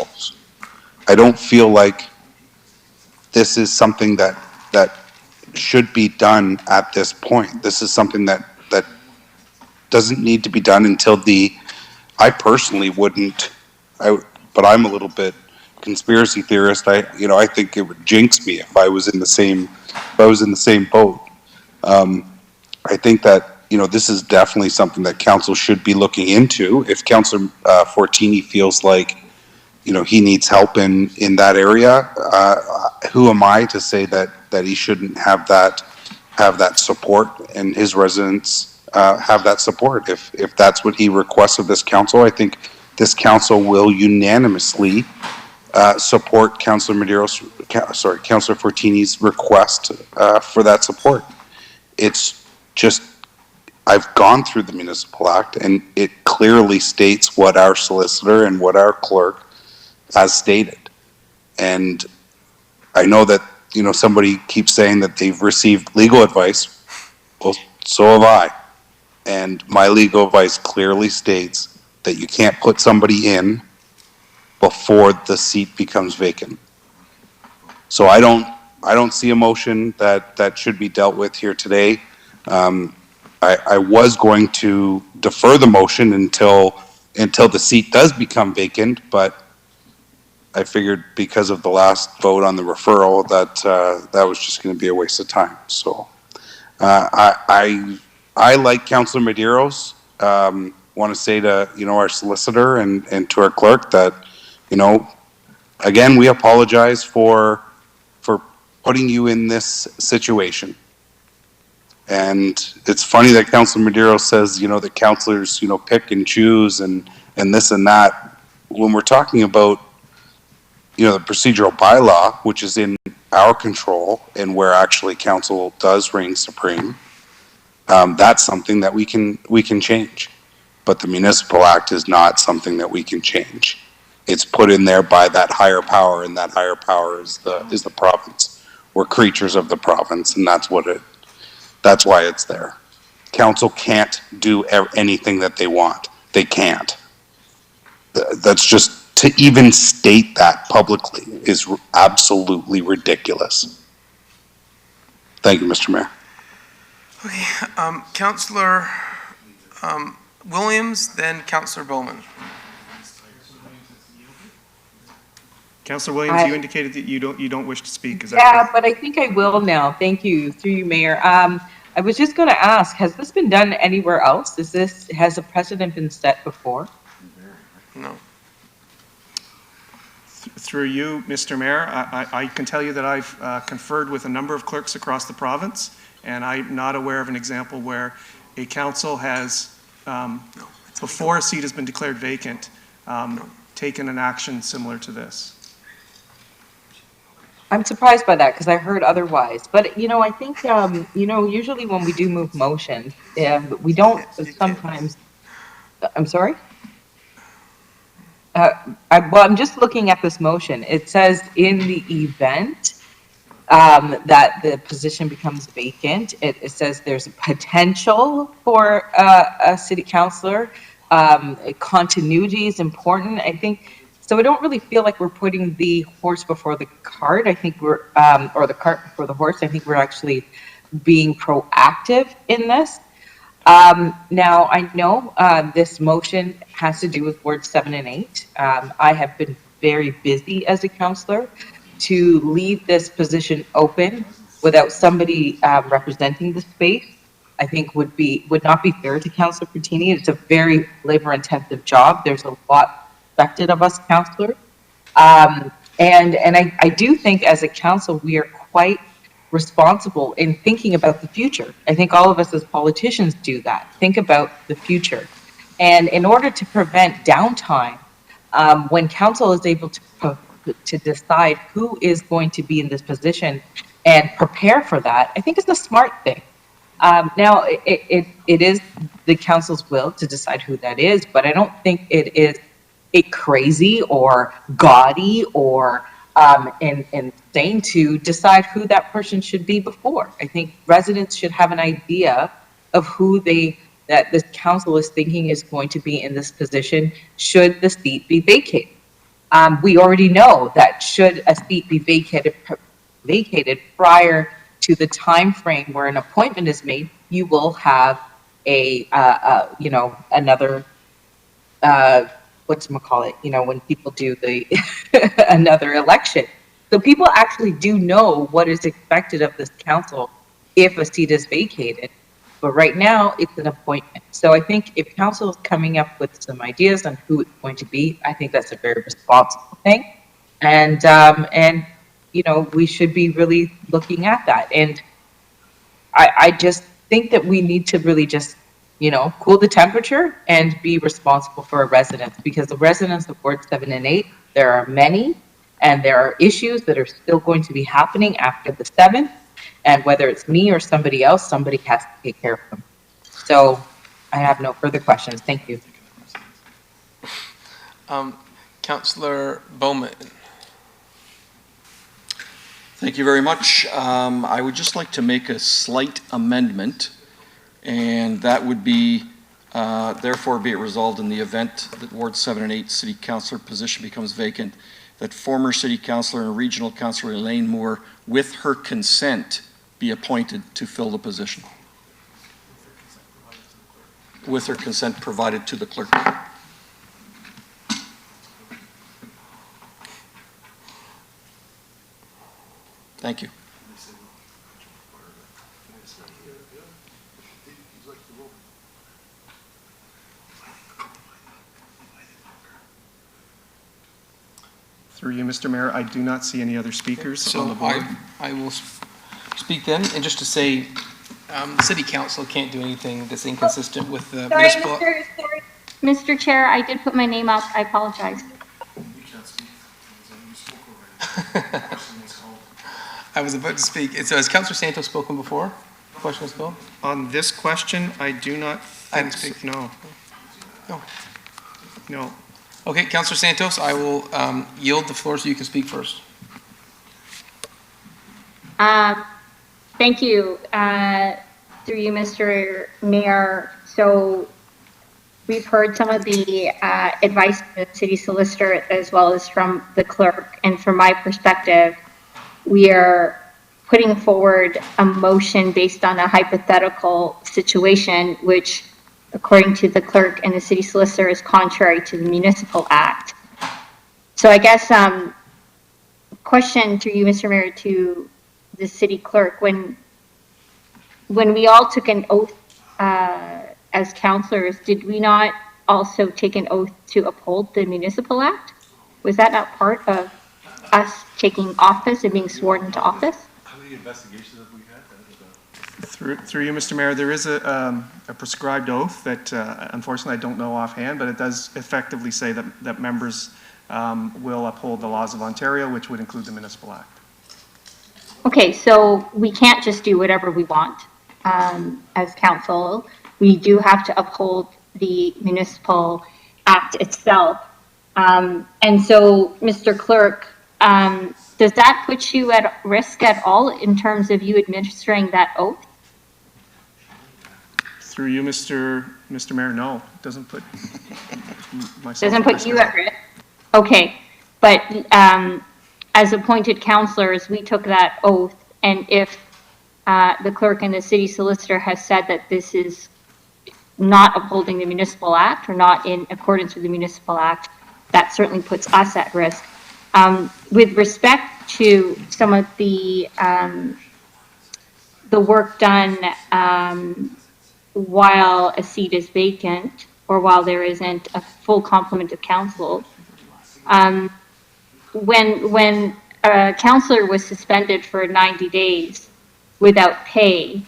I don't feel like this is something that should be done at this point. This is something that doesn't need to be done until I personally wouldn't, but I'm a little bit conspiracy theorist. I think it would jinx me if I was in the same boat. I think that, you know, this is definitely something that council should be looking into. If Councillor Fertini feels like, you know, he needs help in that area, who am I to say that he shouldn't have that support, and his residents have that support? If that's what he requests of this council, I think this council will unanimously support Councillor Fertini's request for that support. It's just, I've gone through the Municipal Act, and it clearly states what our solicitor and what our clerk has stated. And I know that, you know, somebody keeps saying that they've received legal advice. Well, so have I. And my legal advice clearly states that you can't put somebody in before the seat becomes vacant. So I don't see a motion that should be dealt with here today. I was going to defer the motion until the seat does become vacant, but I figured because of the last vote on the referral that was just going to be a waste of time. So I like Councillor Medeiros. Want to say to, you know, our solicitor and to our clerk that, you know, again, we apologize for putting you in this situation. And it's funny that Councillor Medeiros says, you know, the councillors, you know, pick and choose and this and that. When we're talking about, you know, the procedural bylaw, which is in our control and where actually council does reign supreme, that's something that we can change. But the Municipal Act is not something that we can change. It's put in there by that higher power, and that higher power is the province. We're creatures of the province, and that's why it's there. Council can't do anything that they want. They can't. That's just, to even state that publicly is absolutely ridiculous. Thank you, Mr. Mayor. Okay, Councillor Williams, then Councillor Bowman. Councillor Williams, you indicated that you don't wish to speak. Is that correct? But I think I will now. Thank you, through you, Mayor. I was just going to ask, has this been done anywhere else? Has a precedent been set before? No. Through you, Mr. Mayor, I can tell you that I've conferred with a number of clerks across the province, and I'm not aware of an example where a council has, before a seat has been declared vacant, taken an action similar to this. I'm surprised by that because I heard otherwise. But, you know, I think, you know, usually when we do move motions, we don't sometimes, I'm sorry? I'm just looking at this motion. It says in the event that the position becomes vacant, it says there's a potential for a city councillor. Continuity is important, I think. So I don't really feel like we're putting the horse before the cart. I think we're, or the cart before the horse. I think we're actually being proactive in this. Now, I know this motion has to do with wards 7 and 8. I have been very busy as a councillor. To leave this position open without somebody representing the space, I think would not be fair to Councillor Fertini. It's a very labor-intensive job. There's a lot expected of us councillors. And I do think as a council, we are quite responsible in thinking about the future. I think all of us as politicians do that, think about the future. And in order to prevent downtime, when council is able to decide who is going to be in this position and prepare for that, I think it's a smart thing. Now, it is the council's will to decide who that is, but I don't think it is a crazy or gaudy or insane to decide who that person should be before. I think residents should have an idea of who that this council is thinking is going to be in this position should the seat be vacated. We already know that should a seat be vacated prior to the time frame where an appointment is made, you will have you know, another whatchamacallit, you know, when people do the another election. So people actually do know what is expected of this council if a seat is vacated. But right now, it's an appointment. So I think if council is coming up with some ideas on who it's going to be, I think that's a very responsible thing. And you know, we should be really looking at that. And I just think that we need to really just, you know, cool the temperature and be responsible for our residents, because the residents of Ward 7 and 8, there are many, and there are issues that are still going to be happening after the 7th. And whether it's me or somebody else, somebody has to take care of them. So I have no further questions. Thank you. Councillor Bowman. Thank you very much. I would just like to make a slight amendment, and that would be, therefore be it resolved in the event that Ward 7 and 8 City Councillor position becomes vacant, that former City Councillor and Regional Councillor Elaine Moore, with her consent, be appointed to fill the position. With her consent provided to the clerk. Thank you. Through you, Mr. Mayor, I do not see any other speakers on the So board. I will speak then, and just to say, the city council can't do anything that's inconsistent with the Sorry, municipal. Mr. Chair, I did put my name up. I apologize. I was about to speak. So has Councillor Santos spoken before? The question was called? On this question, I do not I didn't think, speak. no. No. No. Okay, Councillor Santos, I will yield the floor so you can speak first. Thank you. Through you, Mr. Mayor. So we've heard some of the advice from the city solicitor as well as from the clerk. And from my perspective, we are putting forward a motion based on a hypothetical situation, which, according to the clerk and the city solicitor, is contrary to the Municipal Act. So I guess, question through you, Mr. Mayor, to the city clerk, when we all took an oath as councillors, did we not also take an oath to uphold the Municipal Act? Was that not part of us taking office and being sworn into office? How many investigations have we had? Through you, Mr. Mayor, there is a prescribed oath that unfortunately I don't know offhand, but it does effectively say that members will uphold the laws of Ontario, which would include the Municipal Act. Okay, so we can't just do whatever we want as council. We do have to uphold the Municipal Act itself. And so, Mr. Clerk, does that put you at risk at all in terms of you administering that oath? Through you, Mr. Mayor, no, it doesn't put myself. Doesn't put you at risk? Okay, but as appointed councillors, we took that oath, and if the clerk and the city solicitor has said that this is not upholding the Municipal Act or not in accordance with the Municipal Act, that certainly puts us at risk. With respect to some of the work done while a seat is vacant or while there isn't a full complement of council, when a councillor was suspended for 90 days without pay,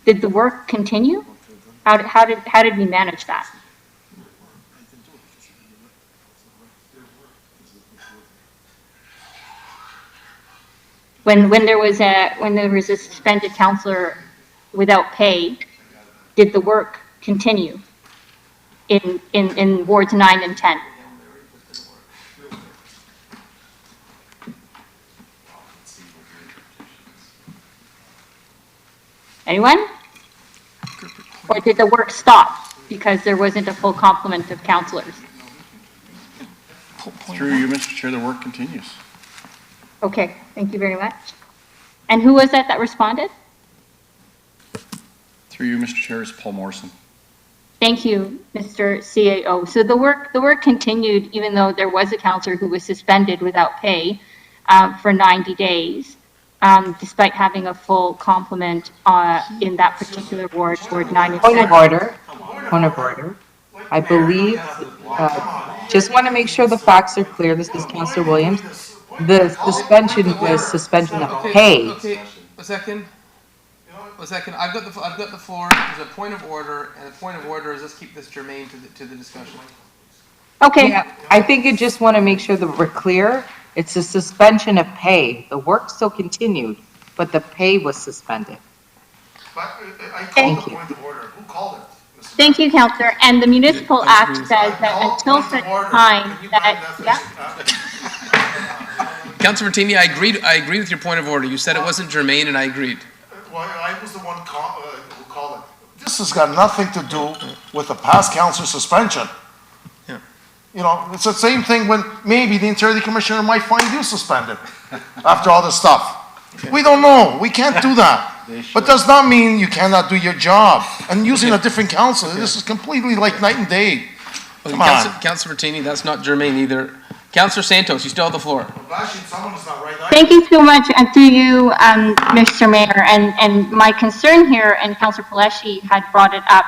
did the work continue? How did we manage that? When there was a suspended councillor without pay, did the work continue in wards 9 and 10? Anyone? Or did the work stop because there wasn't a full complement of councillors? Through you, Mr. Chair, the work continues. Okay, thank you very much. And who was that responded? Through you, Mr. Chair, is Paul Morrison. Thank you, Mr. CAO. So the work continued even though there was a councillor who was suspended without pay for 90 days, despite having a full complement in that particular ward, Ward 9 and 10. Point of order. Point of order. I believe, just want to make sure the facts are clear. This is Councillor Williams. The suspension was suspension of pay. Okay, a second. I've got the floor. There's a point of order, and the point of order is let's keep this germane to the discussion. Okay. Yeah, I think you just want to make sure that we're clear. It's a suspension of pay. The work still continued, but the pay was suspended. But I Thank called the point of order. Who called it? Thank you, Councillor. And the Municipal Act says that until such time that, Councillor Fertini, I agreed with your point of order. You said it wasn't germane, and I agreed. Well, I was the one who called it. This has got nothing to do with the past council suspension. Yeah. You know, it's the same thing when maybe the Integrity Commissioner might find you suspended after all this stuff. We don't know. We can't do that. But does not mean you cannot do your job. And using a different council, this is completely like night and day. Come on. Councillor Fertini, that's not germane either. Councillor Santos, you still have the floor. thank you so much, and through you, Mr. Mayor, and my concern here, and Councillor Paleshi had brought it up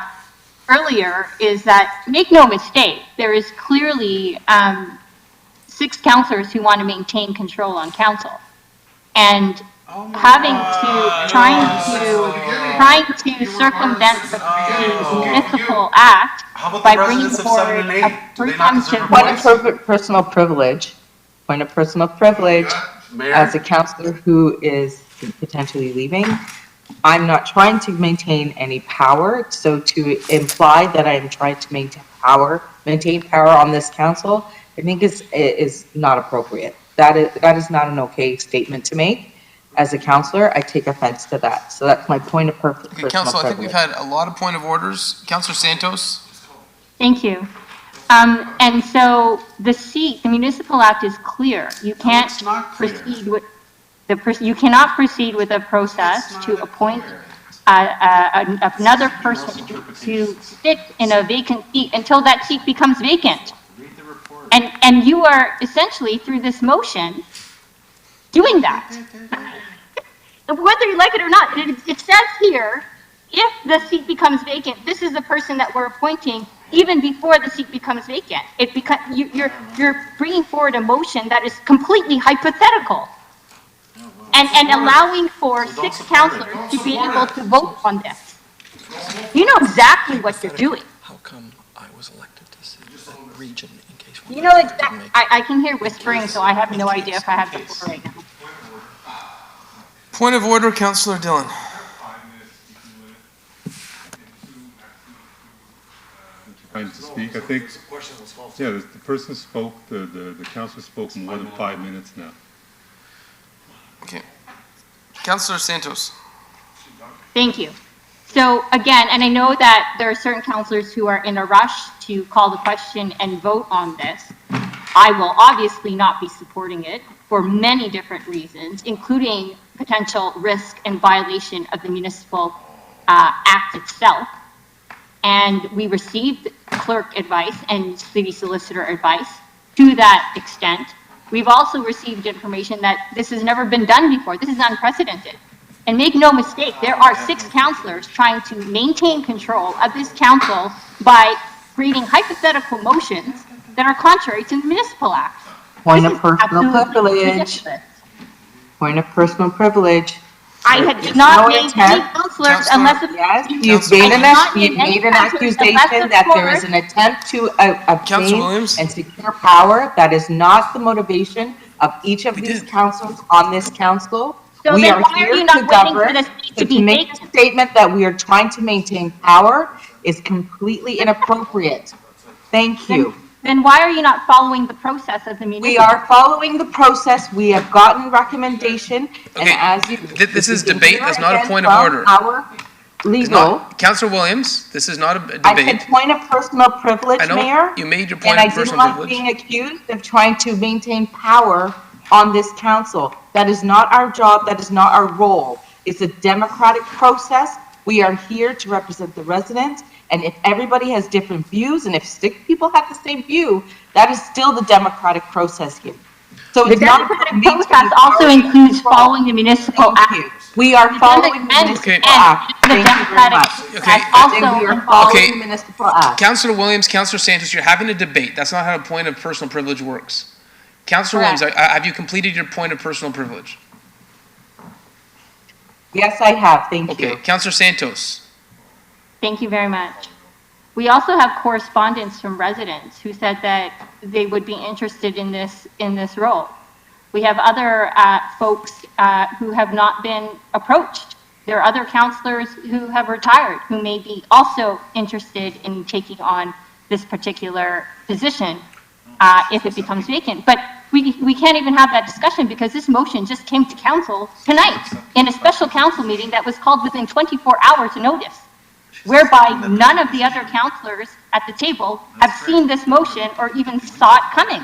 earlier, is that, make no mistake, there is clearly 6 councillors who want to maintain control on council. And trying to circumvent the municipal act by bringing forward a presumptive. Personal privilege, point of personal privilege, as a councillor who is potentially leaving, I'm not trying to maintain any power, so to imply that I am trying to maintain power on this council, I think is not appropriate. That is not an okay statement to make. As a councillor, I take offense to that. So that's my point of personal privilege. Councillor, I think we've had a lot of point of orders. Councillor Santos? Thank you. And so the Municipal Act is clear. You can't proceed with you cannot proceed with a process to appoint another person to sit in a vacant seat until that seat becomes vacant. And you are essentially, through this motion, doing that. Whether you like it or not, it says here, if the seat becomes vacant, this is the person that we're appointing even before the seat becomes vacant. You're bringing forward a motion that is completely hypothetical. And allowing for 6 councillors to be able to vote on this. You know exactly what you're doing. How come I was elected to see the region in case? You know exactly. I can hear whispering, so I have no idea if I have the floor right now. Point of order, Councillor Dillon. Trying to speak, I think, yeah, the person spoke, the councillor spoke more than 5 minutes now. Okay. Councillor Santos. Thank you. So again, and I know that there are certain councillors who are in a rush to call the question and vote on this. I will obviously not be supporting it for many different reasons, including potential risk and violation of the Municipal Act itself. And we received clerk advice and city solicitor advice to that extent. We've also received information that this has never been done before. This is unprecedented. And make no mistake, there are 6 councillors trying to maintain control of this council by creating hypothetical motions that are contrary to the Municipal Act. Point of personal privilege. Point of personal privilege. I did not name any councillors unless it's... Yes, you've made an accusation that there is an attempt to obtain and secure power. That is not the motivation of each of these councillors on this council. So we then are why here are you not to waiting govern. for the seat to To be make a statement that we are trying to maintain power is completely inappropriate. Thank you. Then why are you not following the process of the municipal? We are following the process. We have gotten recommendation, and as you... This is debate, that's not a point of order. Our legal... Councillor Williams, this is not a debate. I said point of personal privilege, I know, Mayor. you made your point of personal privilege. And I did not being accused of trying to maintain power on this council. That is not our job. That is not our role. It's a democratic process. We are here to represent the residents. And if everybody has different views, and if 6 people have the same view, that is still the democratic process here. So the democratic process also includes following the Municipal Act. We are following the Municipal Act. Thank you very much. We are following the Municipal Act. Councillor Williams, Councillor Santos, you're having a debate. That's not how a point of personal privilege works. Councillor Williams, have you completed your point of personal privilege? Yes, I have. Thank you. Okay, Councillor Santos. Thank you very much. We also have correspondence from residents who said that they would be interested in this role. We have other folks who have not been approached There are other councillors who have retired who may be also interested in taking on this particular position if it becomes vacant. But we can't even have that discussion because this motion just came to council tonight in a special council meeting that was called within 24 hours notice, whereby none of the other councillors at the table have seen this motion or even saw it coming.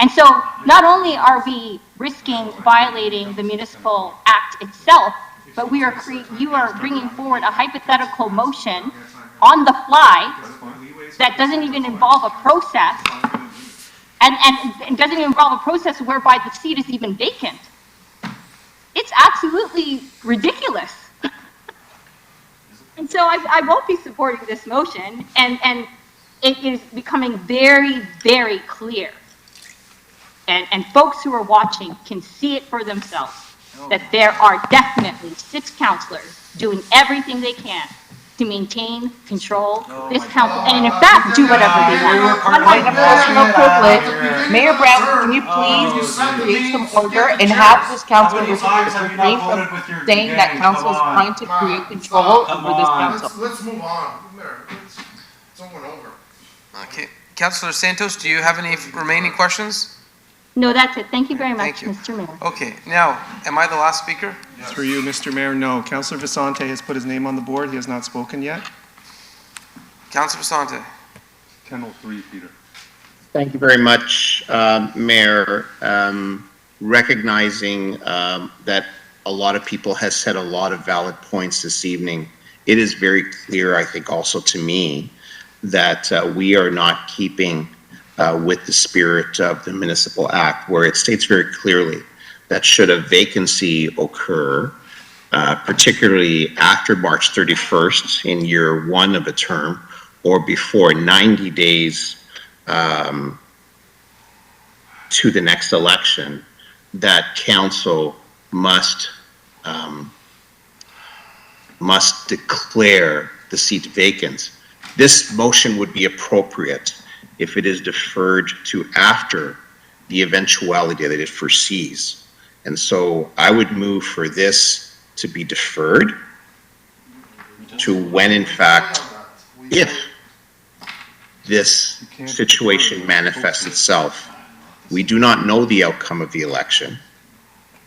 And so not only are we risking violating the Municipal Act itself, but you are bringing forward a hypothetical motion on the fly that doesn't even involve a process and doesn't even involve a process whereby the seat is even vacant. It's absolutely ridiculous. And so I won't be supporting this motion, and it is becoming very, very clear. And folks who are watching can see it for themselves, that there are definitely 6 councillors doing everything they can to maintain, control this council, and in fact, do whatever they want. Point of personal privilege. Mayor Brown, can you please create some order and have this council refrain from saying that council is trying to create control over this council? Let's move on. It's over and over. Okay. Councillor Santos, do you have any remaining questions? No, that's it. Thank you very much, Thank you. Mr. Mayor. Okay, now, am I the last speaker? Through you, Mr. Mayor, no. Councillor Vicente has put his name on the board. He has not spoken yet. Councillor Vicente. 10:03, Peter. Thank you very much, Mayor. Recognizing that a lot of people has said a lot of valid points this evening, it is very clear, I think also to me, that we are not keeping with the spirit of the Municipal Act, where it states very clearly that should a vacancy occur, particularly after March 31st in year 1 of a term, or before 90 days to the next election, that council must declare the seat vacant. This motion would be appropriate if it is deferred to after the eventuality that it foresees. And so I would move for this to be deferred to when, in fact, if this situation manifests itself. We do not know the outcome of the election,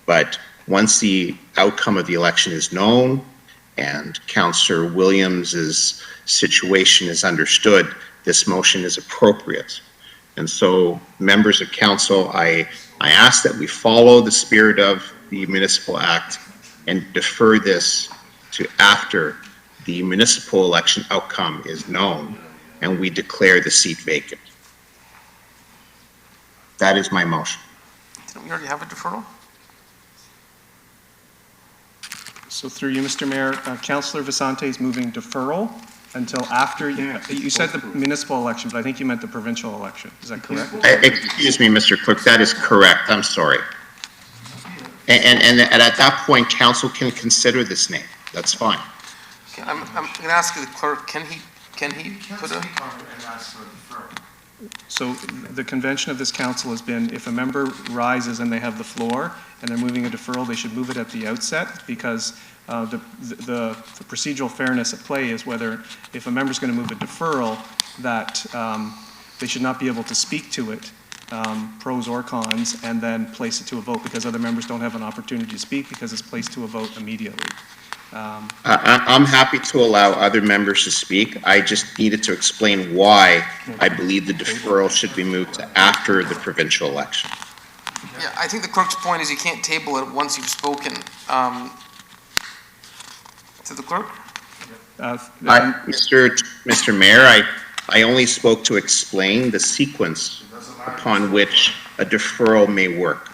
but once the outcome of the election is known and Councillor Williams's situation is understood, this motion is appropriate. And so, members of council, I ask that we follow the spirit of the Municipal Act and defer this to after the municipal election outcome is known and we declare the seat vacant. That is my motion. Didn't we already have a deferral? So through you, Mr. Mayor, Councillor Vicente is moving deferral until after, you said the municipal election, but I think you meant the provincial election. Is that correct? Excuse me, Mr. Clerk, that is correct. I'm sorry. And at that point, council can consider this name. That's fine. Okay, I'm going to ask the clerk, can he put a... So the convention of this council has been, if a member rises and they have the floor and they're moving a deferral, they should move it at the outset, because the procedural fairness at play is whether, if a member's going to move a deferral, that they should not be able to speak to it, pros or cons, and then place it to a vote, because other members don't have an opportunity to speak because it's placed to a vote immediately. I'm happy to allow other members to speak. I just needed to explain why I believe the deferral should be moved to after the provincial election. Yeah, I think the clerk's point is you can't table it once you've spoken. To the clerk? Mr. Mayor, I only spoke to explain the sequence upon which a deferral may work.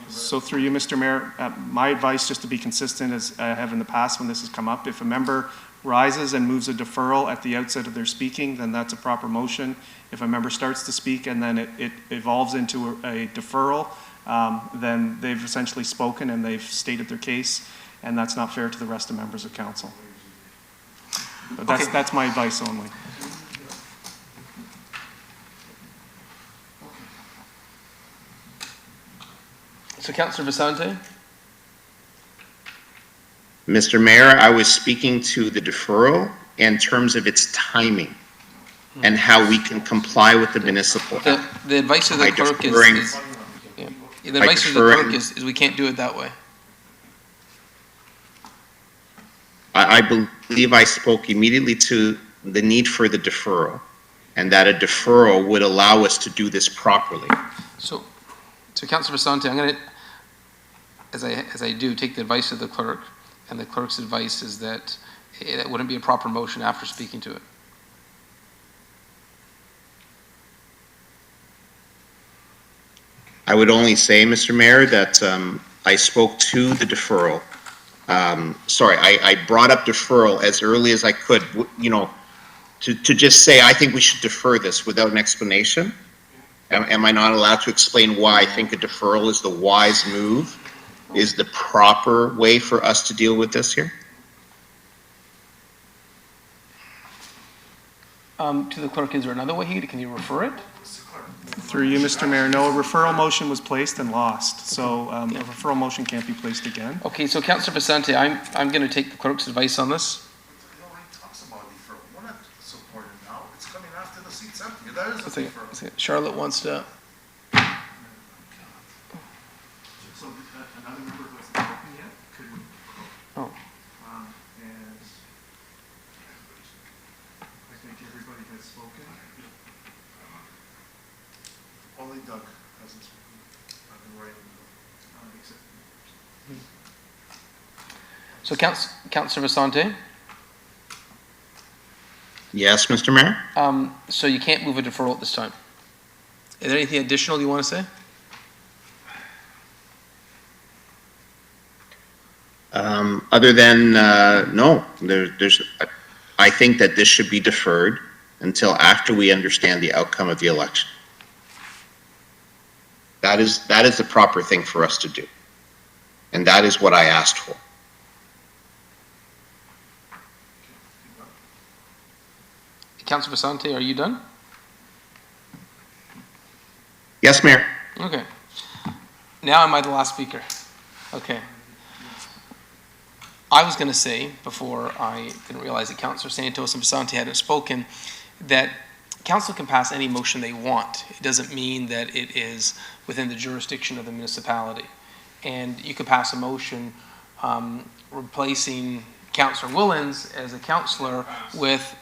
So through you, Mr. Mayor, my advice, just to be consistent as I have in the past when this has come up, if a member rises and moves a deferral at the outset of their speaking, then that's a proper motion. If a member starts to speak and then it evolves into a deferral, then they've essentially spoken and they've stated their case, and that's not fair to the rest of members of council. But that's my advice only. So Councillor Vicente? Mr. Mayor, I was speaking to the deferral in terms of its timing and how we can comply with the municipal. The advice of the By clerk deferring- the advice of the clerk is we can't do it that way. I believe I spoke immediately to the need for the deferral, and that a deferral would allow us to do this properly. So Councillor Fertini, I'm going to, as I do, take the advice of the clerk, and the clerk's advice is that it wouldn't be a proper motion after speaking to it. I would only say, Mr. Mayor, that I spoke to the deferral. Sorry, I brought up deferral as early as I could, you know, to just say, I think we should defer this without an explanation. Am I not allowed to explain why I think a deferral is the wise move, is the proper way for us to deal with this here? To the clerk, is there another way? Can you refer it? Through you, Mr. Mayor, no, a referral motion was placed and lost, so a referral motion can't be placed again. Okay, so Councillor Fertini, I'm going to take the clerk's advice on this. Charlotte wants to. So another member who hasn't spoken yet, could we? Oh. And I think everybody has spoken. Only Doug hasn't spoken. I've been writing. So Councillor Fertini? Yes, Mr. Mayor? So you can't move a deferral at this time. Is there anything additional you want to say? Other than, no, I think that this should be deferred until after we understand the outcome of the election. That is the proper thing for us to do. And that is what I asked for. Councillor Fertini, are you done? Yes, Mayor. Okay. Now am I the last speaker? Okay. I was going to say, before I didn't realize that Councillor Santos and Fertini hadn't spoken, that council can pass any motion they want. It doesn't mean that it is within the jurisdiction of the municipality. And you could pass a motion replacing Councillor Willens as a councillor with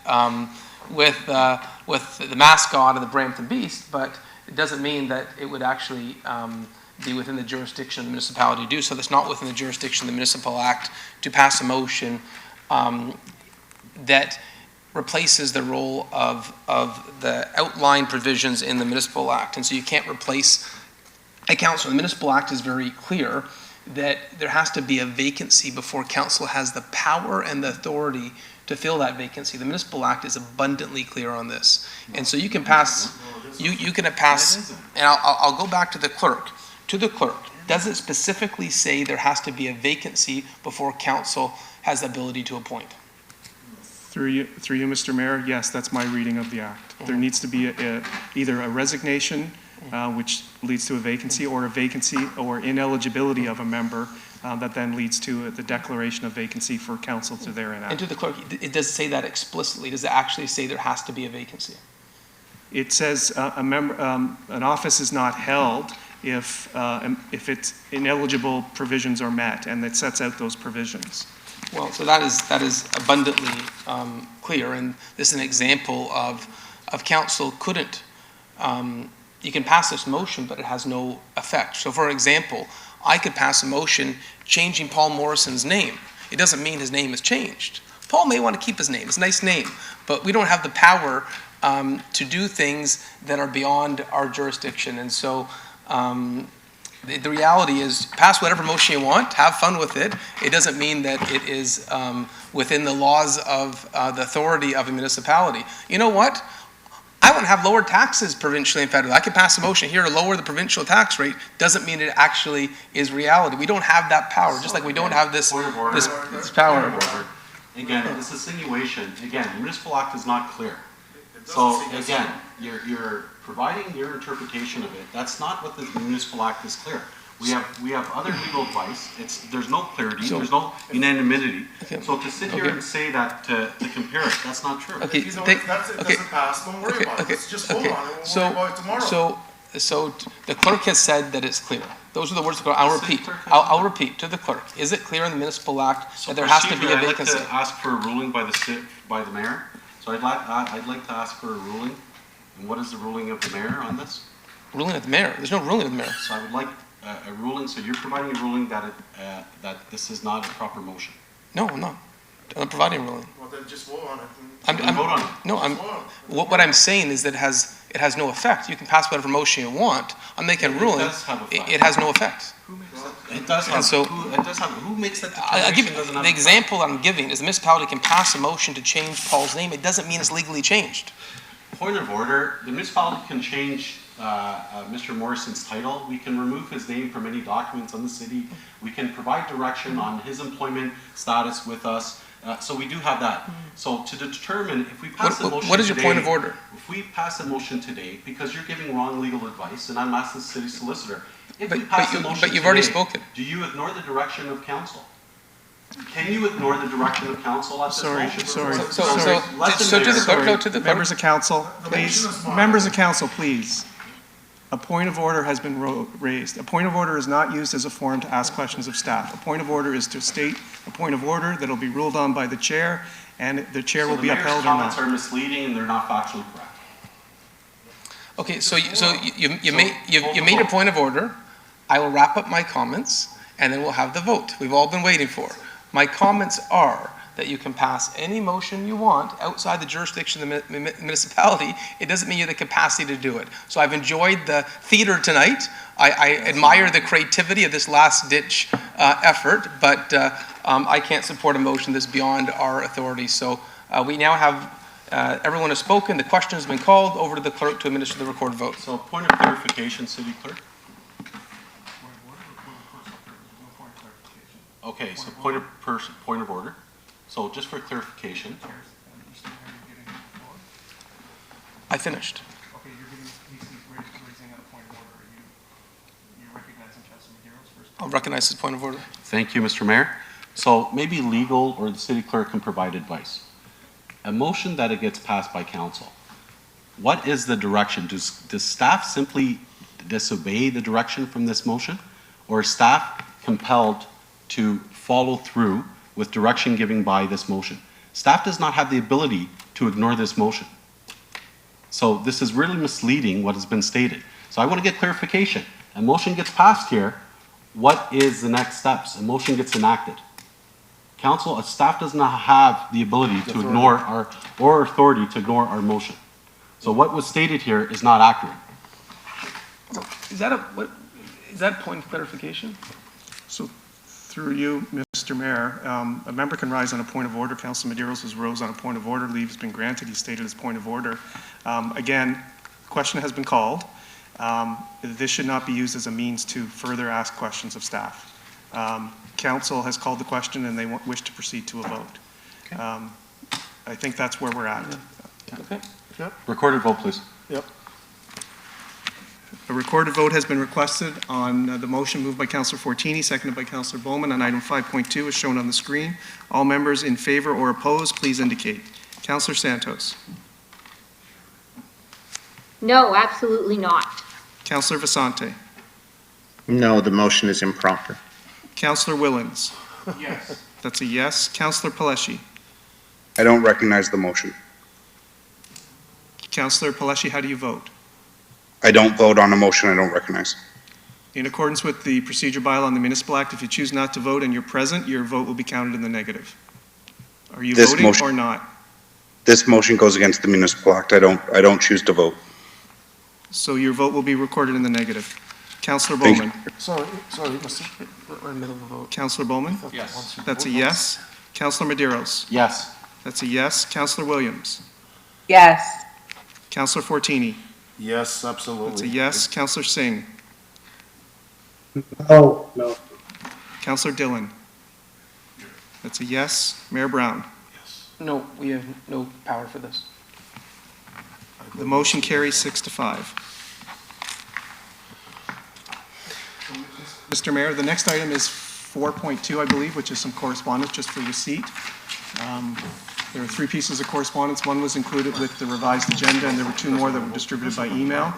the mascot of the Brampton Beast, but it doesn't mean that it would actually be within the jurisdiction of the municipality to do so. That's not within the jurisdiction of the Municipal Act to pass a motion that replaces the role of the outline provisions in the Municipal Act. And so you can't replace a council. The Municipal Act is very clear that there has to be a vacancy before council has the power and the authority to fill that vacancy. The Municipal Act is abundantly clear on this. And so you can pass, you can pass, and I'll go back to the clerk. To the clerk, does it specifically say there has to be a vacancy before council has the ability to appoint? Through you, Mr. Mayor, yes, that's my reading of the act. There needs to be either a resignation, which leads to a vacancy, or a vacancy or ineligibility of a member that then leads to the declaration of vacancy for council to therein act. And to the clerk, it does say that explicitly. Does it actually say there has to be a vacancy? It says an office is not held if its ineligible provisions are met, and it sets out those provisions. Well, so that is abundantly clear, and this is an example of council couldn't. You can pass this motion, but it has no effect. So, for example, I could pass a motion changing Paul Morrison's name. It doesn't mean his name is changed. Paul may want to keep his name. It's a nice name, but we don't have the power to do things that are beyond our jurisdiction. And so the reality is pass whatever motion you want, have fun with it. It doesn't mean that it is within the laws of the authority of a municipality. You know what? I want to have lower taxes provincially and federally. I could pass a motion here to lower the provincial tax rate. Doesn't mean it actually is reality. We don't have that power, just like we don't have this power. Again, this insinuation, again, the Municipal Act is not clear. So again, you're providing your interpretation of it. That's not what the Municipal Act is clear. We have other legal advice. There's no clarity, So- there's no unanimity. Okay. So to sit here Okay. and say that, to compare it, that's not true. Okay, If you don't, take- if that's, it okay. doesn't pass, don't worry Okay, about it. okay, Let's just vote on it, we'll So, worry about it tomorrow. so the clerk has said that it's clear. Those are the words of the clerk. I'll The city repeat. clerk has- I'll repeat to the clerk. Is it clear in the municipal act So that there has to be procedure, a I'd like vacancy? to ask for a ruling by the mayor. So I'd like to ask for a ruling. And what is the ruling of the mayor on this? Ruling of the mayor? There's no ruling of the mayor. So I would like a ruling, so you're providing a ruling that that this is not a proper motion. No, I'm not. I'm not providing a ruling. Well, then just vote on it. Then vote on it. No, Just vote on it. what I'm saying is that it has no effect. You can pass whatever motion you want. I'm making a ruling. It does have effect. It has no effect. It does have, And so- who makes that I'll give determination? Doesn't have the effect. example I'm giving is the municipality can pass a motion to change Paul's name. It doesn't mean it's legally changed. Point of order, the municipality can change Mr. Morrison's title. We can remove his name from any documents on the city. We can provide direction on his employment status with us. So we do have that. So to determine if we pass a motion What is your point of today- order? If we pass a motion today, because you're giving wrong legal advice, and I'm asking the city solicitor, if we pass a motion But you've already today, spoken. do you ignore the direction of council? Can you ignore the direction of council at this Sorry, motion? sorry. So Let the to the mayor- clerk, no, to the clerk. Members of council, please. motion is mine. Members of council, please. A point of order has been raised. A point of order is not used as a forum to ask questions of staff. A point of order is to state a point of order that'll be ruled on by the chair, and the chair will be upheld or So the mayor's comments not. are misleading and they're not factually correct. Okay, so you made a point of order. I will wrap up my comments, and then we'll have the vote we've all been waiting for. My comments are that you can pass any motion you want outside the jurisdiction of the municipality. It doesn't mean you have the capacity to do it. So I've enjoyed the theater tonight. I admire the creativity of this last-ditch effort, but I can't support a motion that's beyond our authority. So we now have, everyone has spoken, the question has been called, over to the clerk to administer the recorded vote. So point of clarification, city clerk? Okay, so point of order. So just for clarification, I finished. Okay, he's raising a point of order. You're recognizing Councillor Madero's first. I'll recognize this point of order. thank you, Mr. Mayor. So maybe legal or the city clerk can provide advice. A motion that it gets passed by council, what is the direction? Does staff simply disobey the direction from this motion? Or is staff compelled to follow through with direction given by this motion? Staff does not have the ability to ignore this motion. So this is really misleading what has been stated. So I want to get clarification. A motion gets passed here, what is the next steps? A motion gets enacted. Council, a staff does not have the ability to ignore or authority to ignore our motion. So what was stated here is not accurate. Is that point of clarification? So through you, Mr. Mayor, a member can rise on a point of order. Councilor Maderos has rose on a point of order. Leave has been granted. He stated his point of order. Again, question has been called. This should not be used as a means to further ask questions of staff. Council has called the question and they wish to proceed to a vote. I think that's where we're at. Okay. Recorded vote, please. Yep. A recorded vote has been requested on the motion moved by Councillor Fertini, seconded by Councillor Bowman on item 5.2 as shown on the screen. All members in favor or opposed, please indicate. Councillor Santos. No, absolutely not. Councillor Vasante. No, the motion is improper. Councillor Willens. Yes. That's a yes. Councillor Paleshi. I don't recognize the motion. Councillor Paleshi, how do you vote? I don't vote on a motion I don't recognize. In accordance with the procedure bylaw on the Municipal Act, if you choose not to vote and you're present, your vote will be counted in the negative. Are you This voting motion- or not? This motion goes against the Municipal Act. I don't choose to vote. So your vote will be recorded in the negative. Councillor Thank you. Bowman. Sorry, Mr. We're in the middle of the vote. Councillor Bowman. Yes. That's a yes. Councillor Maderos. Yes. That's a yes. Councillor Williams. Yes. Councillor Fortini. Yes, absolutely. That's a yes. Councillor Singh. No, no. Councillor Dillon. That's a yes. Mayor Brown. No, we have no power for this. The motion carries 6-5. Mr. Mayor, the next item is 4.2, I believe, which is some correspondence just for receipt. There are 3 pieces of correspondence. One was included with the revised agenda, and there were 2 more that were distributed by email.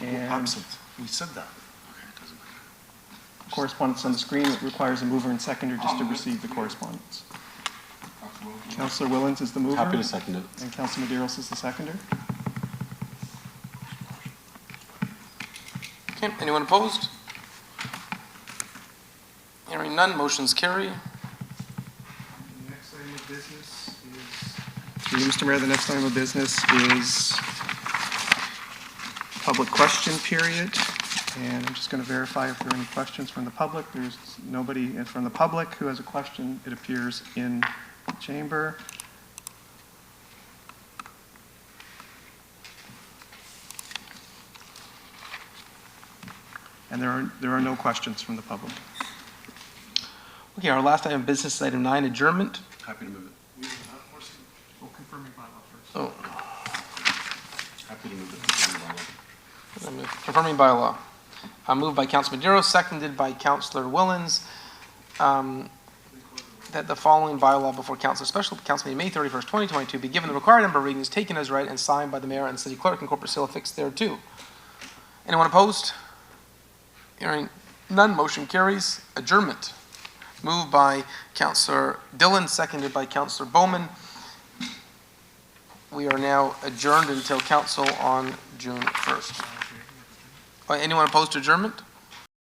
And We said that. correspondence on the screen that requires a mover and seconder just to receive the correspondence. Councillor Willens is the mover. Happy to second it. And Councillor Medeiros is the seconder. Okay, anyone opposed? Hearing none, motion's carry. The next item of business is, through you, Mr. Mayor, the next item of business is public question period. And I'm just going to verify if there are any questions from the public. There's nobody from the public who has a question, it appears, in the chamber. And there are no questions from the public. Okay, our last item of business is item 9, adjournment. Happy to move it. We'll confirm your bylaw first. Oh, Happy to move it. confirming bylaw. Moved by Councillor Medeiros, seconded by Councillor Willens, that the following bylaw before council, special council meeting May 31st, 2022, be given the required number of readings, taken as read, and signed by the mayor and city clerk, and corporate seal affixed thereto. Anyone opposed? Hearing none, motion carries. Adjournment. Moved by Councillor Dillon, seconded by Councillor Bowman. We are now adjourned until council on June 1st. Anyone opposed to adjournment?